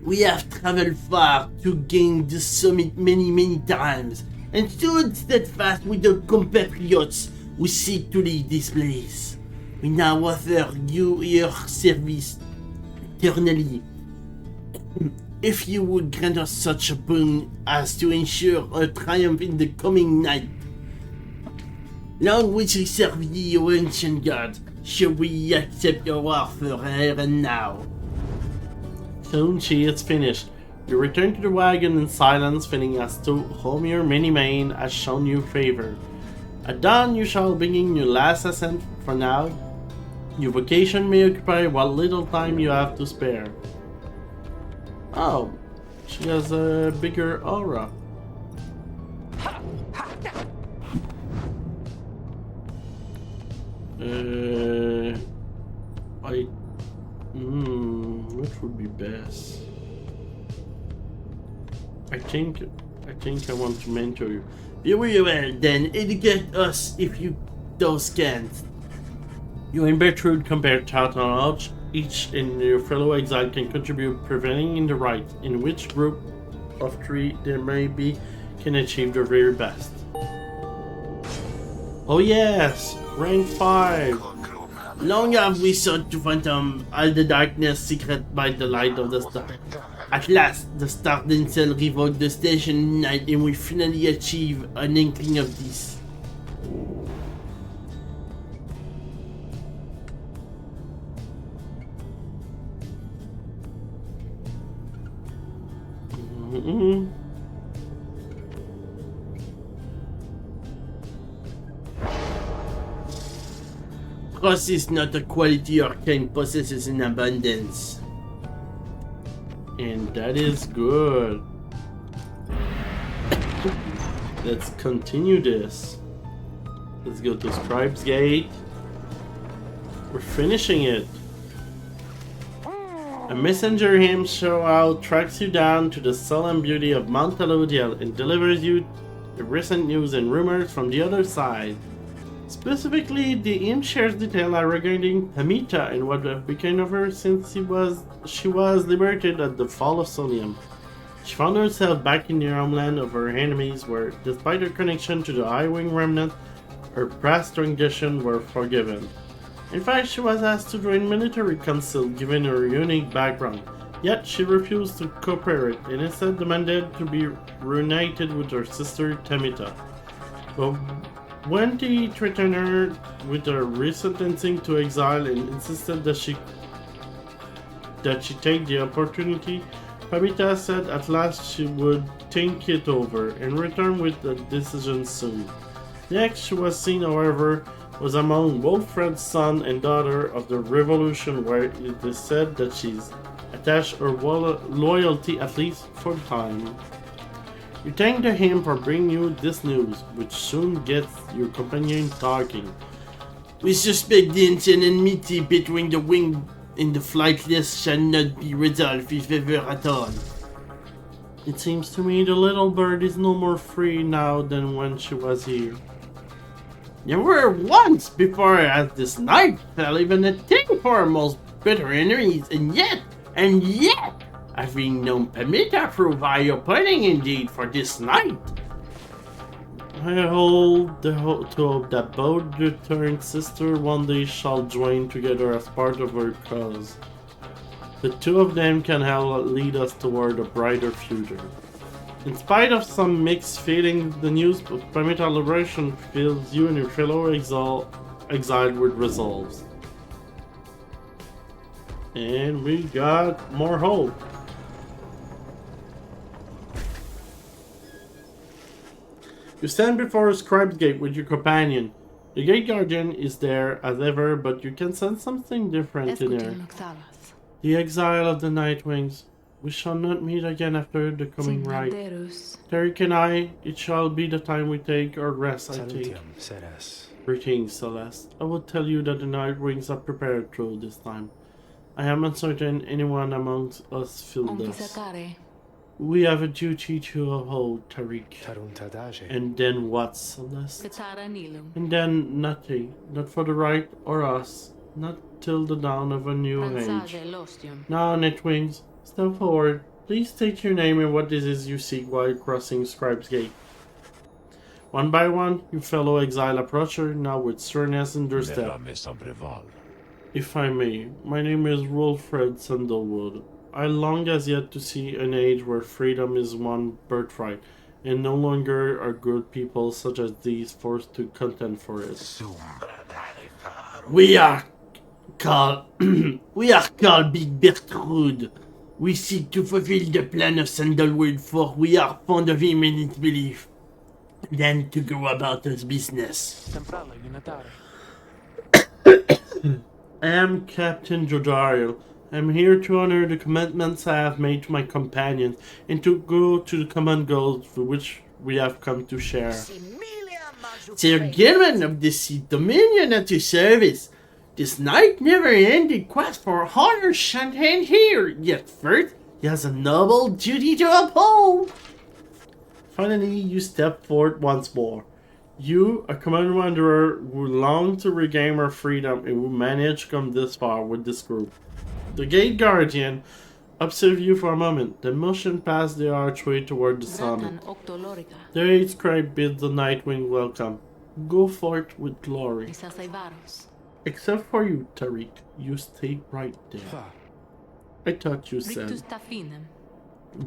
Speaker 2: We have traveled far to gain the summit many times, and stood steadfast with our compatriots who seek to leave this place. We now offer you your service eternally. If you would grant us such a boon as to ensure our triumph in the coming night. Long will we serve ye, O ancient god. Shall we accept your offer here and now?
Speaker 1: Soon she is finished. You return to the wagon in silence, feeling as though Homer Many has shown you favor. At dawn you shall begin your last ascent. For now, your vacation may occupy what little time you have to spare. Oh, she has a bigger aura. What would be best? I think I want to mentor you.
Speaker 2: Very well then, educate us if you those can't.
Speaker 1: You and Bertrude compare Tartan Lodge. Each and your fellow exile can contribute prevailing in the rite, in which group of three there may be can achieve their very best. Oh yes, rank 5.
Speaker 2: Long have we sought to fathom all the darkness secret by the light of the star. At last, the star themselves revoked the station night, and we finally achieve an inkling of this. Trust is not a quality Arcane possesses in abundance.
Speaker 1: And that is good. Let's continue this. Let's go to Scribe's Gate. We're finishing it. A messenger hymn show out tracks you down to the solemn beauty of Mount Elodiel and delivers you the recent news and rumors from the other side. Specifically, the hymn shares details regarding Hamita and what have become of her since she was liberated at the fall of Solium. She found herself back in the homeland of her enemies where, despite her connection to the High Wing Remnant, her past transgressions were forgiven. In fact, she was asked to join military council given her unique background, yet she refused to cooperate and instead demanded to be reunited with her sister Tamita. But when they threatened her with a resentencing to exile and insisted that she take the opportunity, Tamita said at last she would think it over and return with a decision soon. Next she was seen, however, was among Wolfred's son and daughter of the revolution, where it is said that she's attached her loyalty at least for time. You thank the hymn for bringing you this news, which soon gets your companion talking.
Speaker 2: We suspect the ancient enmity between the winged and the flightless shall not be resolved if ever at all.
Speaker 1: It seems to me the little bird is no more free now than when she was here.
Speaker 2: There were once before as this night fell even a thing for our most bitter enemies, and yet, having known Pamita prove eye-opening indeed for this night.
Speaker 1: I hold the hope that both returned sisters one day shall join together as part of our cause. The two of them can help lead us toward a brighter future. In spite of some mixed feelings, the news of Pamita liberation fills you and your fellow exiled with resolves. And we got more hope. You stand before a scribe's gate with your companion. The gate guardian is there as ever, but you can sense something different in there. The exile of the Nightwings. We shall not meet again after the coming rite. Derek and I, it shall be the time we take our rest, I think. Greetings, Celeste. I will tell you that the Nightwings are prepared through this time. I am uncertain anyone amongst us feel this. We have a duty to uphold, Tariq. And then what, Celeste? And then nothing. Not for the right or us. Not till the dawn of a new age. Now, Nightwings, step forward. Please state your name and what it is you seek while crossing Scribe's Gate. One by one, your fellow exile approach her, now with sternness in their step. If I may, my name is Wolfred Sandalwood. I long as yet to see an age where freedom is one birthright, and no longer are good people such as these forced to contend for it.
Speaker 2: We are called Big Bertrude. We seek to fulfill the plan of Sandalwood, for we are fond of him and his belief. Then to go about his business.
Speaker 1: I am Captain Jodariel. I am here to honor the commitments I have made to my companions and to go to the common goals for which we have come to share.
Speaker 2: Sir Gilman of the Sea Dominion at your service. This night never-ending quest for honor shan't end here, yet first he has a noble duty to uphold.
Speaker 1: Finally, you step forward once more. You, a common wanderer who long to regain our freedom and who managed to come this far with this group. The gate guardian observes you for a moment, then motion past the archway toward the summit. The 8th scribe bids the Nightwing welcome. Go forth with glory. Except for you, Tariq. You stay right there. I thought you said.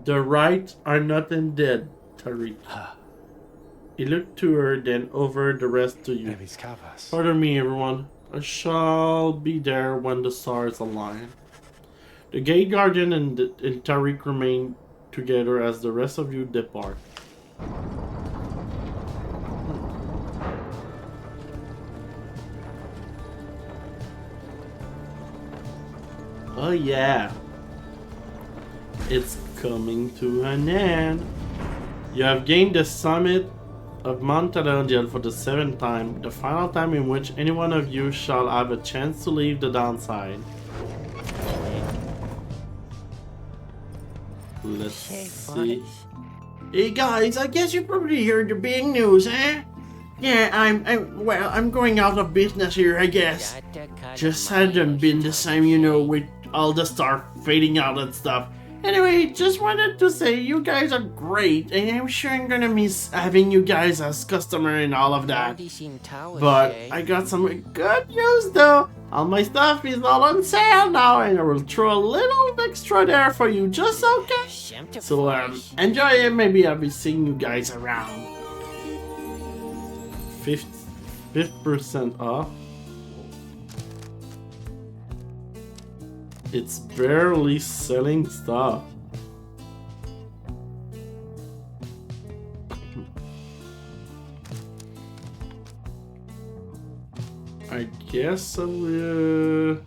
Speaker 1: The rites are not undead, Tariq. He looked to her, then over the rest to you. Pardon me, everyone. I shall be there when the stars align. The gate guardian and Tariq remain together as the rest of you depart. Oh yeah. It's coming to an end. You have gained the summit of Mount Talondiel for the 7th time, the final time in which any one of you shall have a chance to leave the downside. Let's see.
Speaker 2: Hey guys, I guess you probably heard the big news, eh? Yeah, I'm going out of business here, I guess. Just hadn't been the same, you know, with all the stars fading out and stuff. Anyway, just wanted to say you guys are great, and I'm sure I'm gonna miss having you guys as customer and all of that. But I got some good news though. All my stuff is all on sale now, and I will throw a little extra there for you, just okay? So enjoy it. Maybe I'll be seeing you guys around. 5% off. It's barely selling stuff. I guess I will.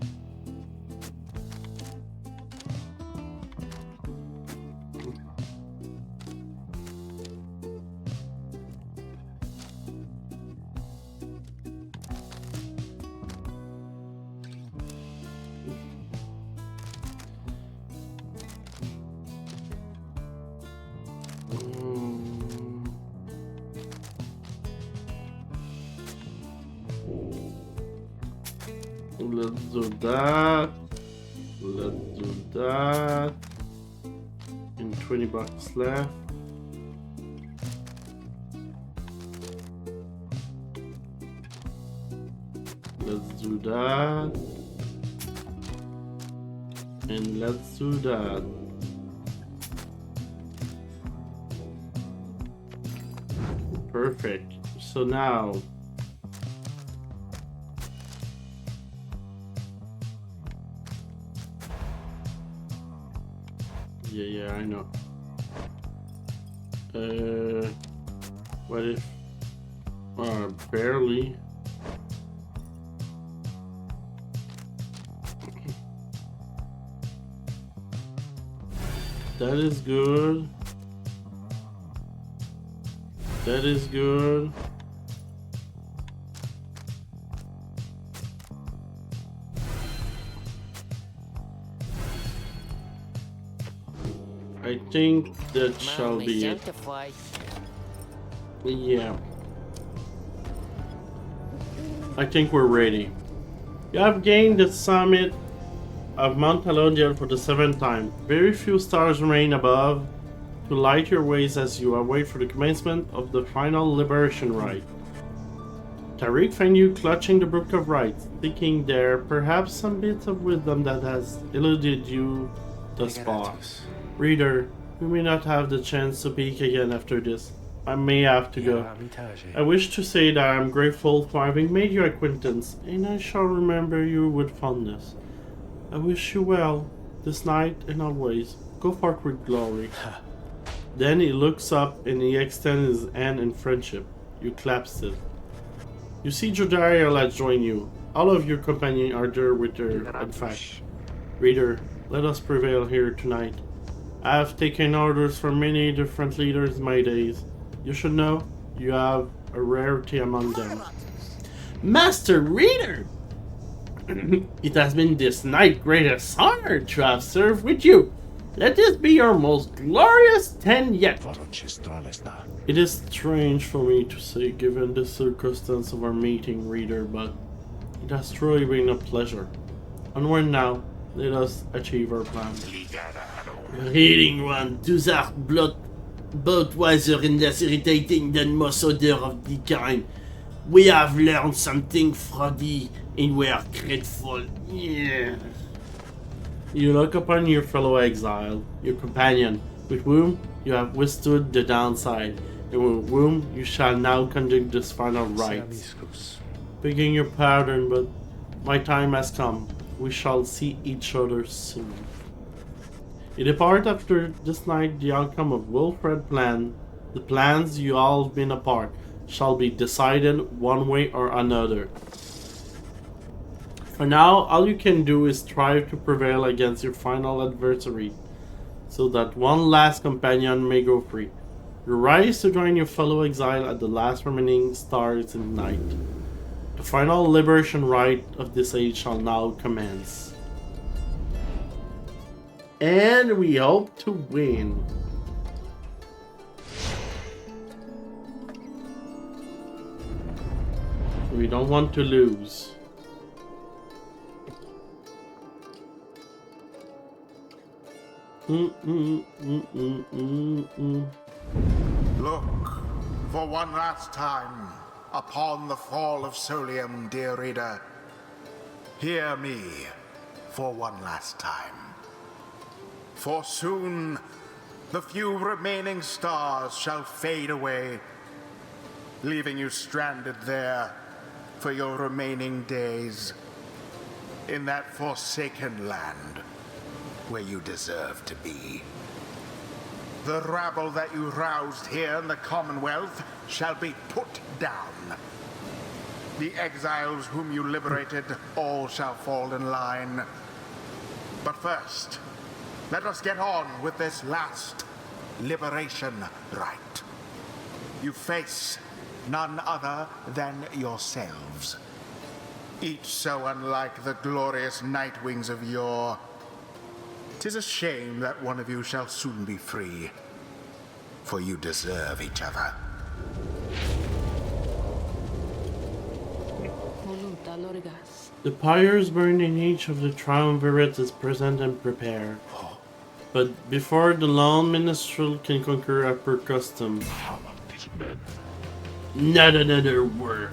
Speaker 2: Let's do that. Let's do that. And 20 bucks left. Let's do that. And let's do that. Perfect. So now yeah, I know. What if barely. That is good. That is good. I think that shall be it. Yeah. I think we're ready. You have gained the summit of Mount Talondiel for the 7th time. Very few stars remain above to light your ways as you await for the commencement of the final liberation rite. Tariq found you clutching the Book of Rites, thinking there perhaps some bits of wisdom that has eluded you thus far. Reader, we may not have the chance to speak again after this. I may have to go. I wish to say that I am grateful for having made your acquaintance, and I shall remember you with fondness. I wish you well, this night and always. Go forth with glory. Then he looks up and he extends his hand in friendship. You clasp it. You see Jodariel has joined you. All of your companions are there with her, in fact. Reader, let us prevail here tonight. I have taken orders from many different leaders in my days. You should know, you have a rarity among them. Master Reader!
Speaker 1: It has been this night's greatest honor to have served with you. Let this be your most glorious 10 yet. It is strange for me to say given the circumstance of our meeting, Reader, but it has truly been a pleasure. Onward now, let us achieve our plan.
Speaker 2: Reading one, those are both wiser and less irritating than most other of the kind. We have learned something from thee, and we are grateful. Yeah.
Speaker 1: You look upon your fellow exile, your companion, with whom you have withstood the downside, and with whom you shall now conduct this final rites. Begging your pardon, but my time has come. We shall see each other soon. You depart after this night. The outcome of Wilfred's plan, the plans you all been apart, shall be decided one way or another. For now, all you can do is strive to prevail against your final adversary, so that one last companion may go free. You rise to join your fellow exile at the last remaining stars in night. The final liberation rite of this age shall now commence. And we hope to win. We don't want to lose.
Speaker 3: Look for one last time upon the fall of Solium, dear reader. Hear me for one last time. For soon the few remaining stars shall fade away, leaving you stranded there for your remaining days in that forsaken land where you deserve to be. The rabble that you roused here in the Commonwealth shall be put down. The exiles whom you liberated all shall fall in line. But first, let us get on with this last liberation rite. You face none other than yourselves, each so unlike the glorious Nightwings of yore. 'Tis a shame that one of you shall soon be free, for you deserve each other.
Speaker 1: The pyres burned in each of the triumvirates is present and prepared. But before the lone minstrel can conquer upper custom, not another word.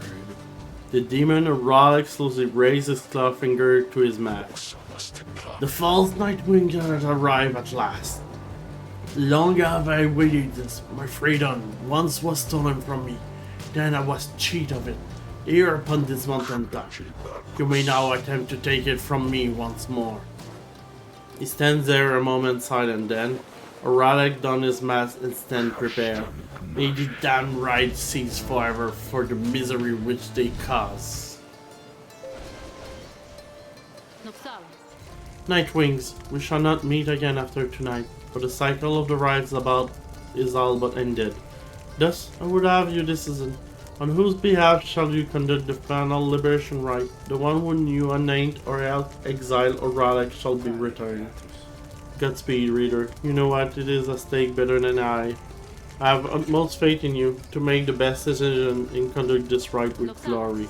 Speaker 1: The demon Raleigh slowly raised his claw finger to his mouth. The false Nightwing cannot arrive at last. Long have I waited this. My freedom once was stolen from me. Then I was cheated of it. Here upon this mountain top, you may now attempt to take it from me once more. He stands there a moment silent, then Oralic donned his mask and stand prepared. May the damned rite cease forever for the misery which they cause. Nightwings, we shall not meet again after tonight, for the cycle of the rites about is all but ended. Thus, I would have you decision. On whose behalf shall you conduct the final liberation rite? The one whom you unnamed or else exile or relic shall be returned. Godspeed, reader. You know what it is at stake better than I. I have utmost faith in you to make the best decision and conduct this rite with glory.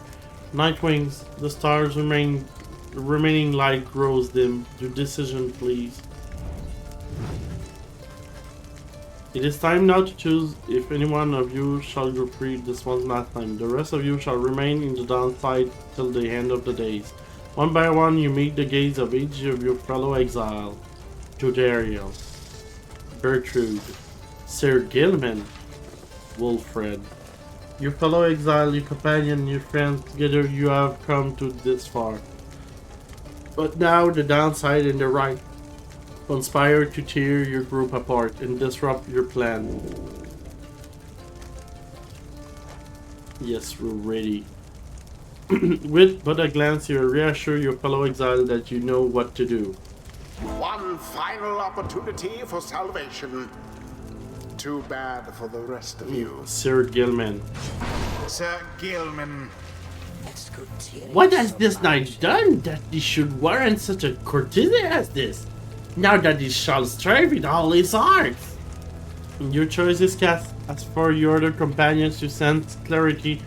Speaker 1: Nightwings, the stars remain. The remaining light grows dim. Your decision, please. It is time now to choose if any one of you shall go free this one last time. The rest of you shall remain in the downside till the end of the days. One by one you meet the gaze of each of your fellow exile. Jodariel, Bertrude, Sir Gilman, Wolfred. Your fellow exile, your companion, your friends, together you have come to this far. But now the downside and the right conspire to tear your group apart and disrupt your plan. Yes, we're ready. With but a glance, you reassure your fellow exile that you know what to do.
Speaker 3: One final opportunity for salvation. Too bad for the rest of you.
Speaker 1: Sir Gilman.
Speaker 3: Sir Gilman.
Speaker 1: What has this knight done that he should warrant such a courtesy as this? Now that he shall strive with all his heart. Your choice is cast. As for your other companions, you sense clarity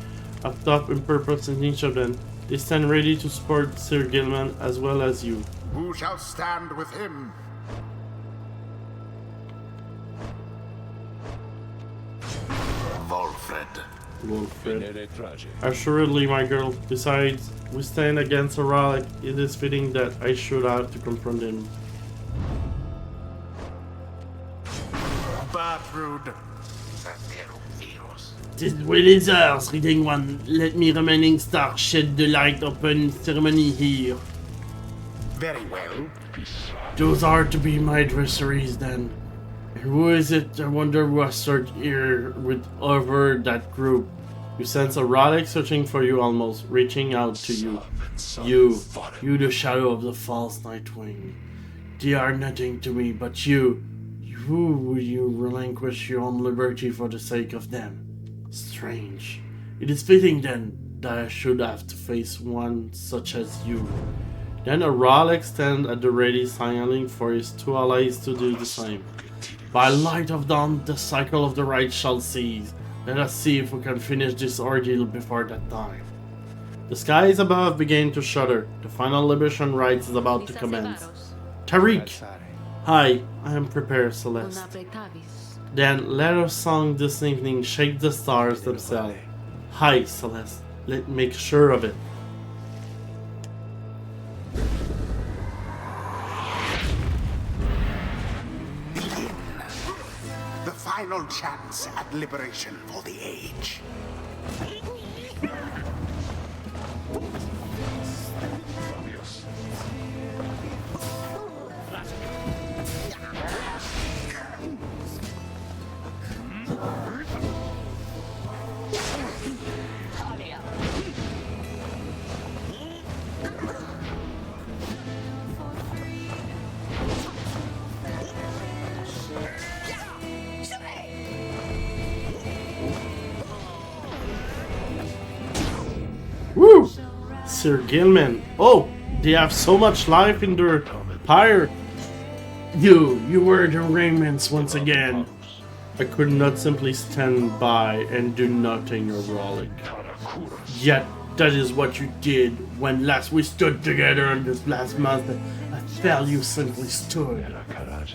Speaker 1: of thought and purpose in each of them. They stand ready to support Sir Gilman as well as you.
Speaker 3: Who shall stand with him?
Speaker 1: Wolfred. Assuredly, my girl. Besides, we stand against a relic. It is fitting that I should have to confront him.
Speaker 3: Bertrude.
Speaker 1: This will is ours, reading one. Let me remaining star shed the light upon ceremony here.
Speaker 3: Very well.
Speaker 1: Those are to be my adversaries then. And who is it, I wonder, who has started here with over that group? You sense a relic searching for you, almost reaching out to you. You the shadow of the false Nightwing. They are nothing to me, but you relinquish your own liberty for the sake of them. Strange. It is fitting then that I should have to face one such as you. Then a relic stands at the ready, signaling for his two allies to do the same. By light of dawn, the cycle of the rite shall cease. Let us see if we can finish this ordeal before that time. The skies above begin to shudder. The final liberation rite is about to commence. Tariq! Hi, I am prepared, Celeste. Then let our song this evening shake the stars themselves. Hi, Celeste. Let's make sure of it.
Speaker 3: The final chance at liberation for the age.
Speaker 1: Woo! Sir Gilman. Oh, they have so much life in their pyre. You were the Raymans once again. I could not simply stand by and do nothing heroic. Yet, that is what you did when last we stood together in this last month. I felt you simply stood.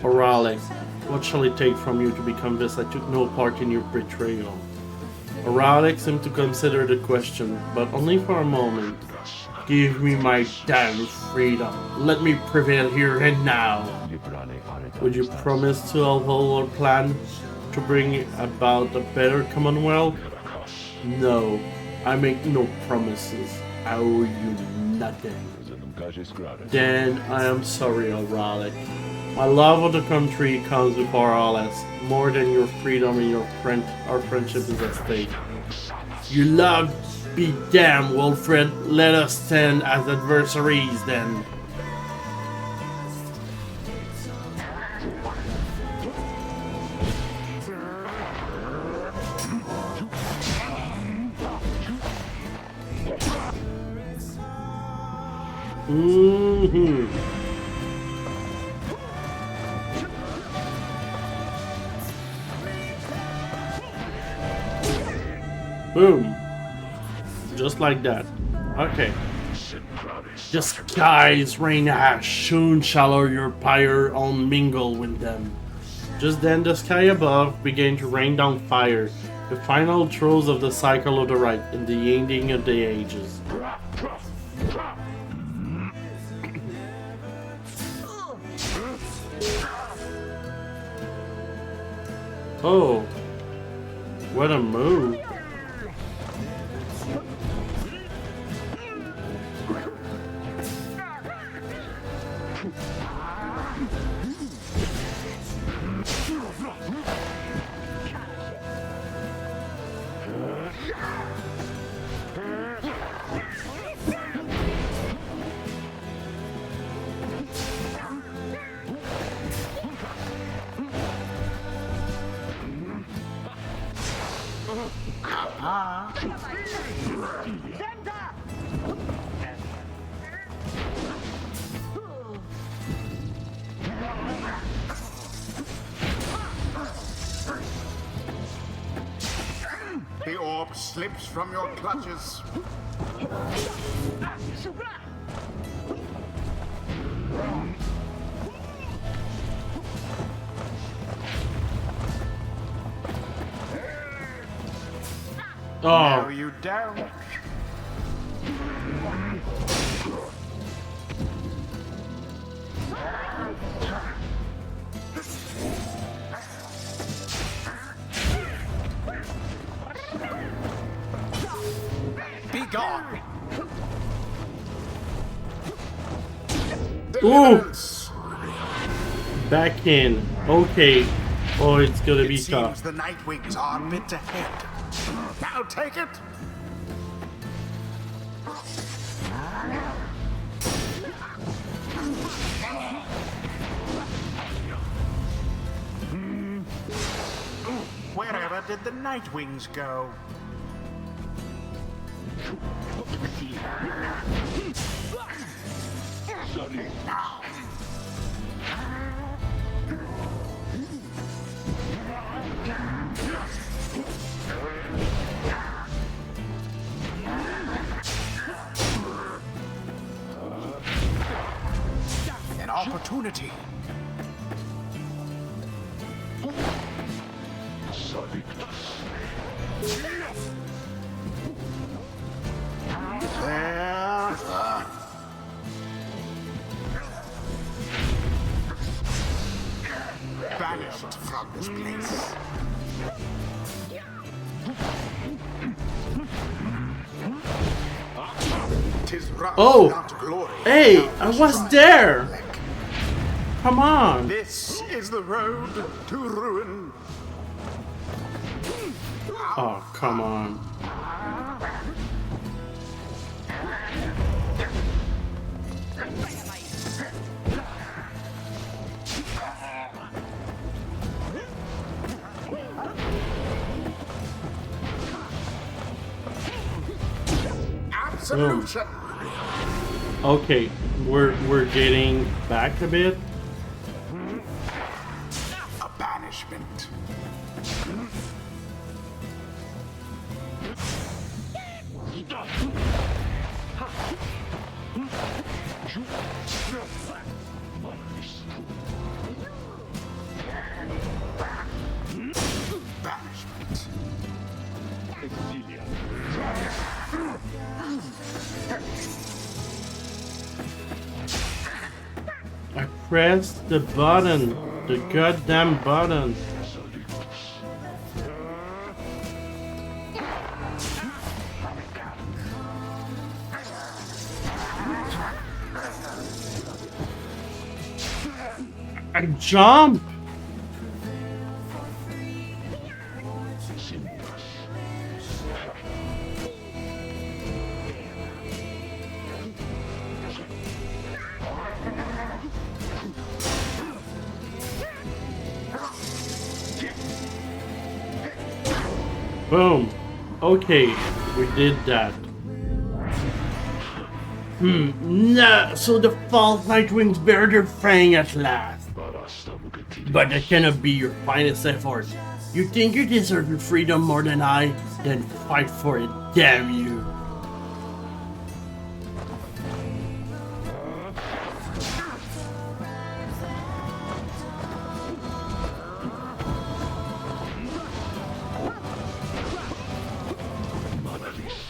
Speaker 1: Heroic, what shall it take from you to be convinced I took no part in your betrayal? Heroic seemed to consider the question, but only for a moment. Give me my damn freedom. Let me prevail here and now. Would you promise to uphold our plan to bring about a better Commonwealth? No, I make no promises. I owe you nothing. Then I am sorry, Heroic. My love of the country comes before all else. More than your freedom and our friendship is at stake. You love, be damned, Wilfred. Let us stand as adversaries then. Boom. Just like that. Okay. The skies rain ash, soon shall your pyre on mingle with them. Just then the sky above began to rain down fire, the final throes of the cycle of the rite and the ending of the ages. Oh, what a move.
Speaker 3: The orb slips from your clutches.
Speaker 1: Oh.
Speaker 3: No, you don't. Be gone.
Speaker 1: Ooh! Back in. Okay. Oh, it's gonna be
Speaker 3: It
Speaker 1: tough.
Speaker 3: seems the Nightwings are a bit ahead. I'll take it. Wherever did the night wings go? An opportunity. There. Banished from this place. Tis rough,
Speaker 1: Oh!
Speaker 3: not glory.
Speaker 1: Hey, I was there! Come on!
Speaker 3: This is the road to ruin.
Speaker 1: Oh, come on.
Speaker 3: Absolution.
Speaker 1: Okay, we're getting back a bit.
Speaker 3: A banishment. Banishment.
Speaker 1: I pressed the button. The goddamn button. I jump. Boom. Okay, we did that. No, so the false Nightwings bear their fang at last. But that cannot be your finest effort. You think you deserve your freedom more than I? Then fight for it, damn you.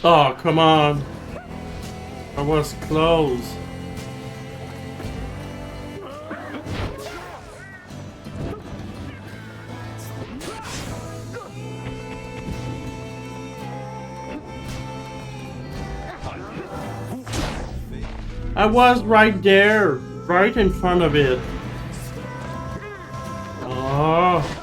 Speaker 1: Oh, come on. I was close. I was right there, right in front of it. Oh.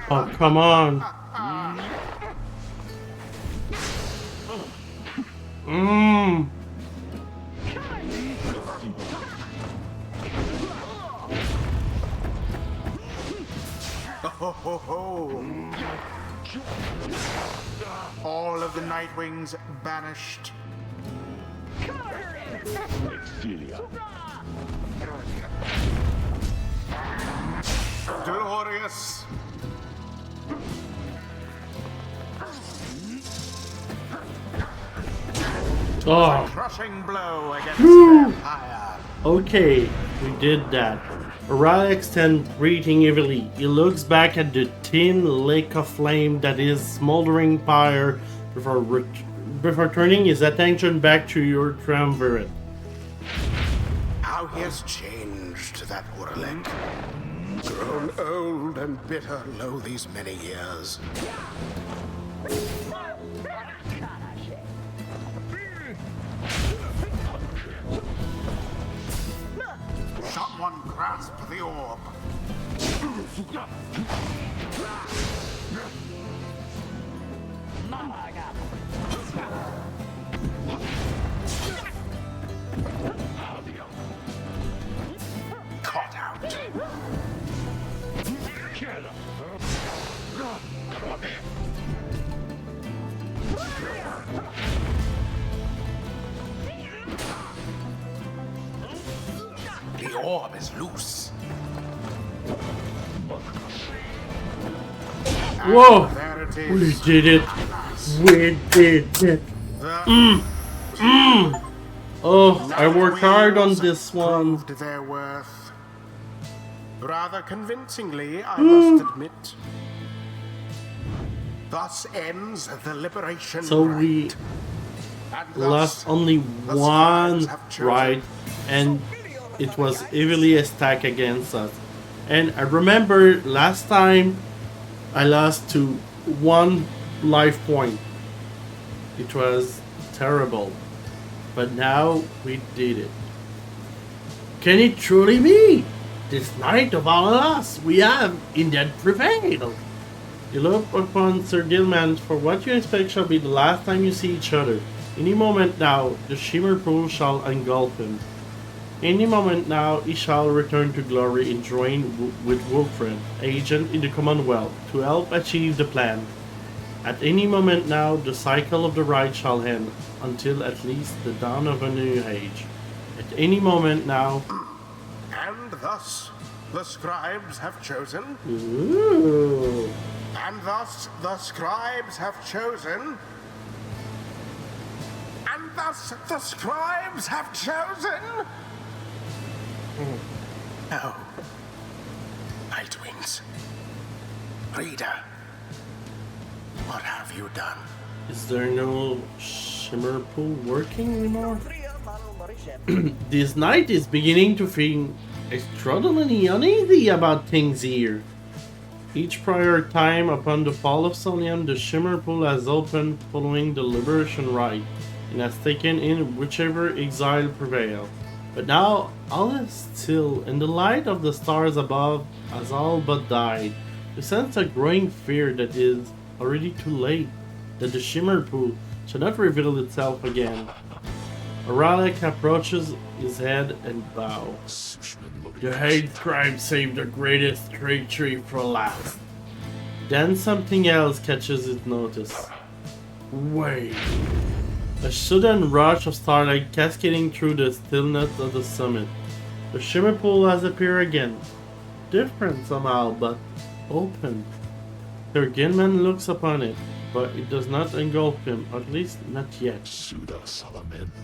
Speaker 1: Oh, come on. Mmm.
Speaker 3: Ho ho ho! All of the Nightwings banished. Glorious!
Speaker 1: Oh.
Speaker 3: Crushing blow against the Pyre.
Speaker 1: Okay, we did that. Aurora extends, breathing heavily. He looks back at the thin lake of flame that is smoldering Pyre before turning his attention back to your triumvirate.
Speaker 3: How he has changed, that Orlek. Grown old and bitter lo these many years. Someone grasp the orb. Caught out. The orb is loose.
Speaker 1: Whoa!
Speaker 3: And there it
Speaker 1: We
Speaker 3: is.
Speaker 1: did it! We did it! Oh, I worked hard on this one.
Speaker 3: Proved their worth. Rather convincingly, I must admit. Thus ends the liberation.
Speaker 1: So
Speaker 3: rite.
Speaker 1: we
Speaker 3: And thus
Speaker 1: lost only
Speaker 3: the
Speaker 1: one
Speaker 3: scribes have chosen
Speaker 1: right, and it was heavily stacked against us. And I remember last time I lost to 1 life point. It was terrible. But now we did it. Can it truly be? This night of all of us, we have indeed prevailed. You look upon Sir Gilman, for what you expect shall be the last time you see each other. Any moment now, the shimmer pool shall engulf him. Any moment now, he shall return to glory and join with Wilfred, agent in the Commonwealth, to help achieve the plan. At any moment now, the cycle of the rite shall end, until at least the dawn of a new age. At any moment now...
Speaker 3: And thus the scribes have chosen.
Speaker 1: Ooh.
Speaker 3: And thus the scribes have chosen. And thus the scribes have chosen. No. Nightwings. Reader. What have you done?
Speaker 1: Is there no shimmer pool working anymore? This night is beginning to feel extraordinarily uneasy about things here. Each prior time upon the fall of Solium, the shimmer pool has opened following the liberation rite and has taken in whichever exile prevailed. But now all is still, and the light of the stars above has all but died. We sense a growing fear that it is already too late, that the shimmer pool shall not reveal itself again. Oralek approaches his head and bows. The hate scribe saved the greatest treachery for last. Then something else catches his notice. Wait. A sudden rush of starlight cascading through the stillness of the summit. The shimmer pool has appeared again. Different somehow, but open. Sir Gilman looks upon it, but it does not engulf him, at least not yet.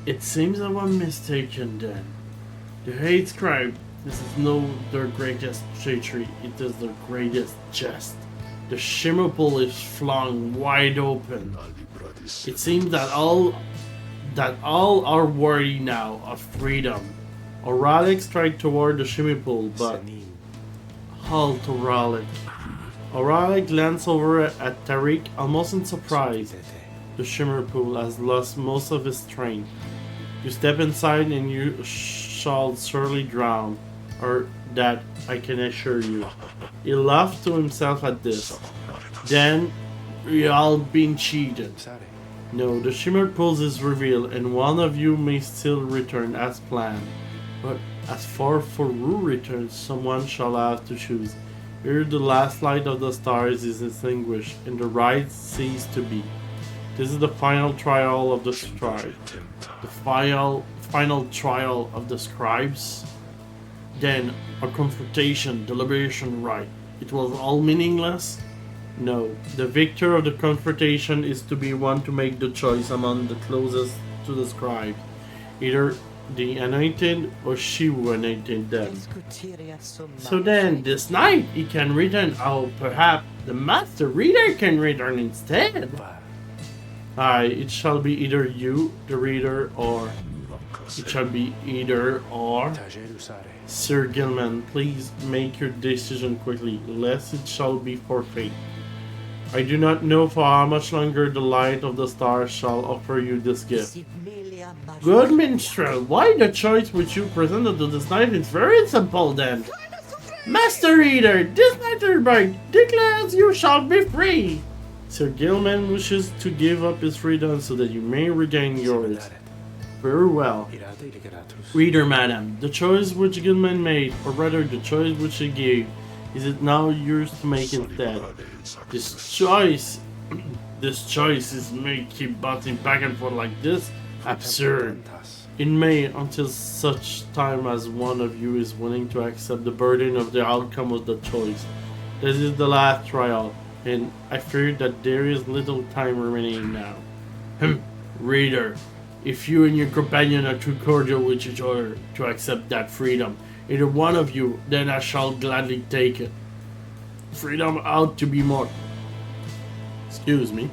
Speaker 1: It seems I was mistaken then. The hate scribe, this is no their greatest treachery, it is their greatest jest. The shimmer pool is flung wide open. It seems that all are worthy now of freedom. Oralek strikes toward the shimmer pool, but halt, Oralek. Oralek glanced over at Tariq, almost in surprise. The shimmer pool has lost most of its strength. You step inside and you shall surely drown. or that, I can assure you. He laughed to himself at this. Then, we all been cheated. No, the Shimmer Pulse is revealed, and one of you may still return as planned. But as far for who returns, someone shall have to choose. Here the last light of the stars is extinguished, and the rites cease to be. This is the final trial of the scribe. The final trial of the scribes. Then a confrontation, the liberation rite. It was all meaningless? No. The victor of the confrontation is to be one to make the choice among the closest to the scribe. Either the anointed or she who anointed them. So then, this night he can return. Oh, perhaps the master reader can return instead. Aye, it shall be either you, the reader, or it shall be either or. Sir Gilman, please make your decision quickly, lest it shall be forfeit. I do not know for how much longer the light of the stars shall offer you this gift. Good minstrel, why the choice which you presented to this night is very simple then. Master Reader, this matter by declares you shall be free. Sir Gilman wishes to give up his freedom so that you may regain yours. Very well. Reader, madam, the choice which Gilman made, or rather the choice which he gave, is it now yours to make instead? This choice is made keep bouncing back and forth like this? Absurd. It may, until such time as one of you is willing to accept the burden of the outcome of the choice. This is the last trial, and I fear that there is little time remaining now. Reader, if you and your companion are too cordial with each other to accept that freedom, either one of you, then I shall gladly take it. Freedom ought to be more... Excuse me.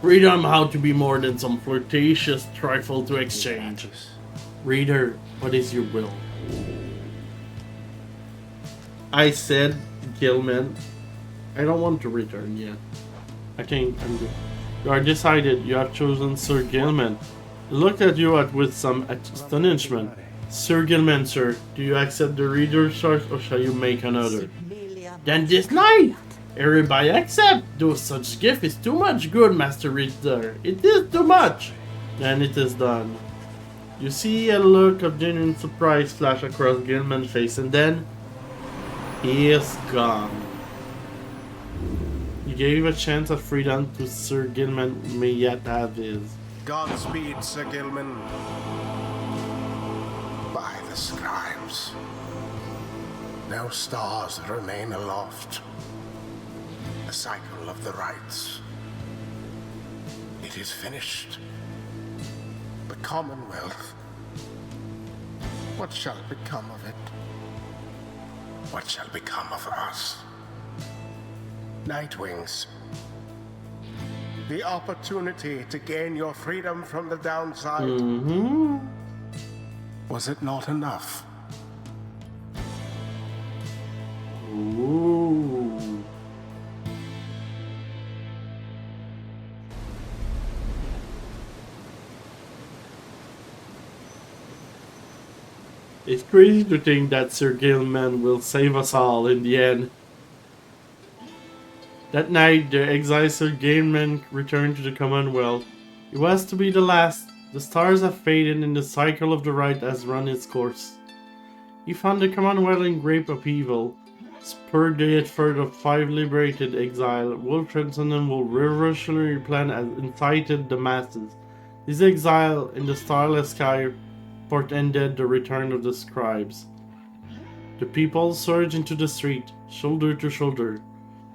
Speaker 1: Freedom ought to be more than some flirtatious trifle to exchange. Reader, what is your will? I said, Gilman, I don't want to return yet. I think I'm good. You are decided. You have chosen Sir Gilman. I looked at you with some astonishment. Sir Gilman, sir, do you accept the reader's choice or shall you make another? Then this night! Everybody accept! Though such gift is too much good, Master Reader. It is too much! Then it is done. You see a look of genuine surprise flash across Gilman's face, and then he is gone. You gave a chance of freedom to Sir Gilman, may yet have his.
Speaker 3: Godspeed, Sir Gilman. By the scribes, no stars remain aloft. The cycle of the rites. It is finished. The Commonwealth. What shall become of it? What shall become of us? Nightwings. The opportunity to gain your freedom from the downside. Was it not enough?
Speaker 1: Ooh. It's crazy to think that Sir Gilman will save us all in the end. That night, the exiled Sir Gilman returned to the Commonwealth. It was to be the last. The stars have faded and the cycle of the rite has run its course. He found the Commonwealth in great upheaval. Spurred the effort of 5 liberated exiles, Wolf Transcendent revolutionary plan has incited the masses. This exile in the starless sky portended the return of the scribes. The people surged into the street, shoulder to shoulder.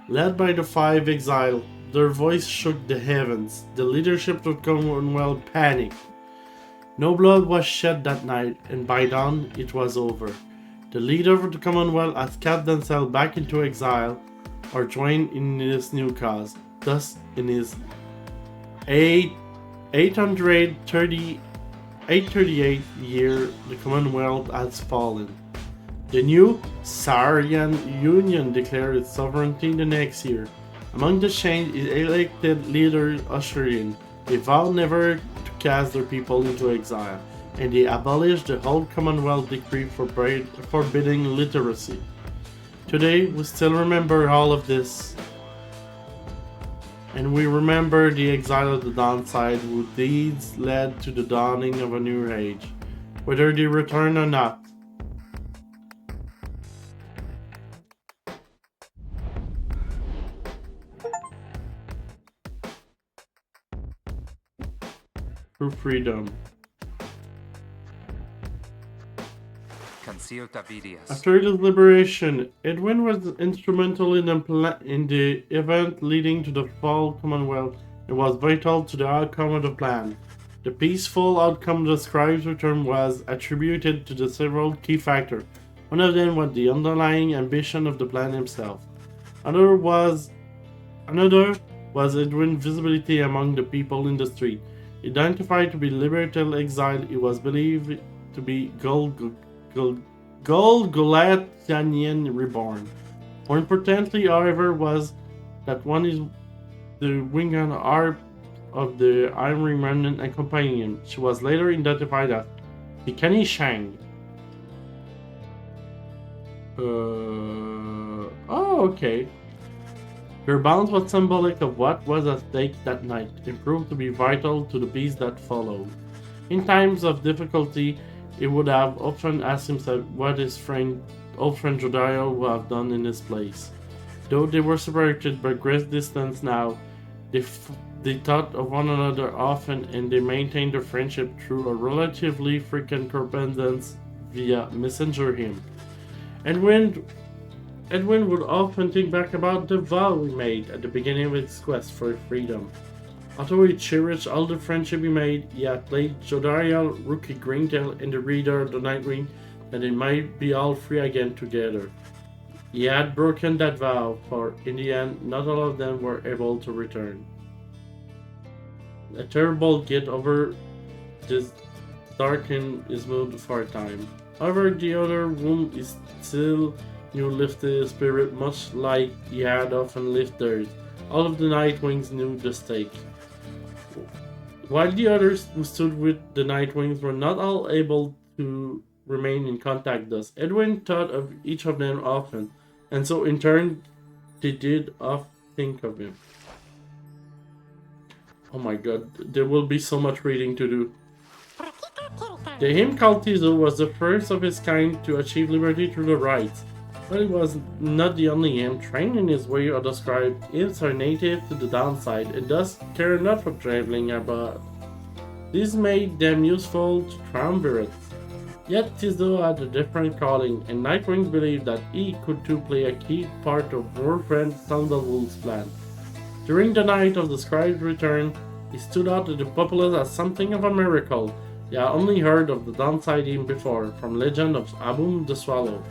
Speaker 1: Led by the 5 exiles, their voice shook the heavens. The leadership of the Commonwealth panicked. No blood was shed that night, and by dawn it was over. The leader of the Commonwealth has cast themselves back into exile or joined in this new cause. Thus, in his 838th year, the Commonwealth has fallen. The new Saurian Union declared its sovereignty the next year. Among the changed elected leaders ushered in, they vowed never to cast their people into exile. and they abolished the whole Commonwealth decree forbidding literacy. Today, we still remember all of this, and we remember the exile of the downside whose deeds led to the dawning of a new age, whether they return or not. Through freedom.
Speaker 5: Concealed Davidius.
Speaker 1: After his liberation, Edwin was instrumental in the event leading to the fall of Commonwealth and was vital to the outcome of the plan. The peaceful outcome of the scribe's return was attributed to the several key factors. One of them was the underlying ambition of the plan himself. Another was Edwin's visibility among the people in the street. Identified to be liberal exile, he was believed to be Golgothian reborn. More importantly, however, was that one is the wing and arm of the Iron Remnant and companion. She was later identified as Pikani Shang. Okay. Her bounce was symbolic of what was at stake that night, and proved to be vital to the peace that followed. In times of difficulty, he would have often asked himself what his old friend Jodiel would have done in his place. Though they were separated by great distance now, they thought of one another often, and they maintained their friendship through a relatively frequent correspondence via messenger hymn. Edwin would often think back about the vow he made at the beginning of his quest for freedom. Although he cherished all the friendship he made, he had played Jodiel, Rookie Greentail, and the Reader of the Nightwing that they might be all free again together. He had broken that vow, for in the end, not all of them were able to return. A terrible guilt over this darkened his mood for a time. However, the other whom he still knew lifted his spirit much like he had often lifted theirs. All of the Nightwings knew the stake. While the others who stood with the Nightwings were not all able to remain in contact thus, Edwin thought of each of them often, and so in turn they did often think of him. Oh my god, there will be so much reading to do. The hymn called Tizo was the first of his kind to achieve liberty through the rites. But it was not the only hymn. Trained in his way or described, hymns are native to the downside and thus care not for traveling abroad. This made them useful to triumvirates. Yet Tizo had a different calling, and Nightwing believed that he could too play a key part of Warfriend Sandalwood's plan. During the night of the scribe's return, he stood out to the populace as something of a miracle. They had only heard of the downside hymn before, from legend of Abum the Swallow.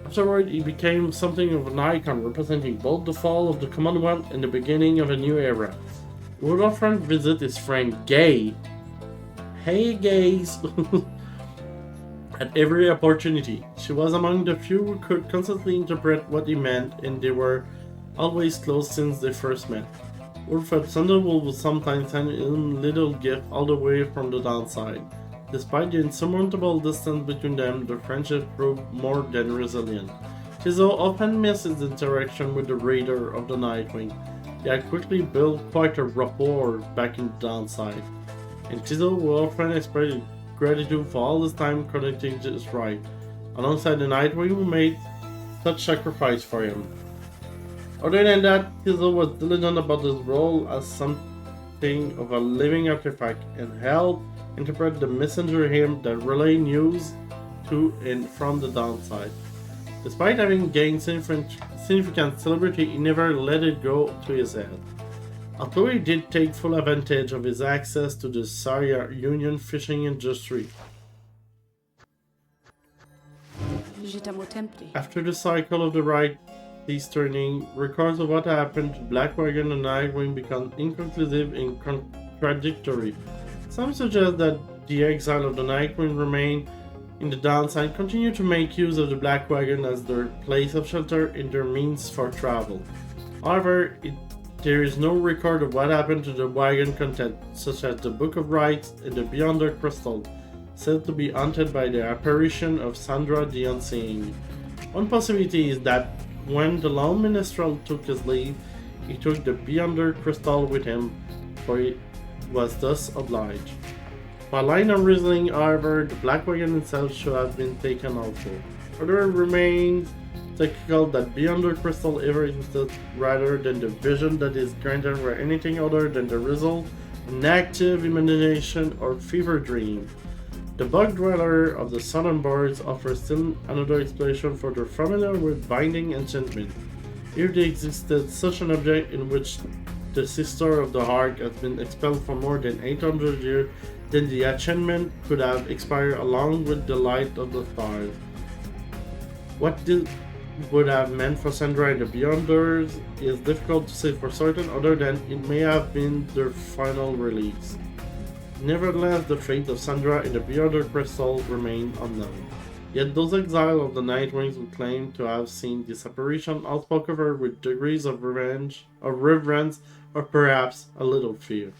Speaker 1: Afterward, he became something of an icon representing both the fall of the Commonwealth and the beginning of a new era. He would often visit his friend Gay. Hey Gays! At every opportunity. She was among the few who could constantly interpret what he meant, and they were always close since they first met. Wolfred Thunderbolt would sometimes send him little gifts all the way from the downside. Despite the insurmountable distance between them, their friendship proved more than resilient. Tizo often missed his interaction with the Raider of the Nightwing. They had quickly built quite a rapport back in the downside, and Tizo would often express gratitude for all his time connecting to his rite, alongside the Nightwing who made such sacrifice for him. Other than that, Tizo was diligent about his role as something of a living artifact and helped interpret the messenger hymn that relayed news to and from the downside. Despite having gained significant celebrity, he never let it go to his head. Although he did take full advantage of his access to the Saria Union fishing industry. After the cycle of the rite ceased turning, records of what happened to Black Wagon and Nightwing become inconclusive and contradictory. Some suggest that the exile of the Nightwing remained in the downside, continued to make use of the Black Wagon as their place of shelter and their means for travel. However, there is no record of what happened to the wagon content, such as the Book of Rites and the Beyond the Crystal. said to be haunted by the apparition of Sandra the Unseeing. One possibility is that when the lone minstrel took his leave, he took the Beyonder crystal with him, for it was thus obliged. By line of reasoning, however, the Black Wagon itself should have been taken also. Further, it remains technical that Beyonder crystal ever existed, rather than the vision that is granted were anything other than the result of an active imagination or fever dream. The Bug Dweller of the Southern Boards offers still another explanation for their familiar with binding enchantment. If there existed such an object in which the Sister of the Heart has been expelled for more than 800 years, then the enchantment could have expired along with the light of the stars. What this would have meant for Sandra and the Beyonders is difficult to say for certain, other than it may have been their final release. Nevertheless, the fate of Sandra and the Beyonder crystal remained unknown. Yet those exiles of the Nightwings would claim to have seen this apparition all spoke of her with degrees of reverence, or perhaps a little fear.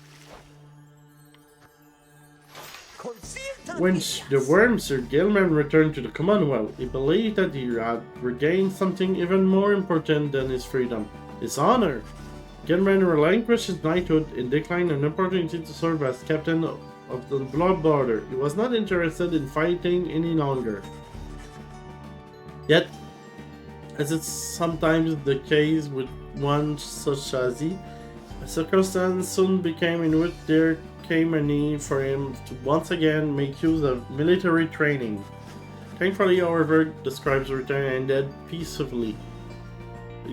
Speaker 1: When the worm Sir Gilman returned to the Commonwealth, he believed that he had regained something even more important than his freedom, his honor. Gilman relinquished his knighthood and declined an opportunity to serve as captain of the Blood Border. He was not interested in fighting any longer. Yet, as is sometimes the case with one such as he, a circumstance soon became in which there came a need for him to once again make use of military training. Thankfully, however, the scribe's return ended peacefully.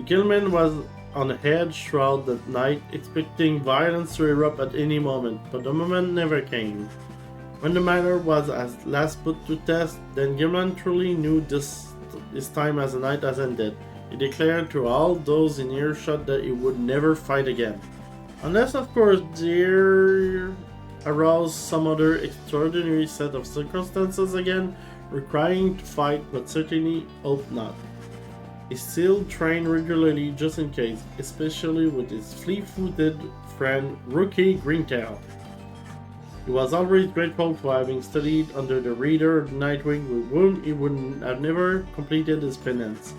Speaker 1: Gilman was on edge throughout the night, expecting violence to erupt at any moment, but the moment never came. When the matter was at last put to test, then Gilman truly knew his time as a knight has ended. He declared to all those in earshot that he would never fight again. Unless, of course, there arose some other extraordinary set of circumstances again, requiring to fight, but certainly hope not. He still trained regularly just in case, especially with his fleet-footed friend Rookie Greentail. He was always grateful for having studied under the reader of Nightwing, with whom he would have never completed his penance.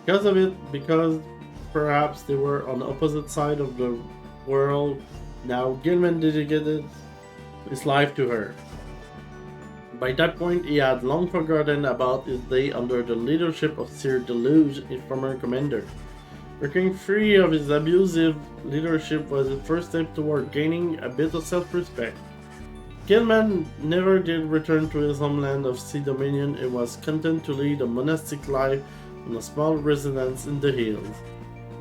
Speaker 1: Because perhaps they were on the opposite side of the world, now Gilman dedicated his life to her. By that point, he had long forgotten about his day under the leadership of Sir Deluge, his former commander. Breaking free of his abusive leadership was the first step toward gaining a bit of self-respect. Gilman never did return to his homeland of Sea Dominion and was content to lead a monastic life in a small residence in the hills.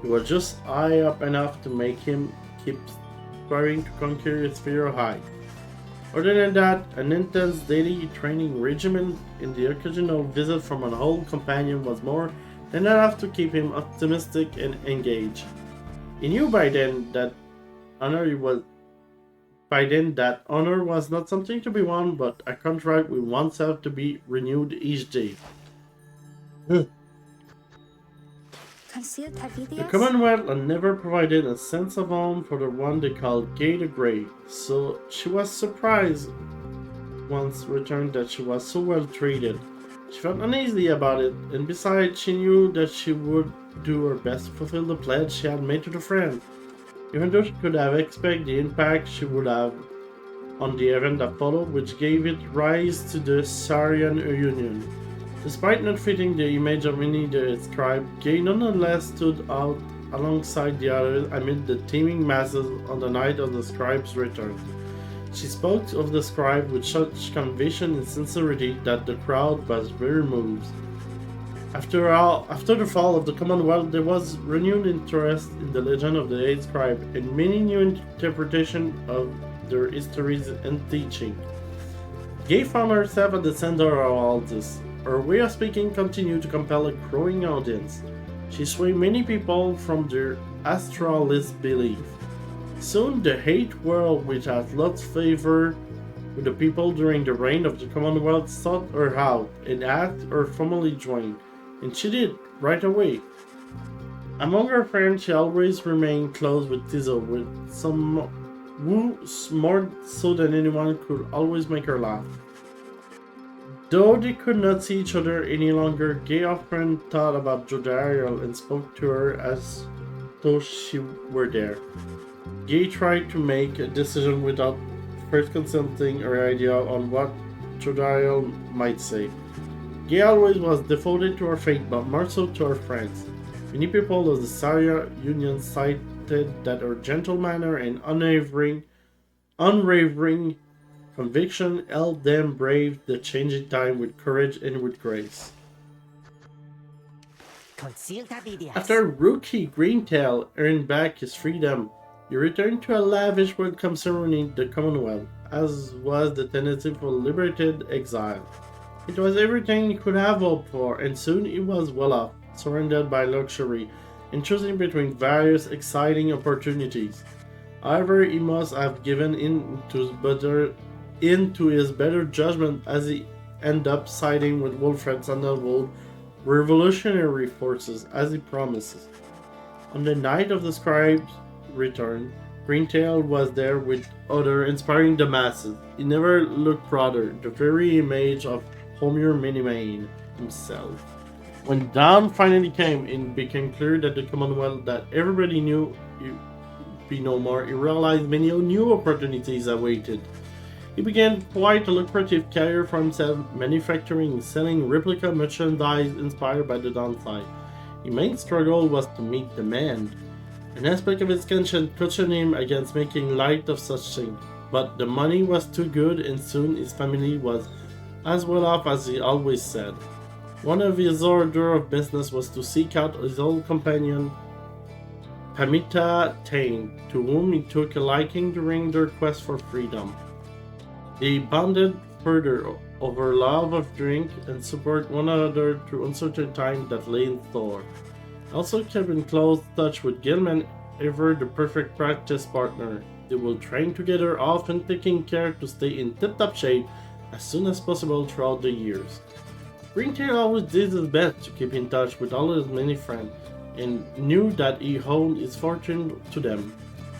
Speaker 1: He was just high up enough to make him keep striving to conquer his fear of height. Other than that, an intense daily training regimen and the occasional visit from an old companion was more than enough to keep him optimistic and engaged. He knew by then that honor was not something to be won, but a contract with oneself to be renewed each day. The Commonwealth had never provided a sense of home for the one they called Gay the Great, so she was surprised once returned that she was so well treated. She felt uneasy about it, and besides, she knew that she would do her best to fulfill the pledge she had made to the friend. Even though she could have expected the impact she would have on the event that followed, which gave it rise to the Sarian Union. Despite not fitting the image of any the scribe, Gay nonetheless stood out alongside the others amid the teeming masses on the night of the scribe's return. She spoke of the scribe with such conviction and sincerity that the crowd was very moved. After the fall of the Commonwealth, there was renewed interest in the legend of the Eighth Scribe and many new interpretations of their histories and teaching. Gay found herself at the center of all this. Her way of speaking continued to compel a growing audience. She swayed many people from their astralist belief. Soon the hate world, which had lost favor with the people during the reign of the Commonwealth, sought her out and asked her formally join, and she did, right away. Among her friends, she always remained close with Tizo, with some who, more so than anyone, could always make her laugh. Though they could not see each other any longer, Gay often thought about Jodariel and spoke to her as though she were there. Gay tried to make a decision without first consulting her idea on what Jodariel might say. Gay always was devoted to her faith, but more so to her friends. Many people of the Saria Union cited that her gentle manner and unwavering conviction helped them brave the changing time with courage and with grace. After Rookie Greentail earned back his freedom, he returned to a lavish welcome ceremony in the Commonwealth, as was the tendency for liberated exile. It was everything he could have hoped for, and soon he was well off, surrounded by luxury, and choosing between various exciting opportunities. However, he must have given in to his better judgment as he ended up siding with Wilfred Sandalwood revolutionary forces as he promises. On the night of the scribe's return, Greentail was there with other inspiring the masses. He never looked prouder, the very image of Homer Minimane himself. When dawn finally came, it became clear that the Commonwealth that everybody knew he'd be no more. He realized many new opportunities awaited. He began quite a lucrative career for himself, manufacturing and selling replica merchandise inspired by the downside. His main struggle was to meet demand. An aspect of his conscience cautioned him against making light of such things, but the money was too good, and soon his family was as well off as he always said. One of his order of business was to seek out his old companion, Pamita Tain, to whom he took a liking during their quest for freedom. They bonded further over love of drink and support one another through uncertain times that lay in store. Also kept in close touch with Gilman, ever the perfect practice partner. They will train together, often taking care to stay in tip-top shape as soon as possible throughout the years. Greentail always did his best to keep in touch with all his many friends, and knew that he owed his fortune to them.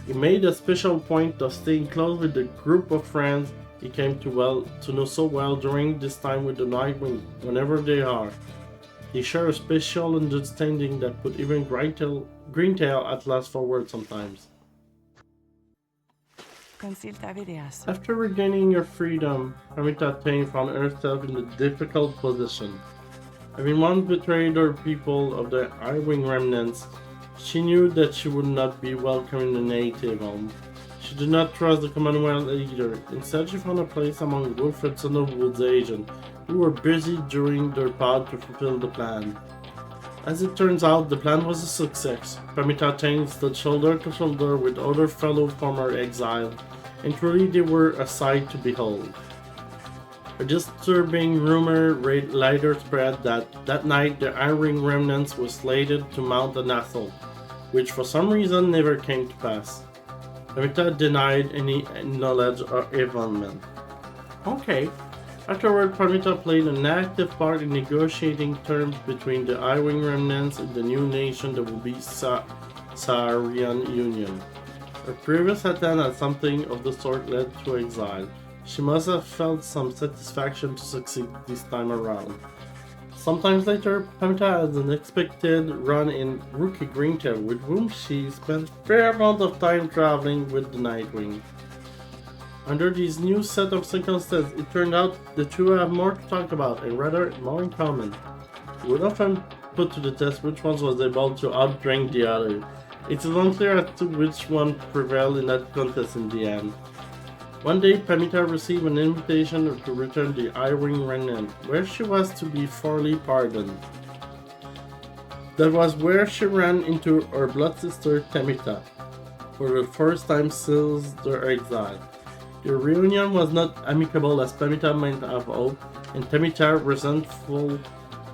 Speaker 1: He made a special point of staying close with the group of friends he came to know so well during this time with the Nightwing, whenever they are. They share a special understanding that put even Greentail at last forward sometimes. After regaining her freedom, Pamita Tain found herself in a difficult position. Having once betrayed her people of the Irewing remnants, she knew that she would not be welcome in the native home. She did not trust the Commonwealth either. Instead, she found a place among Wilfred Sandalwood's agents, who were busy during their part to fulfill the plan. As it turns out, the plan was a success. Pamita Tain stood shoulder to shoulder with other fellow former exiles, and truly they were a sight to behold. A disturbing rumor later spread that night the Irewing remnants were slated to mount an assault, which for some reason never came to pass. Pamita denied any knowledge or involvement. Okay. Afterward, Pamita played an active part in negotiating terms between the Irewing remnants and the new nation that would be Saarian Union. Her previous attempt at something of the sort led to exile. She must have felt some satisfaction to succeed this time around. Sometimes later, Pamita had an unexpected run in Rookie Greentail, with whom she spent a fair amount of time traveling with the Nightwing. Under these new set of circumstances, it turned out the two have more to talk about and rather more in common. It would often put to the test which one was able to outdrink the other. It is unclear as to which one prevailed in that contest in the end. One day, Pamita received an invitation to return to the Irewing remnant, where she was to be thoroughly pardoned. That was where she ran into her blood sister Tamita, for the first time since their exile. The reunion was not amicable as Pamita might have hoped, and Tamita, resentful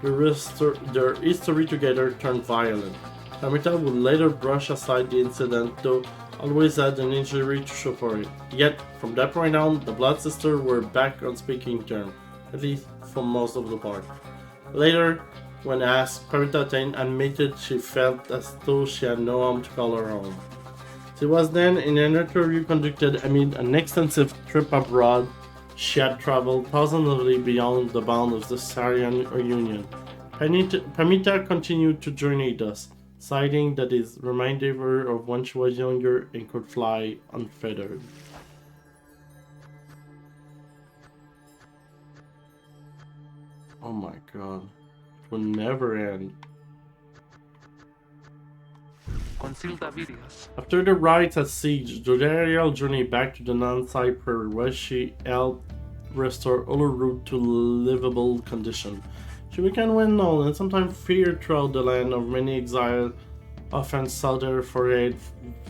Speaker 1: their history together, turned violent. Pamita would later brush aside the incident, though always had an injury to show for it. Yet, from that point on, the blood sisters were back on speaking terms, at least for most of the part. Later, when asked, Pamita Tain admitted she felt as though she had no home to call her home. She was then in an interview conducted amid an extensive trip abroad. She had traveled thousands of leagues beyond the bounds of the Sarian Union. Pamita continued to journey thus, citing that it reminded her of when she was younger and could fly unfettered. Oh my god. It will never end.
Speaker 5: Consilda Virias.
Speaker 1: After the rites at siege, Jodariel journeyed back to the non-side prairie where she helped restore Uluru to livable condition. She became well known and sometimes feared throughout the land of many exiles, often sought her for aid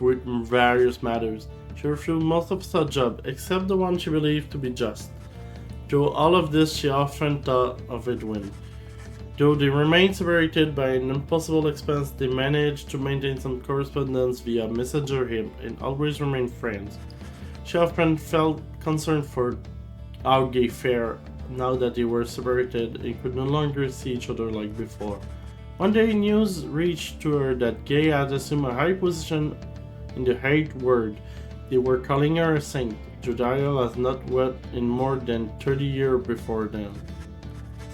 Speaker 1: with various matters. She refused most of such jobs, except the one she believed to be just. Through all of this, she often thought of Edwin. Though they remained separated by an impossible expense, they managed to maintain some correspondence via messenger him and always remained friends. She often felt concerned for how Gay fared now that they were separated and could no longer see each other like before. One day, news reached to her that Gay had assumed a high position in the Hate Word. They were calling her a saint. Jodariel has not wept in more than 30 years before then.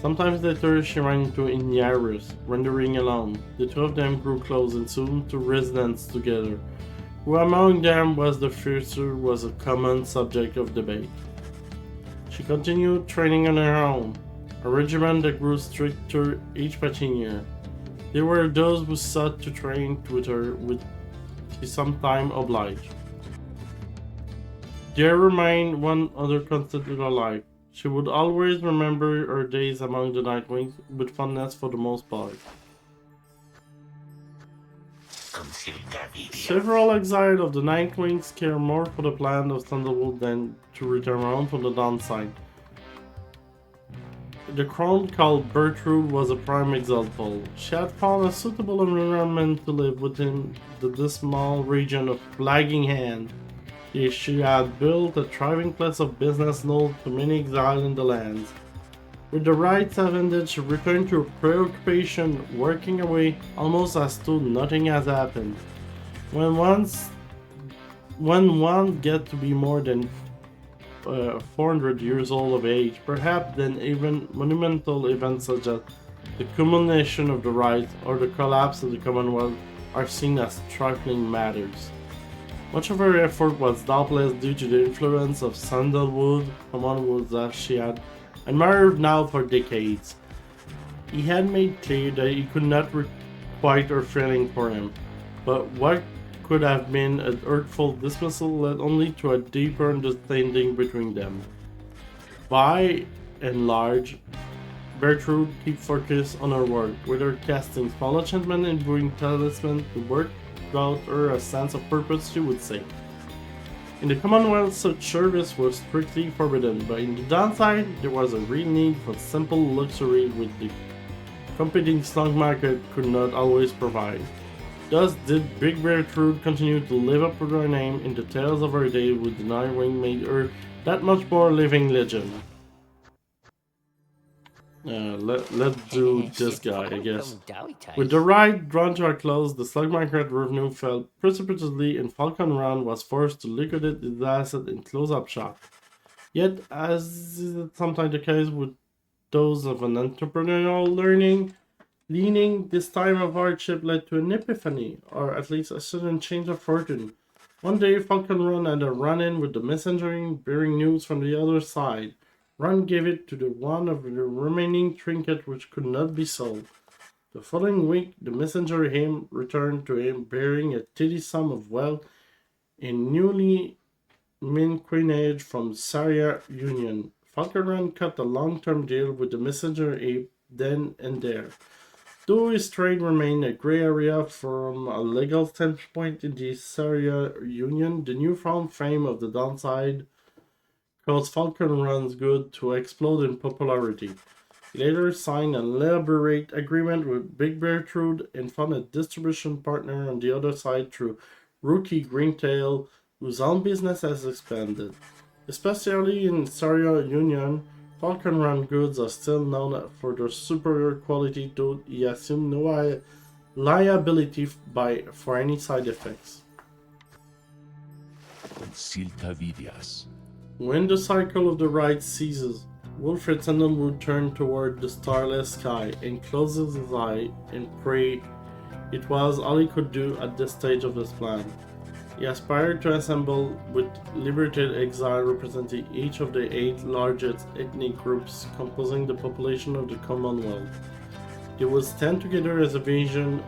Speaker 1: Sometimes later, she ran into Inyarus, wandering alone. The two of them grew close and soon to residence together. Who among them was the fiercer was a common subject of debate. She continued training on her own, a regimen that grew stricter each passing year. There were those who sought to train with her, which she sometimes obliged. There remained one other constant in her life. She would always remember her days among the Nightwings with fondness for the most part. Several exiles of the Nightwings care more for the plan of Sandalwood than to return home from the downside. The crone called Bertrude was a prime example. She had found a suitable environment to live within the dismal region of Flagging Hand. She had built a thriving place of business known to many exiles in the lands. With the rites have ended, she returned to her preoccupation, working away almost as though nothing has happened. When one gets to be more than 400 years old of age, perhaps then even monumental events such as the culmination of the rites or the collapse of the Commonwealth are seen as trifling matters. Much of her effort was doubtless due to the influence of Sandalwood, Commonwealth that she had admired now for decades. He had made clear that he could not requite her feeling for him, but what could have been an hurtful dismissal led only to a deeper understanding between them. By and large, Bertrude kept focus on her work, whether casting small enchantment and brewing talisman to work brought her a sense of purpose, she would say. In the Commonwealth, such service was strictly forbidden, but in the downside, there was a real need for simple luxury which the competing stock market could not always provide. Thus did Big Bertrude continue to live up to her name in the tales of her day, with the Nightwing made her that much more living legend. Let's do this guy, I guess. With the ride drawn to a close, the stock market revenue fell precipitously and Falcon Run was forced to liquidate its asset and close up shop. Yet, as is sometimes the case with those of an entrepreneurial leaning, this time of hardship led to an epiphany, or at least a sudden change of fortune. One day, Falcon Run had a run-in with the messenger bearing news from the other side. Run gave it to the one of the remaining trinket which could not be sold. The following week, the messenger him returned to him bearing a tidy sum of wealth in newly mint coinage from Saria Union. Falcon Run cut a long-term deal with the messenger ape then and there. Though his trade remained a gray area from a legal standpoint in the Saria Union, the newfound fame of the downside caused Falcon Run's good to explode in popularity. He later signed an elaborate agreement with Big Bertrude and found a distribution partner on the other side through Rookie Greentail, whose own business has expanded. Especially in Saria Union, Falcon Run goods are still known for their superior quality, though he assumed no liability for any side effects.
Speaker 6: Consilta Vidias.
Speaker 1: When the cycle of the rite ceases, Wilfred Sandalwood turned toward the starless sky and closes his eye and prayed. It was all he could do at this stage of his plan. He aspired to assemble with liberated exile representing each of the 8 largest ethnic groups composing the population of the Commonwealth. They would stand together as a vision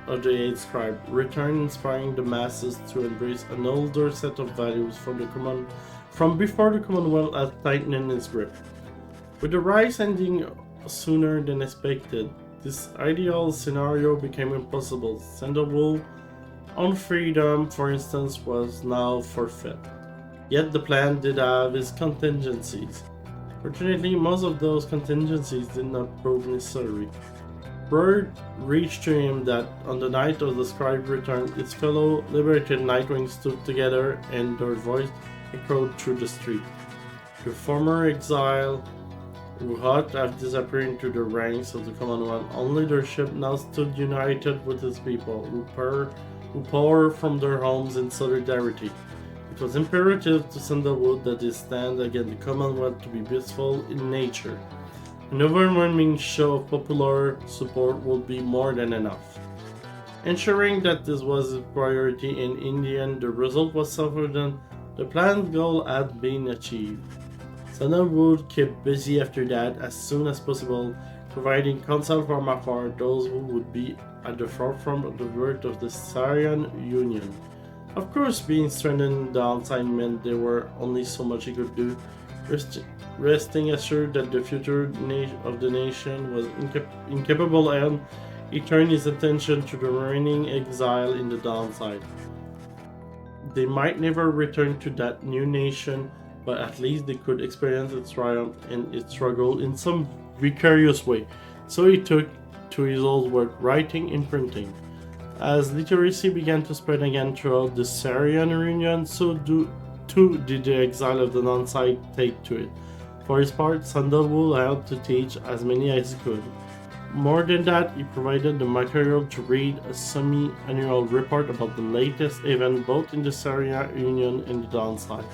Speaker 1: of the 8 scribe, return inspiring the masses to embrace an older set of values from before the Commonwealth had tightened its grip. With the rise ending sooner than expected, this ideal scenario became impossible. Sandalwood on freedom, for instance, was now forfeit. Yet the plan did have its contingencies. Fortunately, most of those contingencies did not prove necessary. Word reached to him that on the night of the scribe's return, his fellow liberated Nightwing stood together and their voice echoed through the street. The former exile who had have disappeared into the ranks of the Commonwealth, own leadership now stood united with his people, who poured from their homes in solidarity. It was imperative to Sandalwood that they stand against the Commonwealth to be peaceful in nature. An overwhelming show of popular support would be more than enough. Ensuring that this was a priority in Indian, the result was self-evident. The planned goal had been achieved. Sandalwood kept busy after that as soon as possible, providing counsel from afar those who would be at the forefront of the work of the Syrian Union. Of course, being stranded downside meant there were only so much he could do, resting assured that the future of the nation was incapable, and he turned his attention to the remaining exile in the downside. They might never return to that new nation, but at least they could experience its triumph and its struggle in some vicarious way. So he took to his old work, writing and printing. As literacy began to spread again throughout the Syrian Union, so too did the exile of the downside take to it. For his part, Sandalwood helped to teach as many as he could. More than that, he provided the material to read a semi-annual report about the latest event both in the Syrian Union and the downside.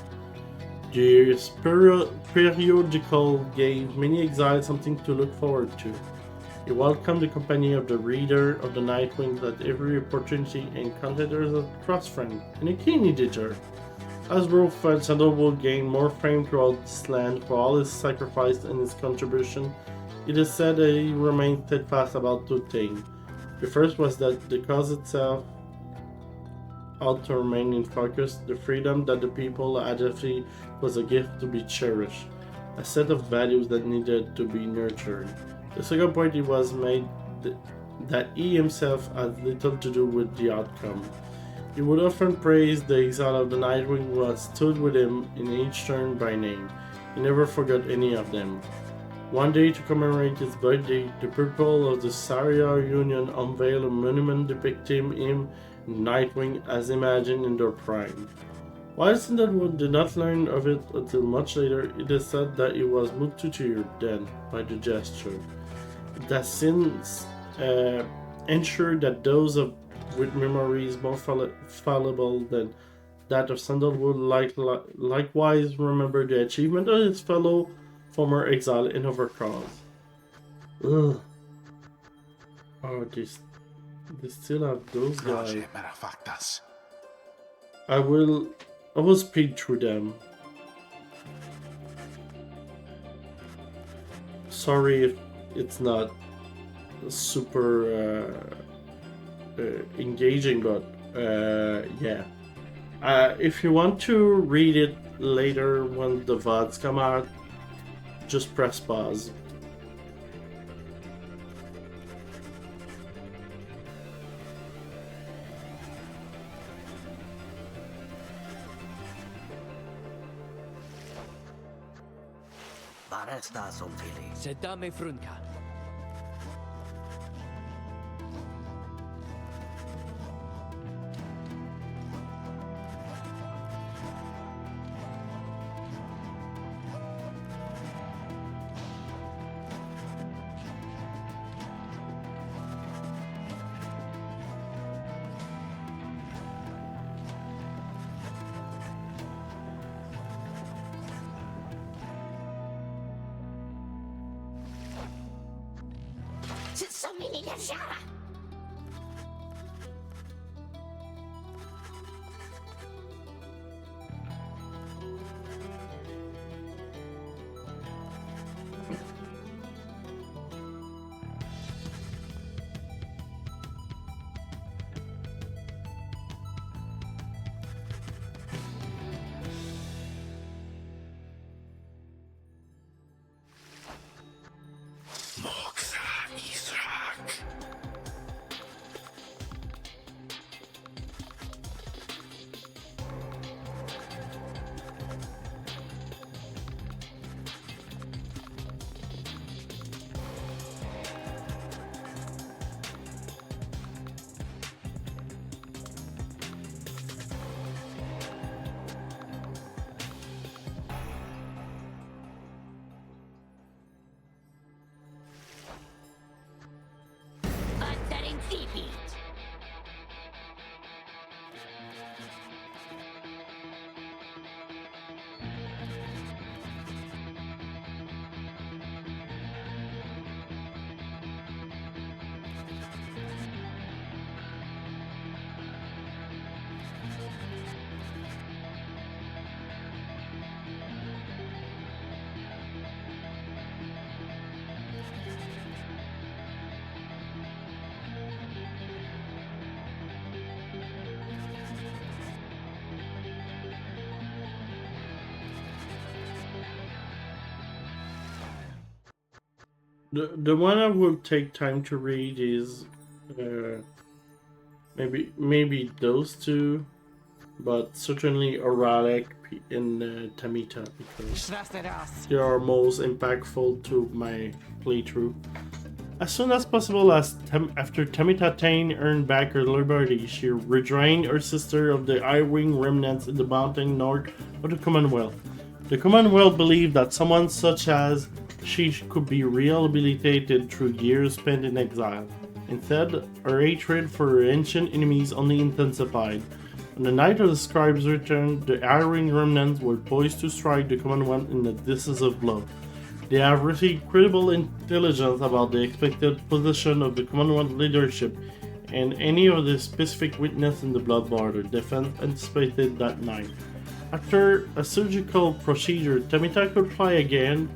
Speaker 1: This periodical gave many exiles something to look forward to. He welcomed the company of the reader of the Nightwing at every opportunity and counted her as a trust friend and a keen editor. As Wilfred Sandalwood gained more fame throughout this land for all his sacrifice and his contribution, it is said that he remained steadfast about 2 things. The first was that the cause itself ought to remain in focus. The freedom that the people had achieved was a gift to be cherished, a set of values that needed to be nurtured. The second point he was made that he himself had little to do with the outcome. He would often praise the exile of the Nightwing who had stood with him in each turn by name. He never forgot any of them. One day, to commemorate his birthday, the people of the Syrian Union unveiled a monument depicting him and Nightwing as imagined in their prime. While Sandalwood did not learn of it until much later, it is said that he was moved to tears then by the gesture. It has since ensured that those with memories more fallible than that of Sandalwood likewise remember the achievement of his fellow former exile in other cause. Ugh. Oh, they still have those guys. I will speed through them. Sorry if it's not super engaging, but yeah. If you want to read it later when the VODs come out, just press pause.
Speaker 4: Sedame frunka.
Speaker 1: The one I will take time to read is maybe those two, but certainly Oralic and Tamita, because they are most impactful to my playthrough. As soon as possible, after Tamita Tane earned back her liberty, she rejoined her sister of the Eye-Wing remnants in the mountain north of the Commonwealth. The Commonwealth believed that someone such as she could be rehabilitated through years spent in exile. Instead, her hatred for her ancient enemies only intensified. On the night of the scribe's return, the Eye-Wing remnants were poised to strike the Commonwealth in a decisive blow. They have received credible intelligence about the expected position of the Commonwealth leadership and any of the specific weakness in the Blood Border defense anticipated that night. After a surgical procedure, Tamita could fly again,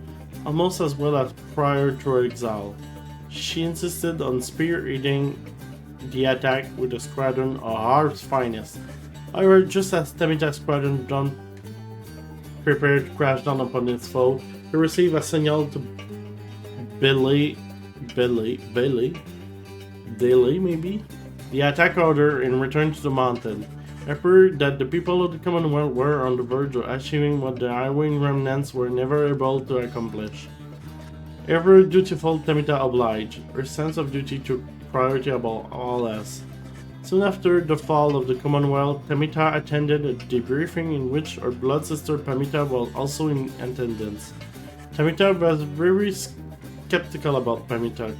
Speaker 1: almost as well as prior to her exile. She insisted on spearheading the attack with a squadron of Harp's finest. However, just as Tamita's squadron prepared to crash down upon its foe, he received a signal to delay maybe the attack order and return to the mountain. Appeared that the people of the Commonwealth were on the verge of achieving what the Eye-Wing remnants were never able to accomplish. Ever dutiful, Tamita obliged. Her sense of duty took priority above all else. Soon after the fall of the Commonwealth, Tamita attended a debriefing in which her blood sister Pamita was also in attendance. Tamita was very skeptical about Pamita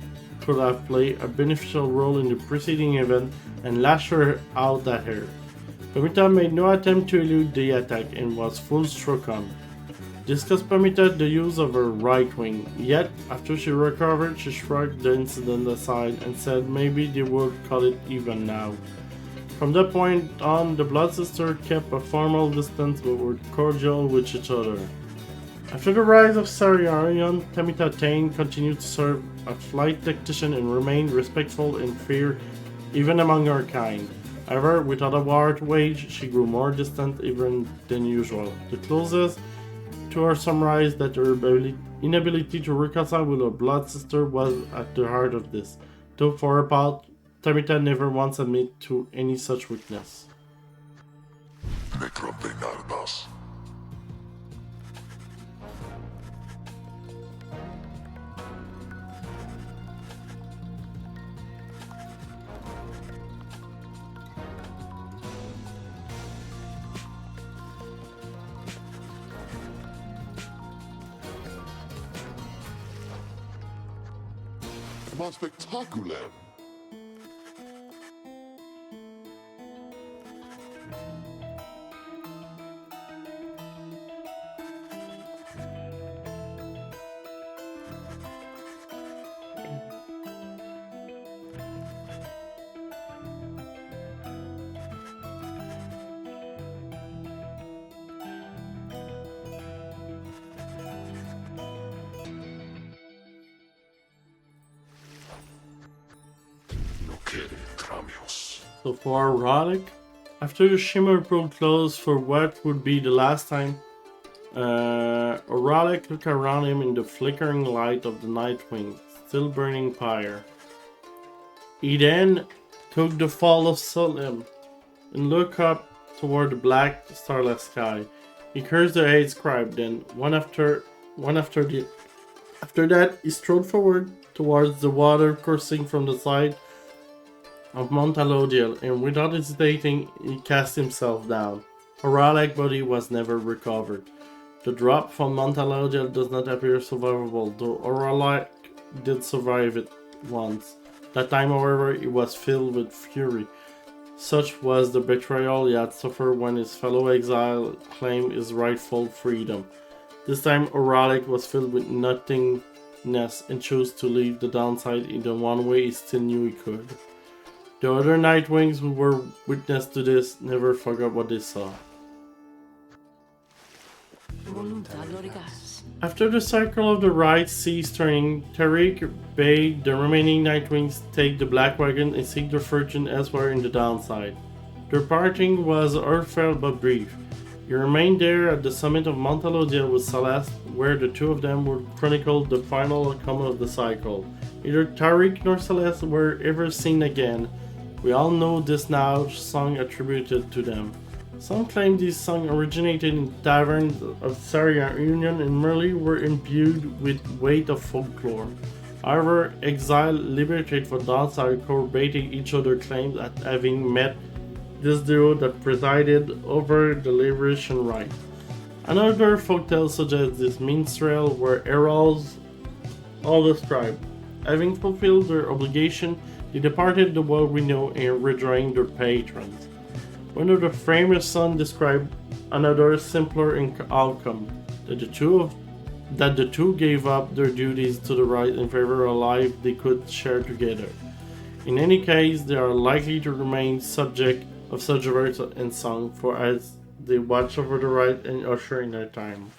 Speaker 1: could have played a beneficial role in the preceding event and lashed her out at her. Pamita made no attempt to elude the attack and was full struck on. Discussed Pamita the use of her right wing, yet after she recovered she shrugged the incident aside and said maybe they would call it even now. From that point on, the blood sisters kept a formal distance but were cordial with each other. After the rise of Sariarion, Tamita Tane continued to serve as flight tactician and remained respectful and feared even among her kind. However, without a war to wage, she grew more distant even than usual. The closest to her summarized that her inability to reconcile with her blood sister was at the heart of this, though for her part, Tamita never once admitted to any such weakness.
Speaker 6: Más spectacular. Furious.
Speaker 1: So for Roddick, after the shimmer pulled close for what would be the last time, Roddick looked around him in the flickering light of the Nightwing, still burning pyre. He then took the fall of Sulim and looked up toward the black, starless sky. He cursed the eight scribe, then after that, he strode forward towards the water coursing from the side of Mount Alodiel, and without hesitating, he cast himself down. Horalek's body was never recovered. The drop from Mount Alodiel does not appear survivable, though Horalek did survive it once. That time, however, he was filled with fury. Such was the betrayal he had suffered when his fellow exile claimed his rightful freedom. This time, Horalek was filled with nothingness and chose to leave the downside in the one way he still knew he could. The other Nightwings who were witness to this never forgot what they saw. After the cycle of the rites ceased turning, Tariq bade the remaining Nightwings take the Black Wagon and seek their fortune elsewhere in the downside. Their parting was heartfelt but brief. He remained there at the summit of Mount Alodiel with Celeste, where the two of them would chronicle the final outcome of the cycle. Neither Tariq nor Celeste were ever seen again. We all know this now song attributed to them. Some claim this song originated in taverns of Saria Union and merely were imbued with weight of folklore. However, exile liberated for downside corroborating each other's claims at having met this duo that presided over the liberation rite. Another folktale suggests this minstrel were heralds all described. Having fulfilled their obligation, they departed the world we know and rejoined their patrons. One of the famous sons described another simpler outcome, that the two gave up their duties to the rite in favor of a life they could share together. In any case, they are likely to remain subject of such words and song for as they watch over the rite and usher in their time.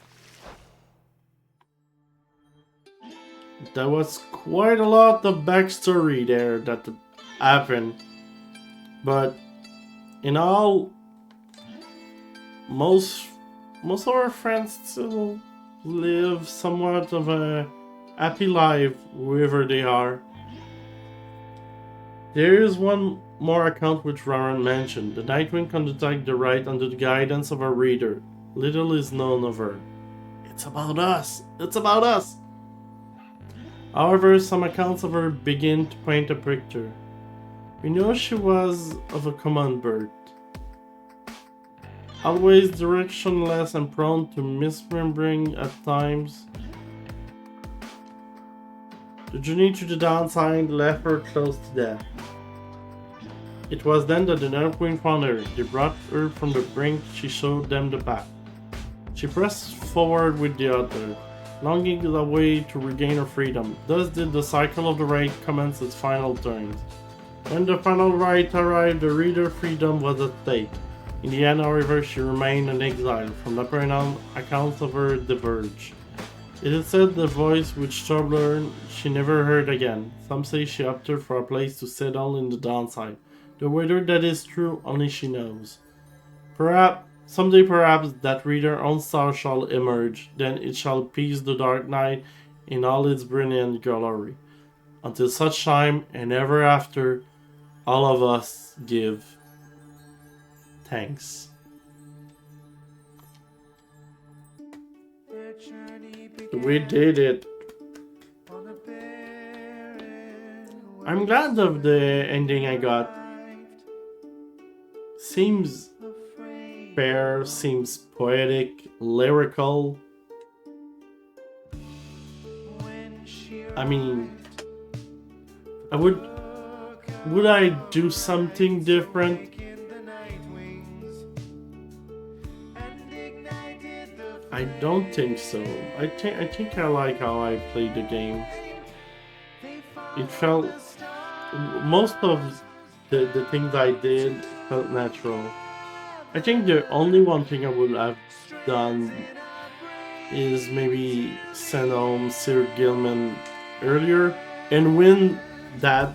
Speaker 1: That was quite a lot of backstory there that happened, but in all, most of our friends still live somewhat of a happy life wherever they are. There is one more account which Raran mentioned. The Nightwing conducted the rite under the guidance of a reader. Little is known of her. It's about us! It's about us! However, some accounts of her begin to paint a picture. We know she was of a common birth. Always directionless and prone to misremembering at times. The journey to the downside left her close to death. It was then that the Nightwing found her. They brought her from the brink, she showed them the path. She pressed forward with the other, longing the way to regain her freedom. Thus did the cycle of the rite commence its final turns. When the final rite arrived, the reader's freedom was at stake. In the end, however, she remained an exile. From the accounts of her diverge. It is said the voice which told her she never heard again. Some say she opted for a place to settle in the downside. Though whether that is true, only she knows. Someday perhaps that reader's own star shall emerge. Then it shall pierce the dark night in all its brilliant glory. Until such time, and ever after, all of us give thanks. We did it. I'm glad of the ending I got. Seems fair, seems poetic, lyrical. I mean, would I do something different? I don't think so. I think I like how I played the game. It felt, most of the things I did felt natural. I think the only one thing I would have done is maybe send home Sir Gilman earlier and win that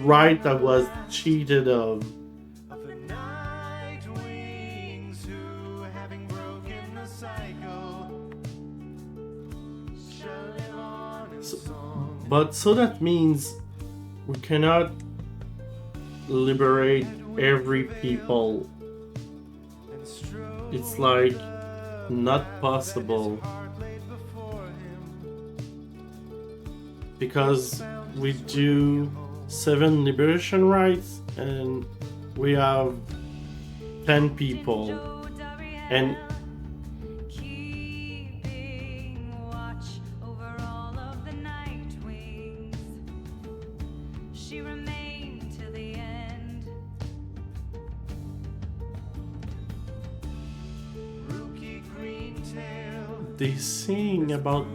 Speaker 1: rite I was cheated of.
Speaker 7: Of the night wings who, having broken the cycle, shall live on in song.
Speaker 1: But so that means we cannot liberate every people.
Speaker 7: And strode
Speaker 1: It's like not possible
Speaker 7: heart laid before him.
Speaker 1: because we do 7 liberation rites and we have 10 people, and
Speaker 8: keeping watch over all of the night wings. She remained till the end.
Speaker 7: Rookie green tail
Speaker 1: they sing about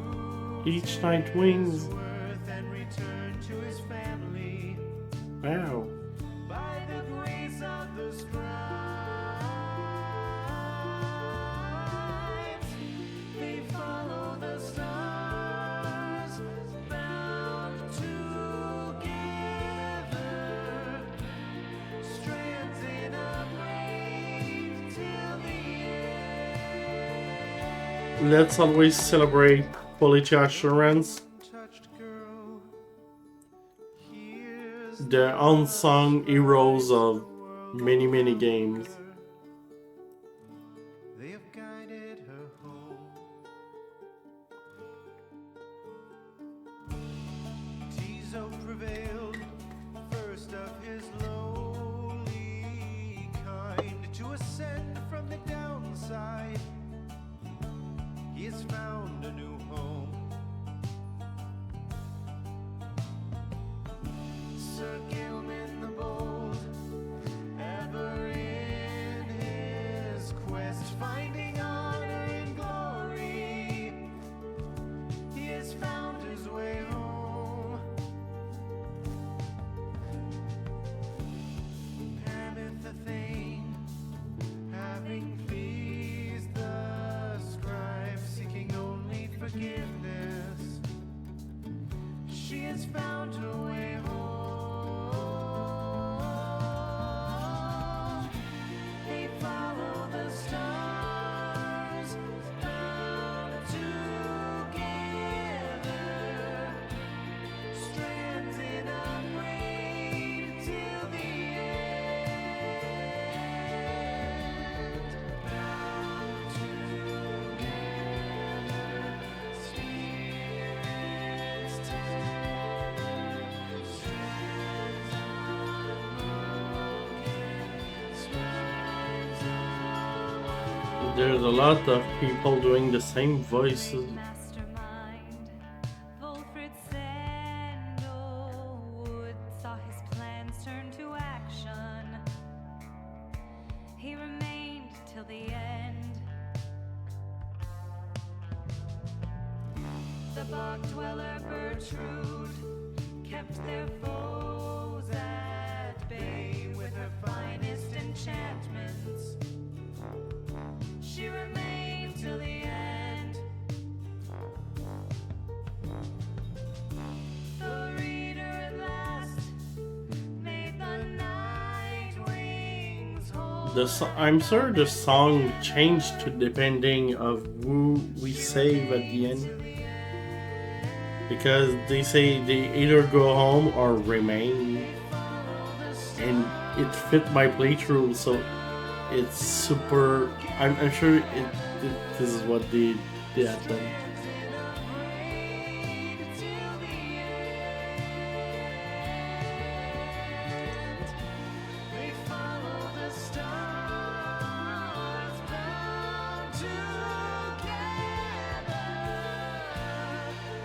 Speaker 1: each night wings.
Speaker 7: worth and return to his family
Speaker 1: Wow.
Speaker 7: by the grace of the scribes. They follow the stars bound together, strands in a braid till the end.
Speaker 1: Let's always celebrate quality assurance,
Speaker 7: Touched girl, here's
Speaker 1: the unsung heroes of many games.
Speaker 7: they have guided her home. Tizo prevailed, first of his lowly kind, to ascend from the downside. He has found a new home. Sir Gilman the Bold, ever in his quest, finding honor and glory, he has found his way home. Pamith the Thane, having pleased the scribe, seeking only forgiveness, she has found her way home. They follow the stars bound together, strands in a braid till the end. Bound together, spirits tether, strands unbroken, scribes unwoven.
Speaker 1: There's a lot of people doing the same voices.
Speaker 8: Mastermind, Wolfred Sandalwood saw his plans turn to action. He remained till the end. The bog dweller Bertrude kept their foes at bay with her finest enchantments. She remained till the end. The reader at last made the night wings whole.
Speaker 1: I'm sure the song changed to depending of who we save at the end, because they say they either go home or remain, and it fit my playthrough, so it's super. I'm sure this is what they had done.
Speaker 7: They follow the stars bound together,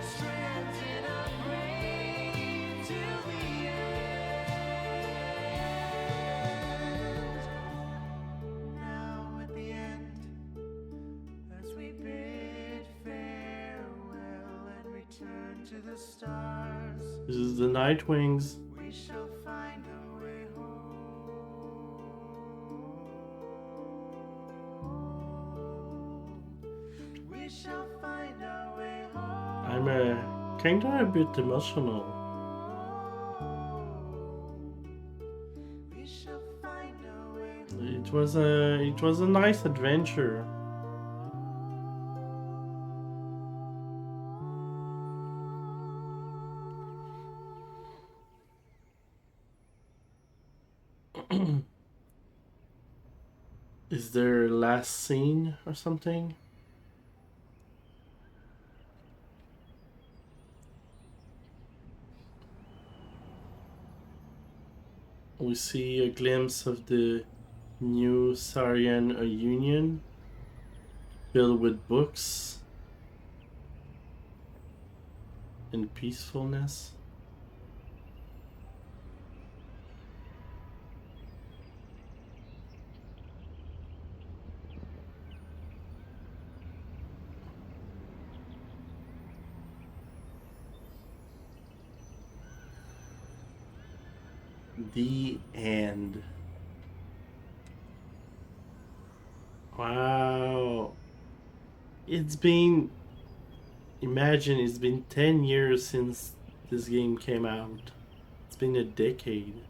Speaker 7: strands in a braid till the end. Now at the end, as we bid farewell and return to the stars,
Speaker 1: This is the Night Wings.
Speaker 7: we shall find our way home. We shall find our way home.
Speaker 1: I'm kinda a bit emotional. it was a nice adventure. Is there a last scene or something? We see a glimpse of the new Sarian Union filled with books and peacefulness. The end. Wow. It's been, imagine it's been 10 years since this game came out. It's been a decade.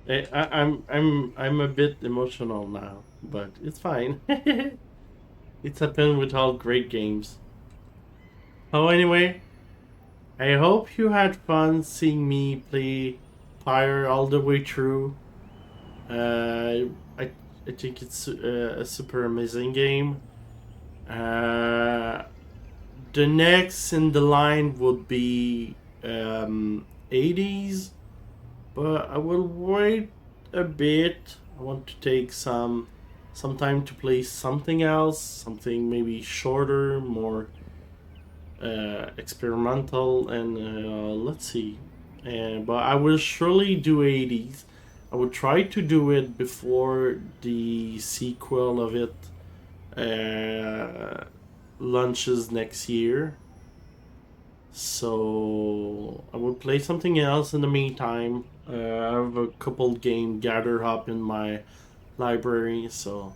Speaker 1: I'm a bit emotional now, but it's fine. It's happened with all great games. Oh, anyway, I hope you had fun seeing me play Pyre all the way through. I think it's a super amazing game. The next in the line would be 80s, but I will wait a bit. I want to take some time to play something else, something maybe shorter, more experimental, and let's see. But I will surely do 80s. I will try to do it before the sequel of it launches next year. So I will play something else in the meantime. I have a couple game gathered up in my library, so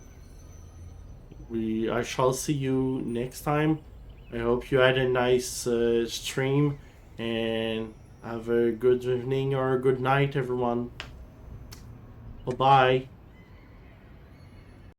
Speaker 1: I shall see you next time. I hope you had a nice stream, and have a good evening or a good night, everyone. Bye bye.